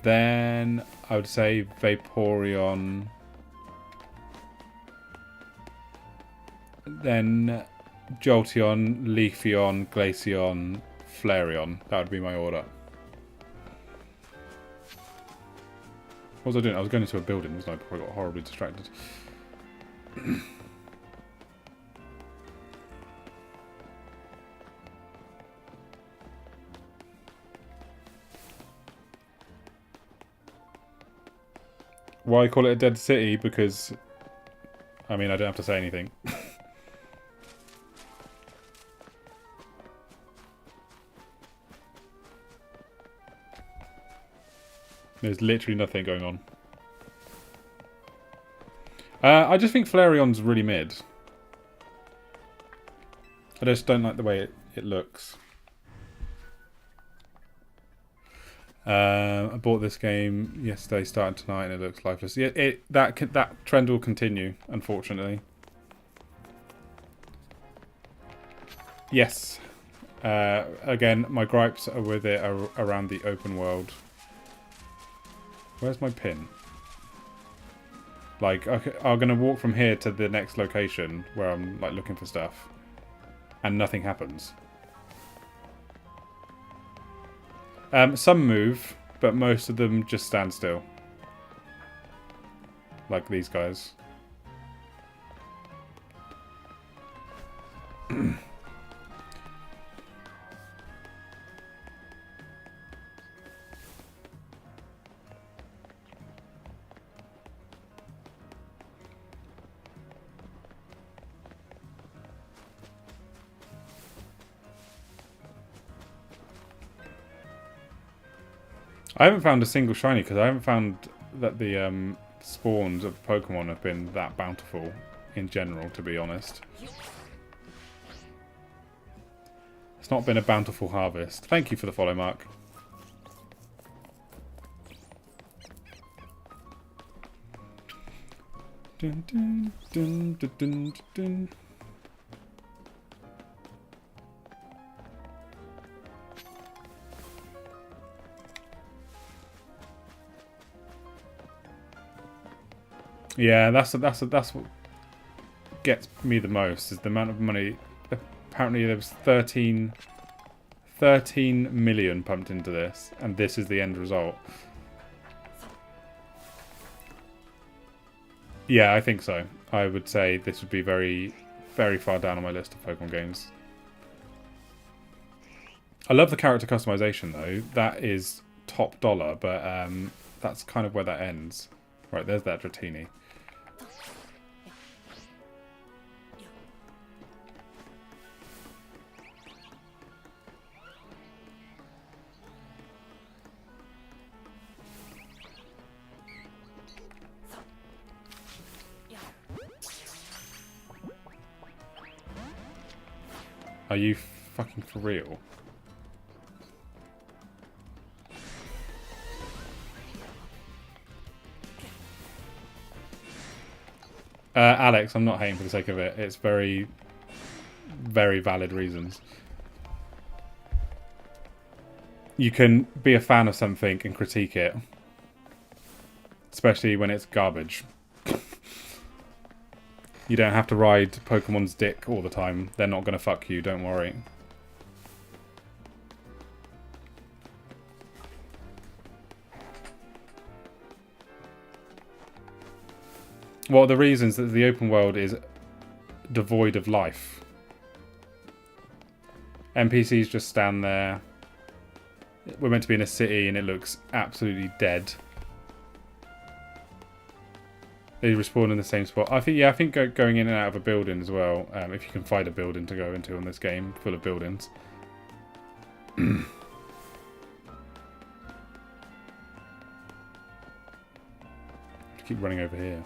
A: Then I would say Vaporeon. Then Jolteon, Leafeon, Glaceon, Flareon. That would be my order. What was I doing? I was going into a building, wasn't I? Before I got horribly distracted. Why I call it a dead city? Because, I mean, I don't have to say anything. There's literally nothing going on. I just think Flareon's really mid. I just don't like the way it looks. I bought this game yesterday, started tonight, and it looks lifeless. Yeah, that trend will continue, unfortunately. Yes. Again, my gripes are with it around the open world. Where's my pin? Like, okay, I'm gonna walk from here to the next location where I'm like looking for stuff, and nothing happens. Some move, but most of them just stand still. Like these guys. I haven't found a single shiny because I haven't found that the spawns of Pokemon have been that bountiful in general, to be honest. It's not been a bountiful harvest. Thank you for the follow, Mark. Dun, dun, dun, dun, dun, dun. Yeah, that's what gets me the most, is the amount of money. Apparently there was 13 million pumped into this, and this is the end result. Yeah, I think so. I would say this would be very, very far down on my list of Pokemon games. I love the character customization though. That is top dollar, but that's kind of where that ends. Right, there's that Dratini. Are you fucking for real? Alex, I'm not hating for the sake of it. It's very, very valid reasons. You can be a fan of something and critique it. Especially when it's garbage. You don't have to ride Pokemon's dick all the time. They're not going to fuck you, don't worry. Well, the reasons that the open world is devoid of life. NPCs just stand there. We're meant to be in a city and it looks absolutely dead. They respawn in the same spot. I think going in and out of a building as well, if you can find a building to go into on this game, full of buildings. Keep running over here.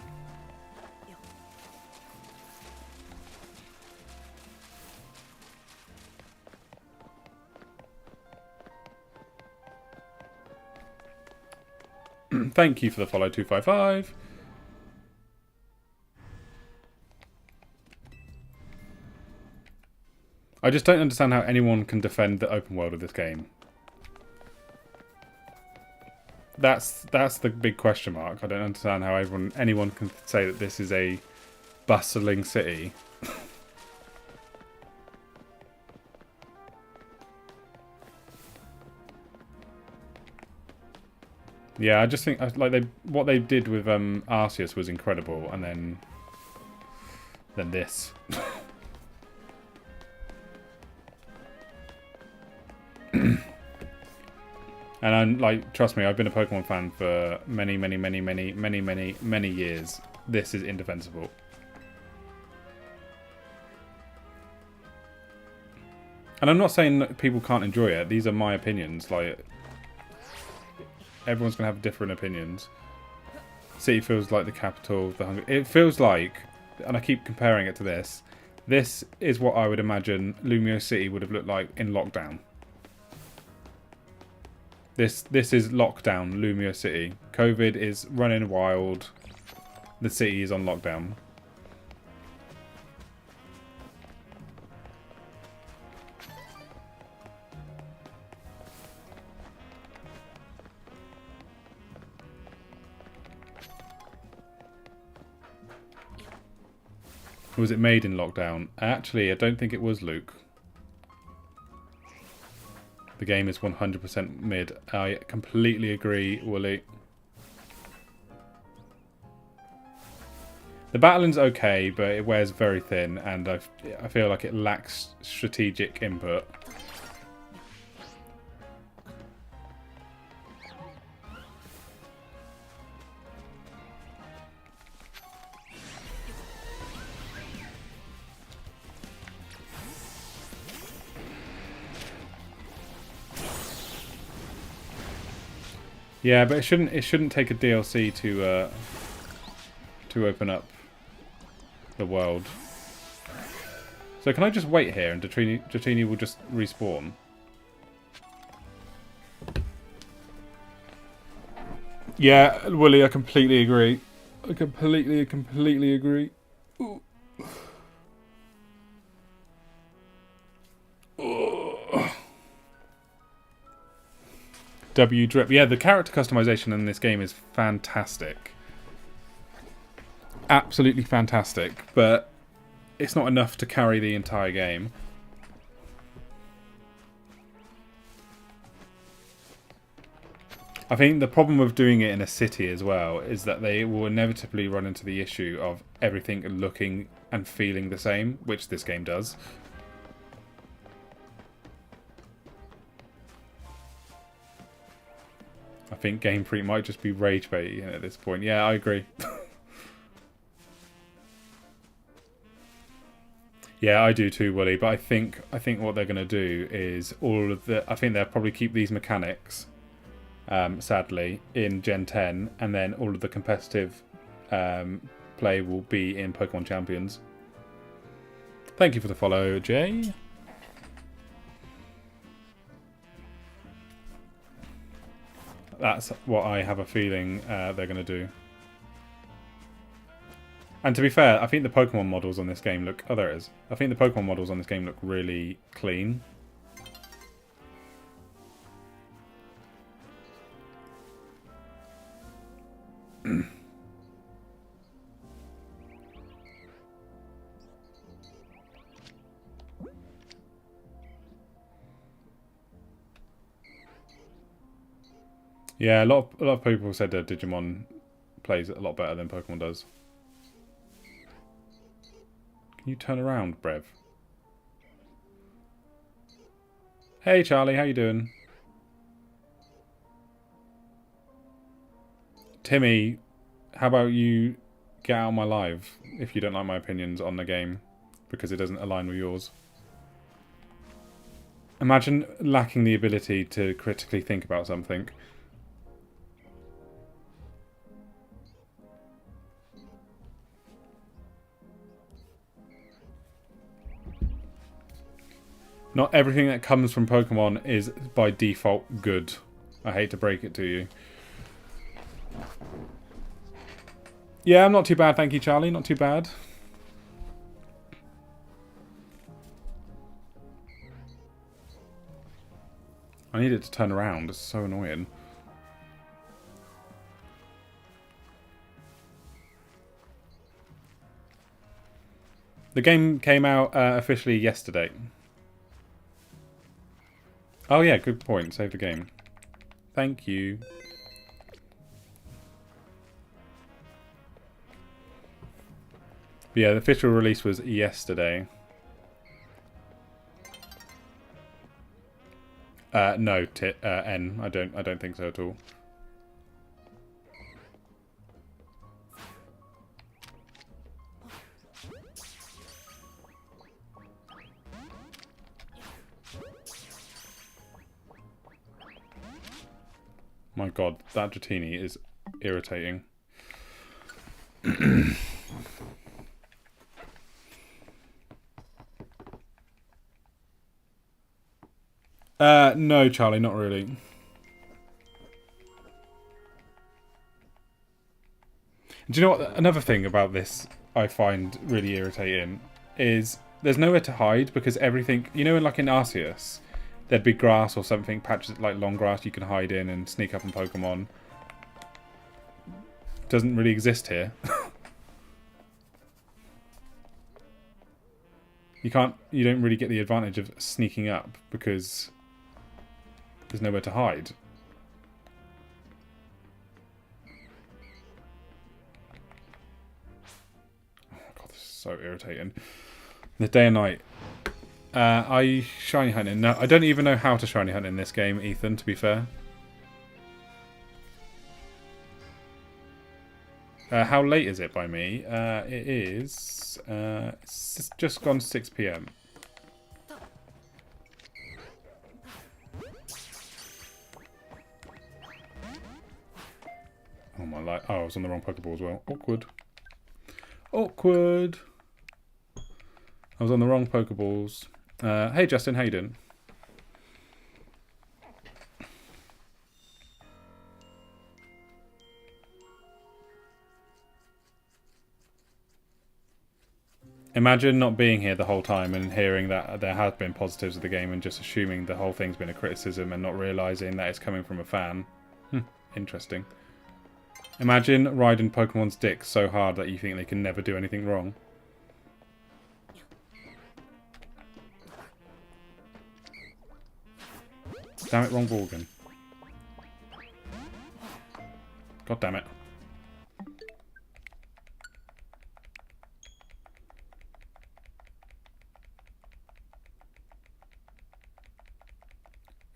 A: Thank you for the follow, 255. I just don't understand how anyone can defend the open world of this game. That's the big question mark. I don't understand how anyone can say that this is a bustling city. Yeah, I just think like what they did with Arceus was incredible, and then this. And I'm like, trust me, I've been a Pokemon fan for many years. This is indefensible. And I'm not saying that people can't enjoy it. These are my opinions. Like, everyone's gonna have different opinions. City feels like the capital of the hunger. It feels like, and I keep comparing it to this. This is what I would imagine Lumiose City would have looked like in lockdown. This is lockdown, Lumiose City. COVID is running wild. The city is on lockdown. Was it made in lockdown? Actually, I don't think it was, Luke. The game is 100% mid. I completely agree, Wooly. The battling's okay, but it wears very thin, and I feel like it lacks strategic input. Yeah, but it shouldn't take a DLC to open up the world. So can I just wait here and Dratini will just respawn? Yeah, Wooly, I completely agree. I completely agree. Ooh. W drip. Yeah, the character customization in this game is fantastic. Absolutely fantastic, but it's not enough to carry the entire game. I think the problem with doing it in a city as well is that they will inevitably run into the issue of everything looking and feeling the same, which this game does. I think Game Freak might just be rage baiting at this point. Yeah, I agree. Yeah, I do too, Willie. But I think what they're going to do is I think they'll probably keep these mechanics, sadly, in Gen 10, and then all of the competitive play will be in Pokemon Champions. Thank you for the follow, Jay. That's what I have a feeling they're going to do. And to be fair, I think the Pokemon models on this game look... Oh, there it is. I think the Pokemon models on this game look really clean. Yeah, a lot of people said that Digimon plays a lot better than Pokemon does. Can you turn around, Brev? Hey Charlie, how you doing? Timmy, how about you get out of my live if you don't like my opinions on the game because it doesn't align with yours. Imagine lacking the ability to critically think about something. Not everything that comes from Pokemon is by default good. I hate to break it to you. Yeah, I'm not too bad, thank you, Charlie. Not too bad. I need it to turn around. It's so annoying. The game came out officially yesterday. Oh yeah, good point. Save the game. Thank you. But yeah, the official release was yesterday. No, N. I don't think so at all. My god, that Dratini is irritating. No, Charlie, not really. Do you know what? Another thing about this I find really irritating is there's nowhere to hide because everything, you know, like in Arceus, there'd be grass or something, patches like long grass you can hide in and sneak up on Pokemon. Doesn't really exist here. You don't really get the advantage of sneaking up because there's nowhere to hide. Oh god, this is so irritating. The day and night. Are you shiny hunting? No, I don't even know how to shiny hunt in this game, Ethan, to be fair. How late is it by me? It is it's just gone 6 PM. Oh my life! Oh, I was on the wrong Pokeball as well. Awkward. Awkward. I was on the wrong Pokeballs. Hey Justin, how you doing? Imagine not being here the whole time and hearing that there have been positives of the game and just assuming the whole thing's been a criticism and not realising that it's coming from a fan. Interesting. Imagine riding Pokemon's dick so hard that you think they can never do anything wrong. Damn it, wrong ball again. God damn it.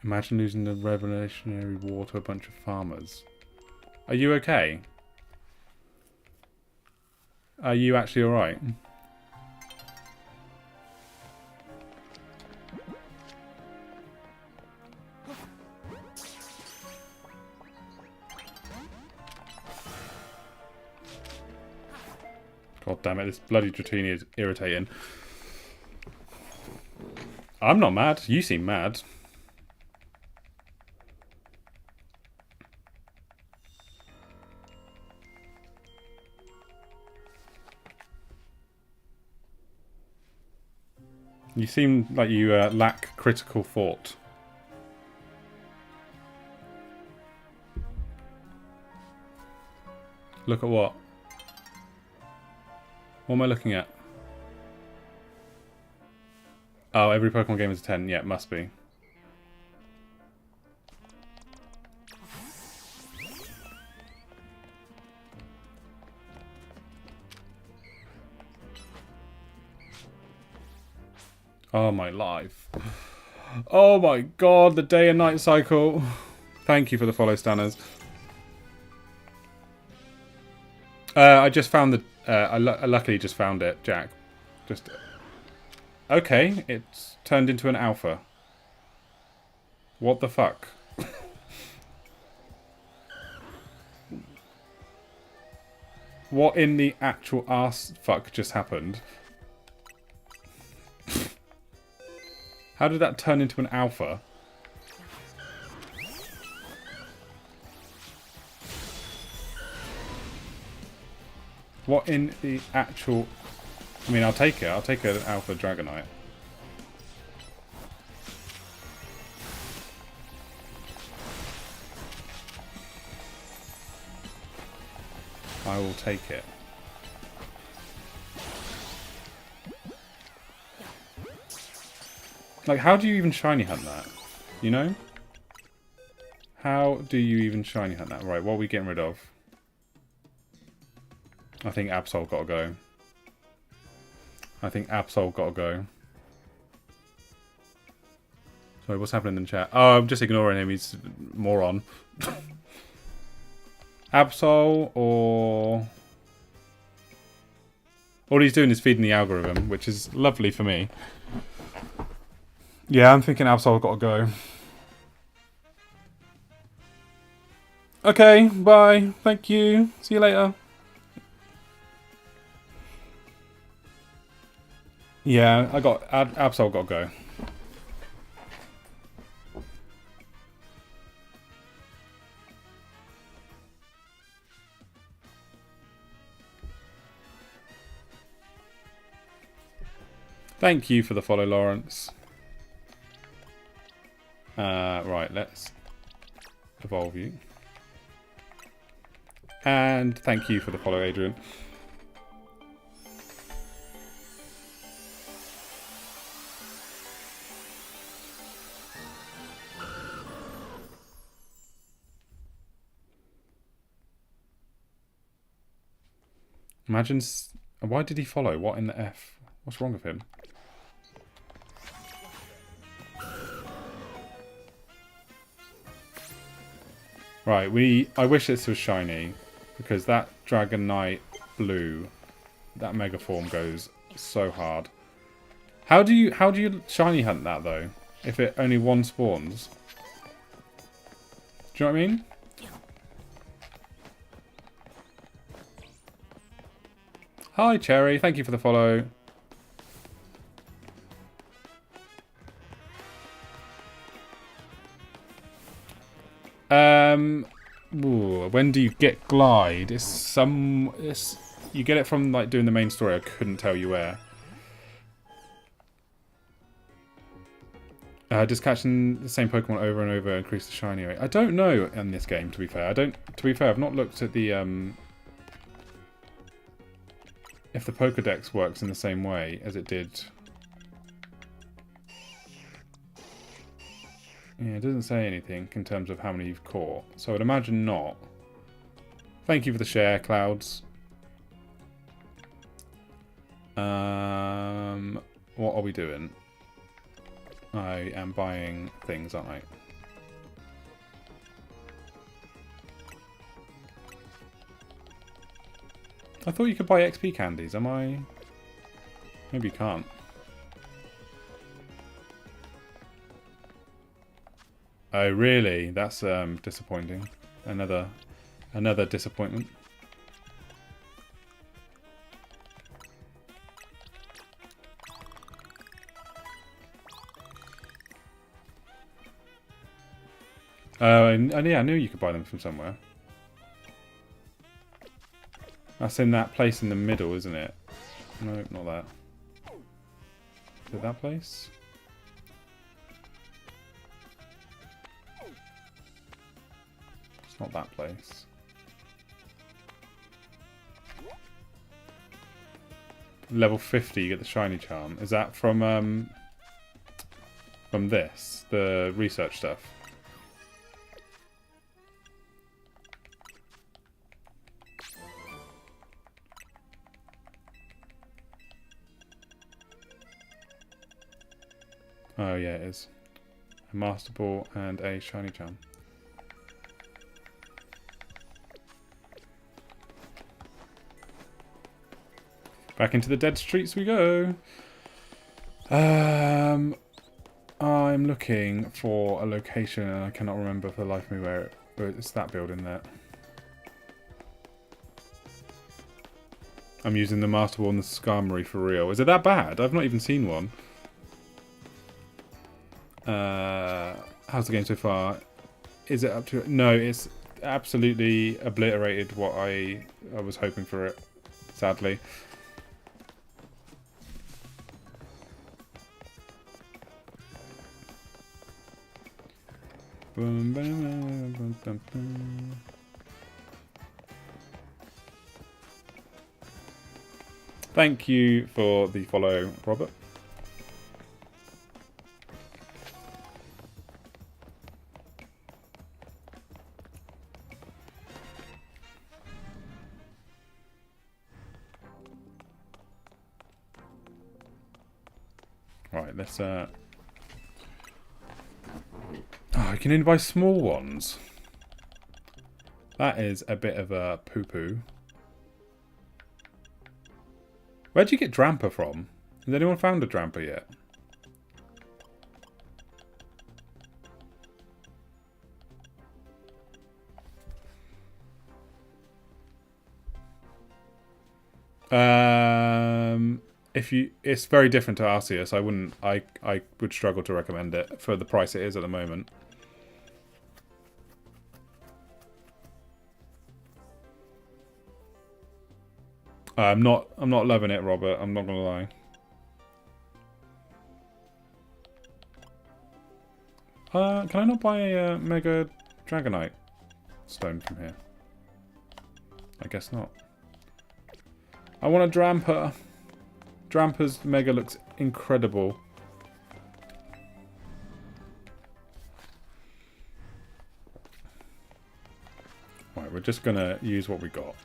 A: Imagine losing the Revolutionary War to a bunch of farmers. Are you okay? Are you actually alright? God damn it, this bloody Dratini is irritating. I'm not mad. You seem mad. You seem like you lack critical thought. Look at what? What am I looking at? Oh, every Pokemon game is a 10. Yeah, it must be. Oh, my life. Oh my god, the day and night cycle. Thank you for the follow, Stanners. I just found the... I luckily just found it, Jack. Just... Okay, it's turned into an alpha. What the fuck? What in the actual arse fuck just happened? How did that turn into an alpha? What in the actual... I mean, I'll take it. I'll take an Alpha Dragonite. I will take it. Like, how do you even shiny hunt that? You know? How do you even shiny hunt that? Right, what are we getting rid of? I think Absol gotta go. I think Absol gotta go. Sorry, what's happening in the chat? Oh, I'm just ignoring him. He's a moron. Absol or... All he's doing is feeding the algorithm, which is lovely for me. Yeah, I'm thinking Absol gotta go. Okay, bye. Thank you. See you later. Yeah, I got... Absol gotta go. Thank you for the follow, Lawrence. Right, let's evolve you. And thank you for the follow, Adrian. Imagine... Why did he follow? What in the F? What's wrong with him? Right, I wish this was shiny, because that Dragonite blue, that Mega Form goes so hard. How do you shiny hunt that though? If it only one spawns? Do you know what I mean? Hi Cherry, thank you for the follow. When do you get Glide? You get it from like doing the main story. I couldn't tell you where. Just catching the same Pokemon over and over increase the shiny rate. I don't know in this game, to be fair. To be fair, I've not looked at the if the Pokedex works in the same way as it did. Yeah, it doesn't say anything in terms of how many you've caught, so I'd imagine not. Thank you for the share, Clouds. What are we doing? I am buying things, aren't I? I thought you could buy XP candies, am I? Maybe you can't. Oh really? That's disappointing. Another disappointment. And yeah, I knew you could buy them from somewhere. That's in that place in the middle, isn't it? No, not that. Is it that place? It's not that place. Level 50, you get the shiny charm. Is that from this, the research stuff? Oh yeah, it is. A Master Ball and a shiny charm. Back into the dead streets we go. I'm looking for a location and I cannot remember for the life of me where it's that building there. I'm using the Master Ball and the Skarmory for real. Is it that bad? I've not even seen one. How's the game so far? Is it up to... No, it's absolutely obliterated what I was hoping for it. sadly. Thank you for the follow, Robert. Right, let's oh, I can only buy small ones. That is a bit of a poo-poo. Where'd you get Dramper from? Has anyone found a Dramper yet? It's very different to Arceus. I would struggle to recommend it for the price it is at the moment. I'm not loving it, Robert. I'm not gonna lie. Can I not buy a Mega Dragonite stone from here? I guess not. I want a Dramper. Dramper's Mega looks incredible. Right, we're just gonna use what we got.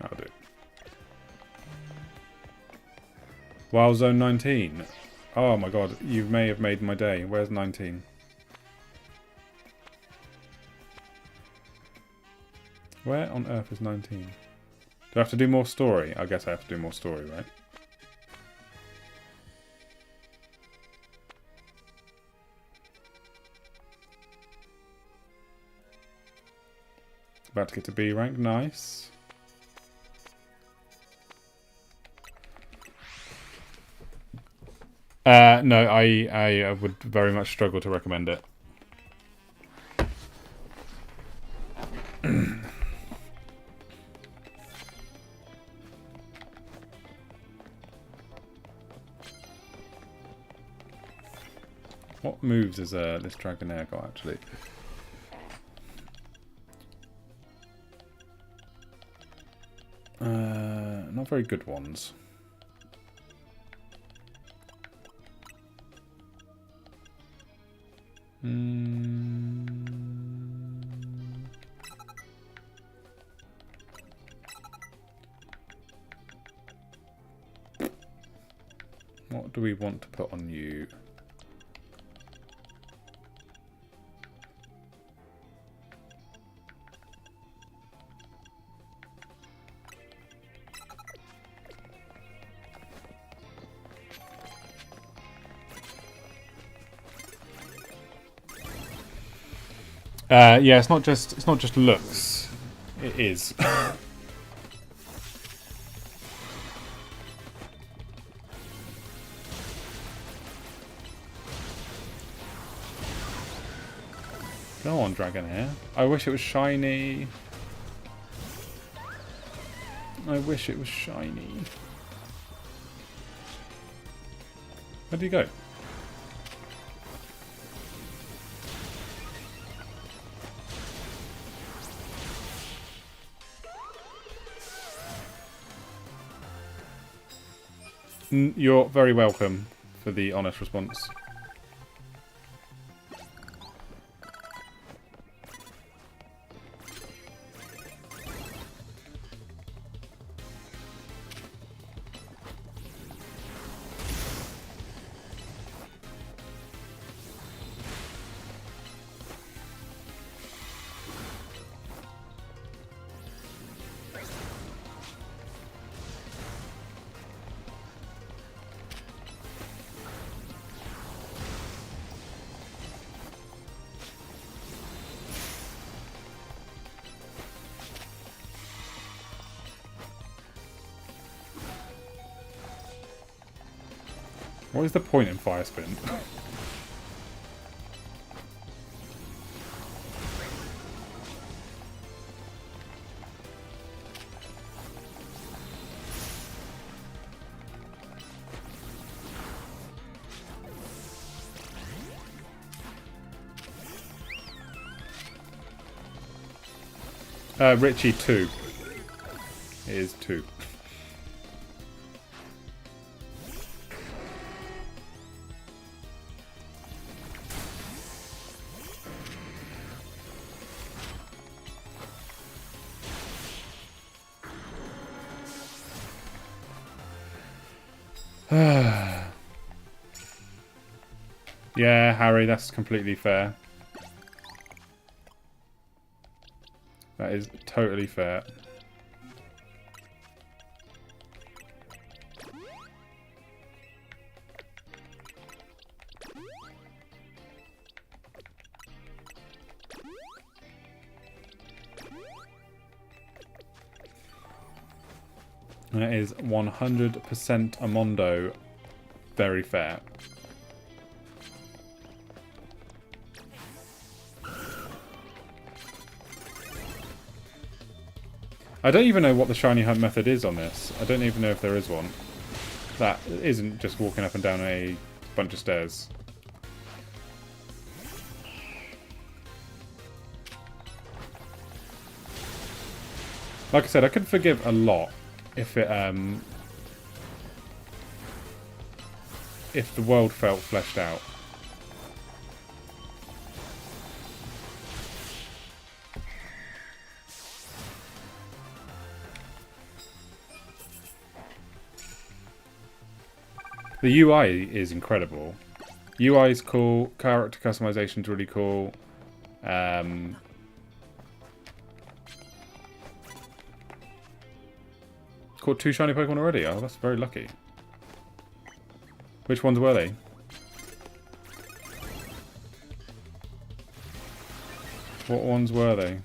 A: That'll do. Wild Zone 19. Oh my god, you may have made my day. Where's 19? Where on earth is 19? Do I have to do more story? I guess I have to do more story, right? About to get to B rank. Nice. No, I would very much struggle to recommend it. What moves has this Dragonair got, actually? Not very good ones. What do we want to put on you? Yeah, it's not just looks. It is. Go on, Dragonair. I wish it was shiny. I wish it was shiny. Where do you go? You're very welcome for the honest response. What is the point in Fire Spin? Richie 2. It is 2. Yeah, Harry, that's completely fair. That is totally fair. That is 100% a Mondo. Very fair. I don't even know what the shiny hunt method is on this. I don't even know if there is one. That isn't just walking up and down a bunch of stairs. Like I said, I could forgive a lot if it if the world felt fleshed out. The UI is incredible. UI is cool. Character customization is really cool. Caught 2 shiny Pokemon already. Oh, that's very lucky. Which ones were they? What ones were they?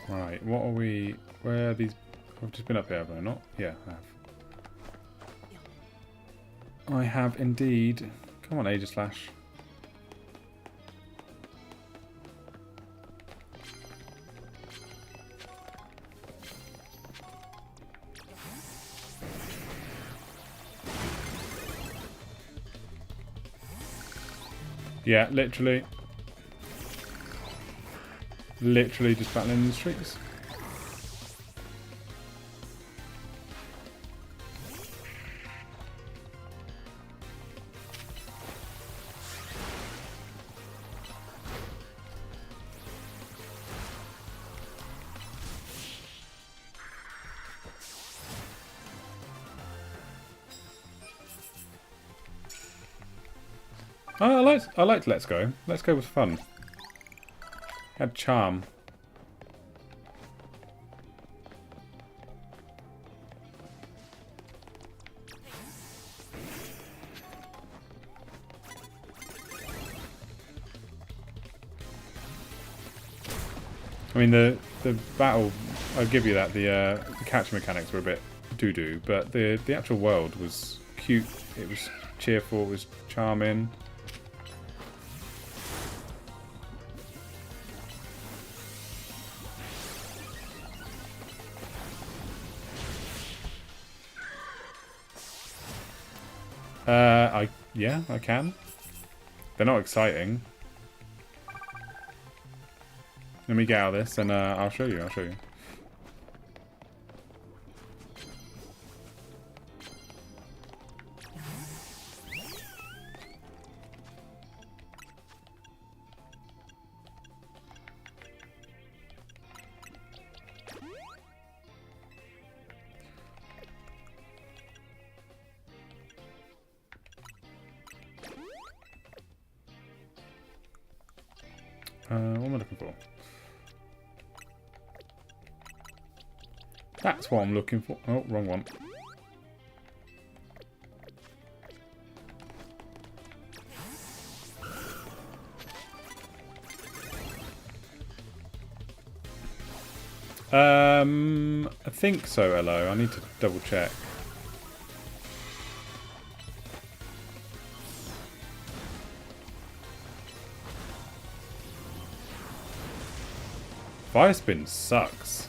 A: Right, what are we... Where are these... I've just been up here, have I not? Yeah, I have. I have indeed. Come on, Aegislash. Yeah, literally. Literally just battling in the streets. Oh, I liked Let's Go. Let's Go was fun. Had charm. I mean, the battle, I'll give you that, the catch mechanics were a bit doo-doo, but the actual world was cute, it was cheerful, it was charming. Yeah, I can. They're not exciting. Let me get out of this and I'll show you. I'll show you. What am I looking for? That's what I'm looking for. Oh, wrong one. I think so, Elo. I need to double check. Fire spin sucks.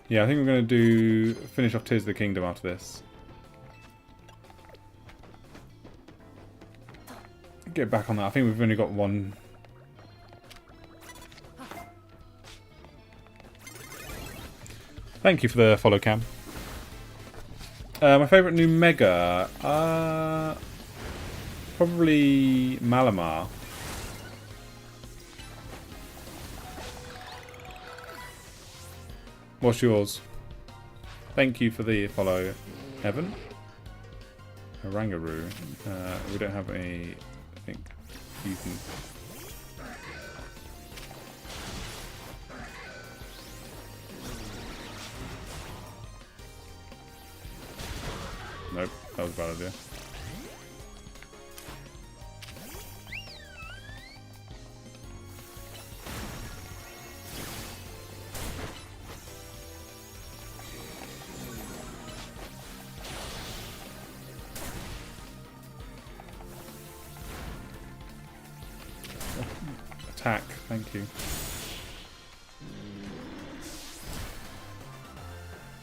A: Yeah, I think we're going to finish off Tears of the Kingdom after this. Get back on that. I think we've only got one. Thank you for the follow, Cam. My favourite new Mega? Probably Malamar. What's yours? Thank you for the follow, Evan. Harangaroo. We don't have any. I think you can. Nope, that was a bad idea. Attack, thank you.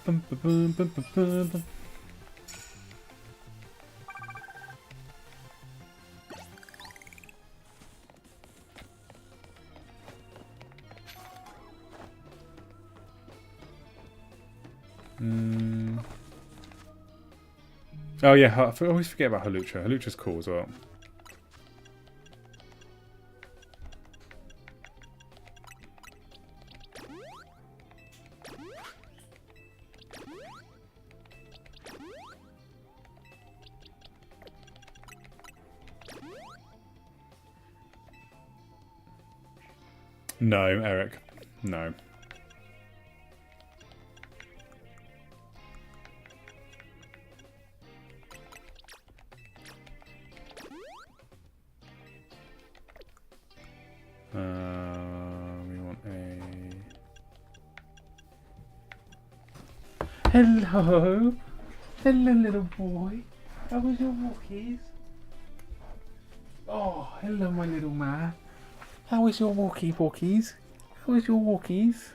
A: Bum, bum, bum, bum, bum, bum, bum. Oh yeah, I always forget about Hawlucha. Hawlucha's cool as well. No, Eric. No. We want a... Hello! Hello, little boy. How was your walkies? Oh, hello, my little man. How was your walkies? How was your walkies?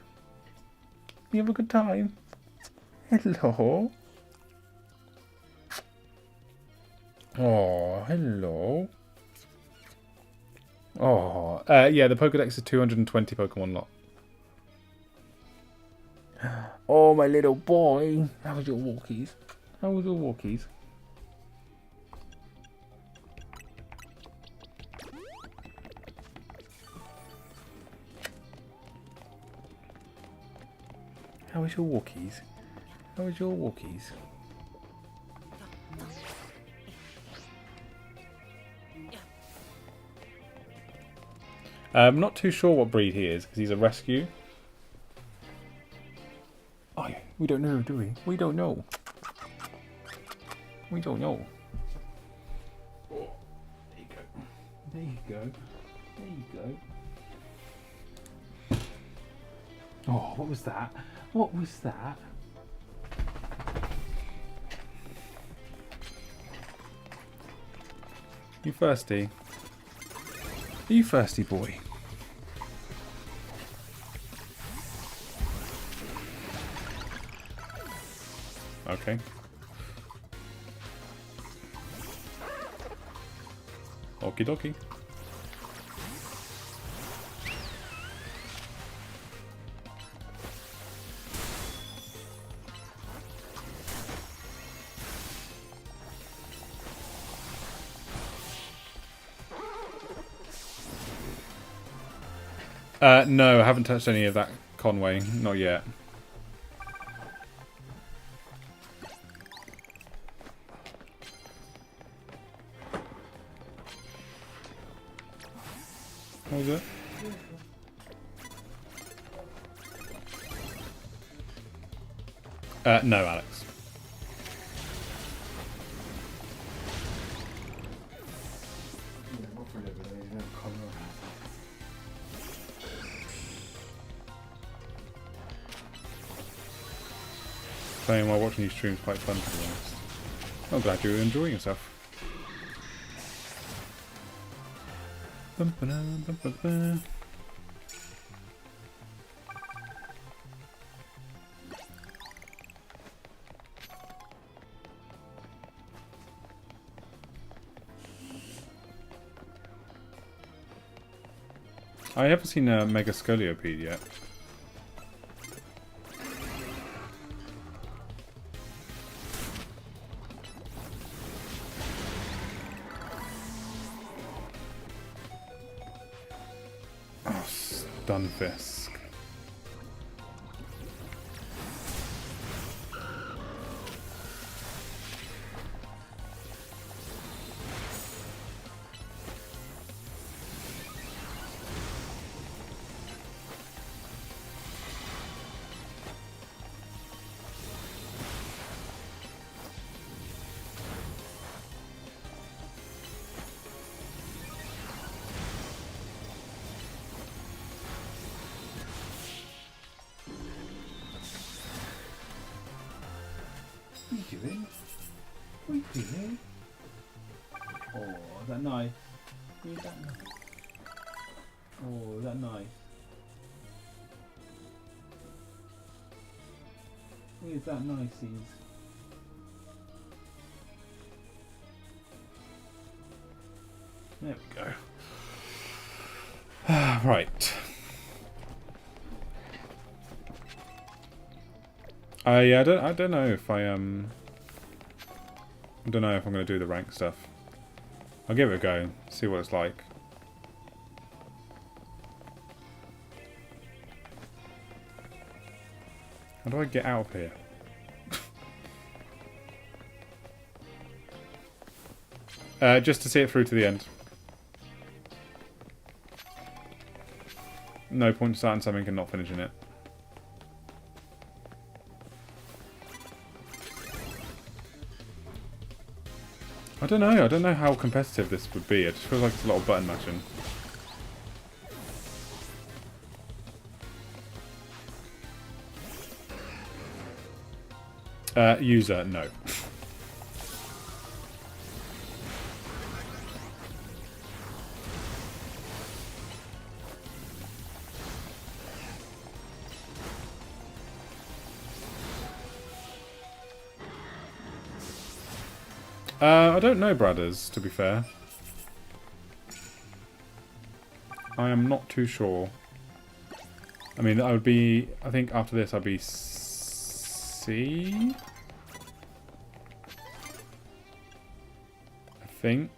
A: You have a good time? Hello? Oh, hello. Oh, yeah, the Pokedex is 220 Pokemon lot. Oh, my little boy. How was your walkies? How was your walkies? How was your walkies? How was your walkies? I'm not too sure what breed he is because he's a rescue. Oh, yeah. We don't know, do we? We don't know. We don't know. Oh, there you go. There you go. There you go. Oh, what was that? What was that? You thirsty? Are you thirsty, boy? Okay. Okie dokie. No, I haven't touched any of that Conway. Not yet. What was it? No, Alex. Playing while watching these streams quite fun, to be honest. I'm glad you're enjoying yourself. I haven't seen a Mega Scoliopede yet. Oh, Stunfisk. What are you doing? What are you doing? Oh, is that nice? Is that nice? Oh, is that nice? Is that niceys? There we go. Right. Yeah, I don't know if I don't know if I'm gonna do the rank stuff. I'll give it a go, see what it's like. How do I get out of here? Just to see it through to the end. No point starting something and not finishing it. I don't know. I don't know how competitive this would be. It just feels like it's a lot of button mashing. User, no. I don't know, brothers, to be fair. I am not too sure. I mean, I would be... I think after this I'd be C? I think.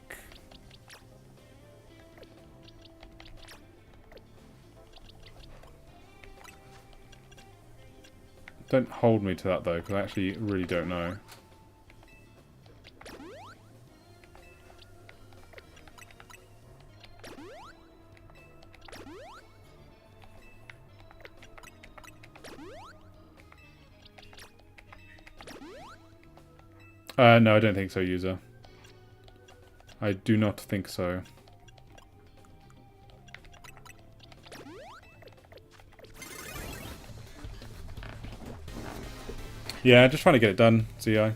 A: Don't hold me to that, though, because I actually really don't know. No, I don't think so, user. I do not think so. Yeah, just trying to get it done, CI.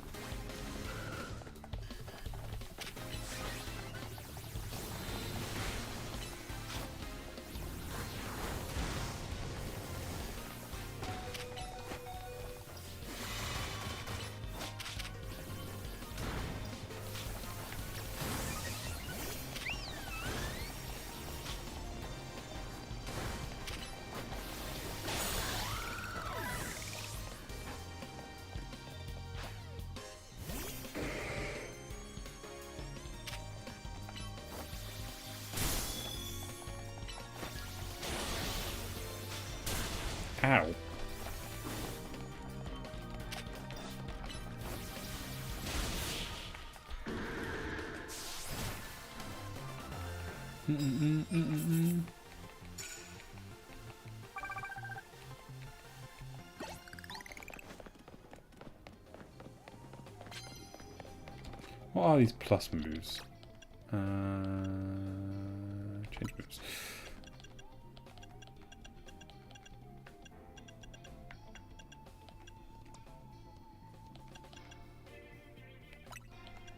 A: Ow. What are these plus moves? Change moves.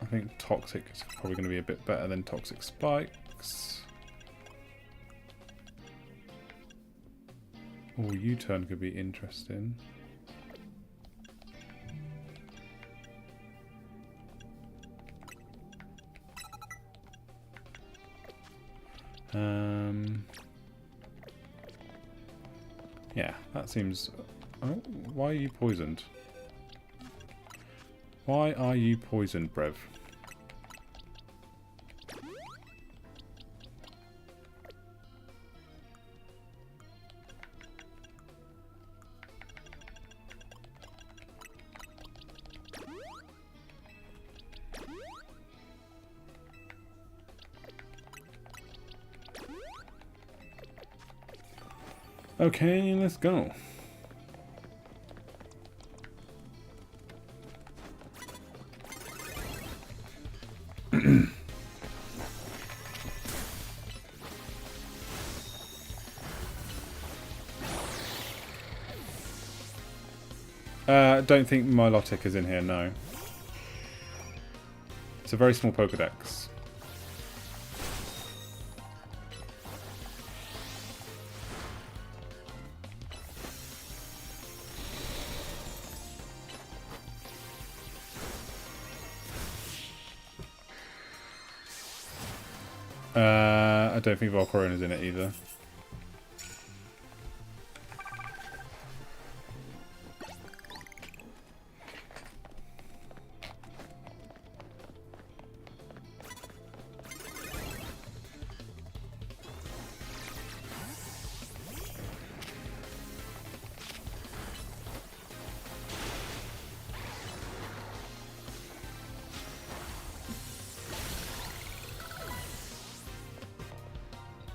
A: I think Toxic is probably going to be a bit better than Toxic Spikes. Oh, U-turn could be interesting. Yeah, that seems... Oh, why are you poisoned? Why are you poisoned, Brev? Okay, let's go. Don't think Milotic is in here, no. It's a very small Pokedex. I don't think Volcarona is in it either.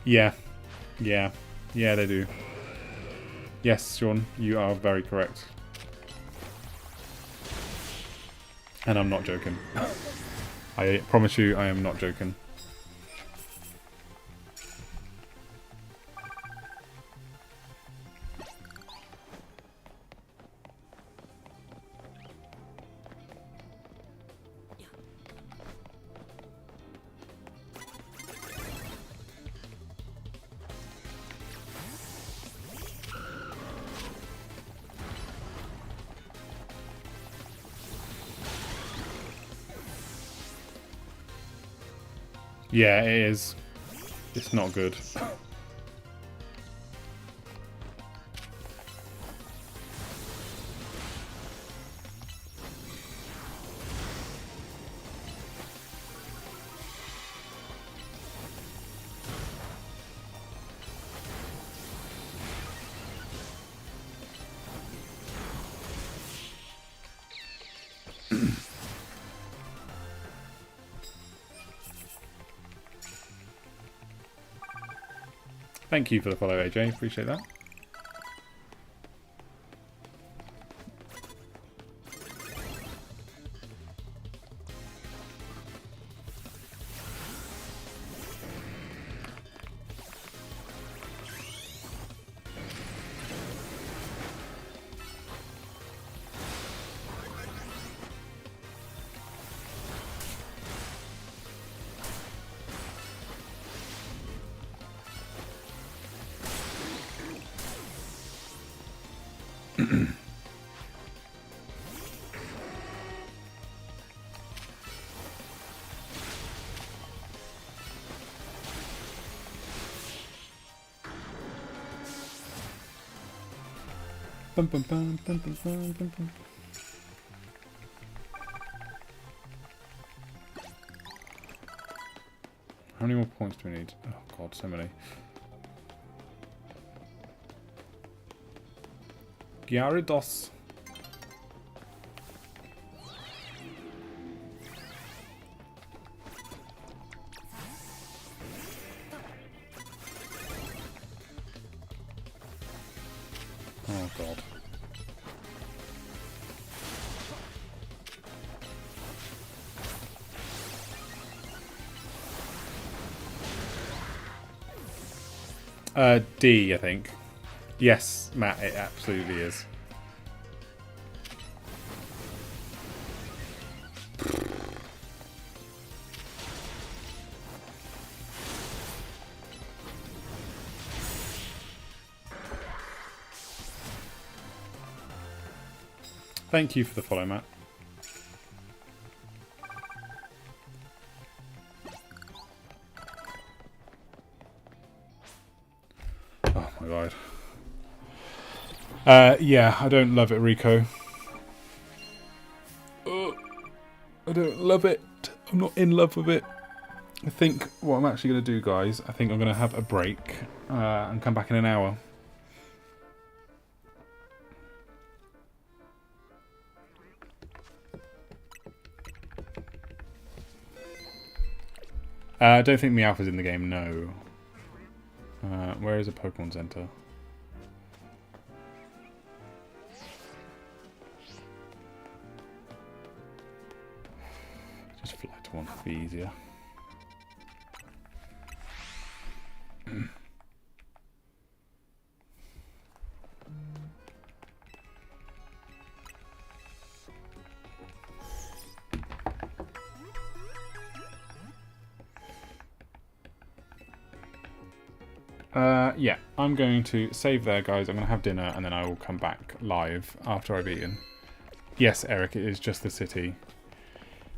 A: Yeah. Yeah. Yeah, they do. Yes, Sean, you are very correct. And I'm not joking. I promise you, I am not joking. Yeah, it is. It's not good. Thank you for the follow, AJ. Appreciate that. Bum, bum, bum, bum, bum, bum, bum, bum. How many more points do we need? Oh god, so many. Gyarados. Oh god. D, I think. Yes, Matt, it absolutely is. Thank you for the follow, Matt. Oh my god. Yeah, I don't love it, Rico. I don't love it. I'm not in love with it. I think what I'm actually going to do, guys, I think I'm going to have a break and come back in an hour. I don't think Meowth's in the game, no. Where is a Pokemon Center? Just fly to one, be easier. Yeah, I'm going to save there, guys. I'm going to have dinner, and then I will come back live after I've eaten. Yes, Eric, it is just the city.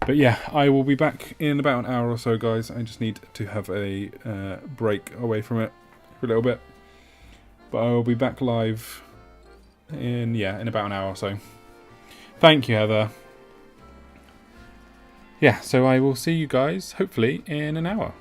A: But yeah, I will be back in about an hour or so, guys. I just need to have a break away from it for a little bit. But I will be back live in about an hour or so. Thank you, Heather. Yeah, so I will see you guys, hopefully, in an hour.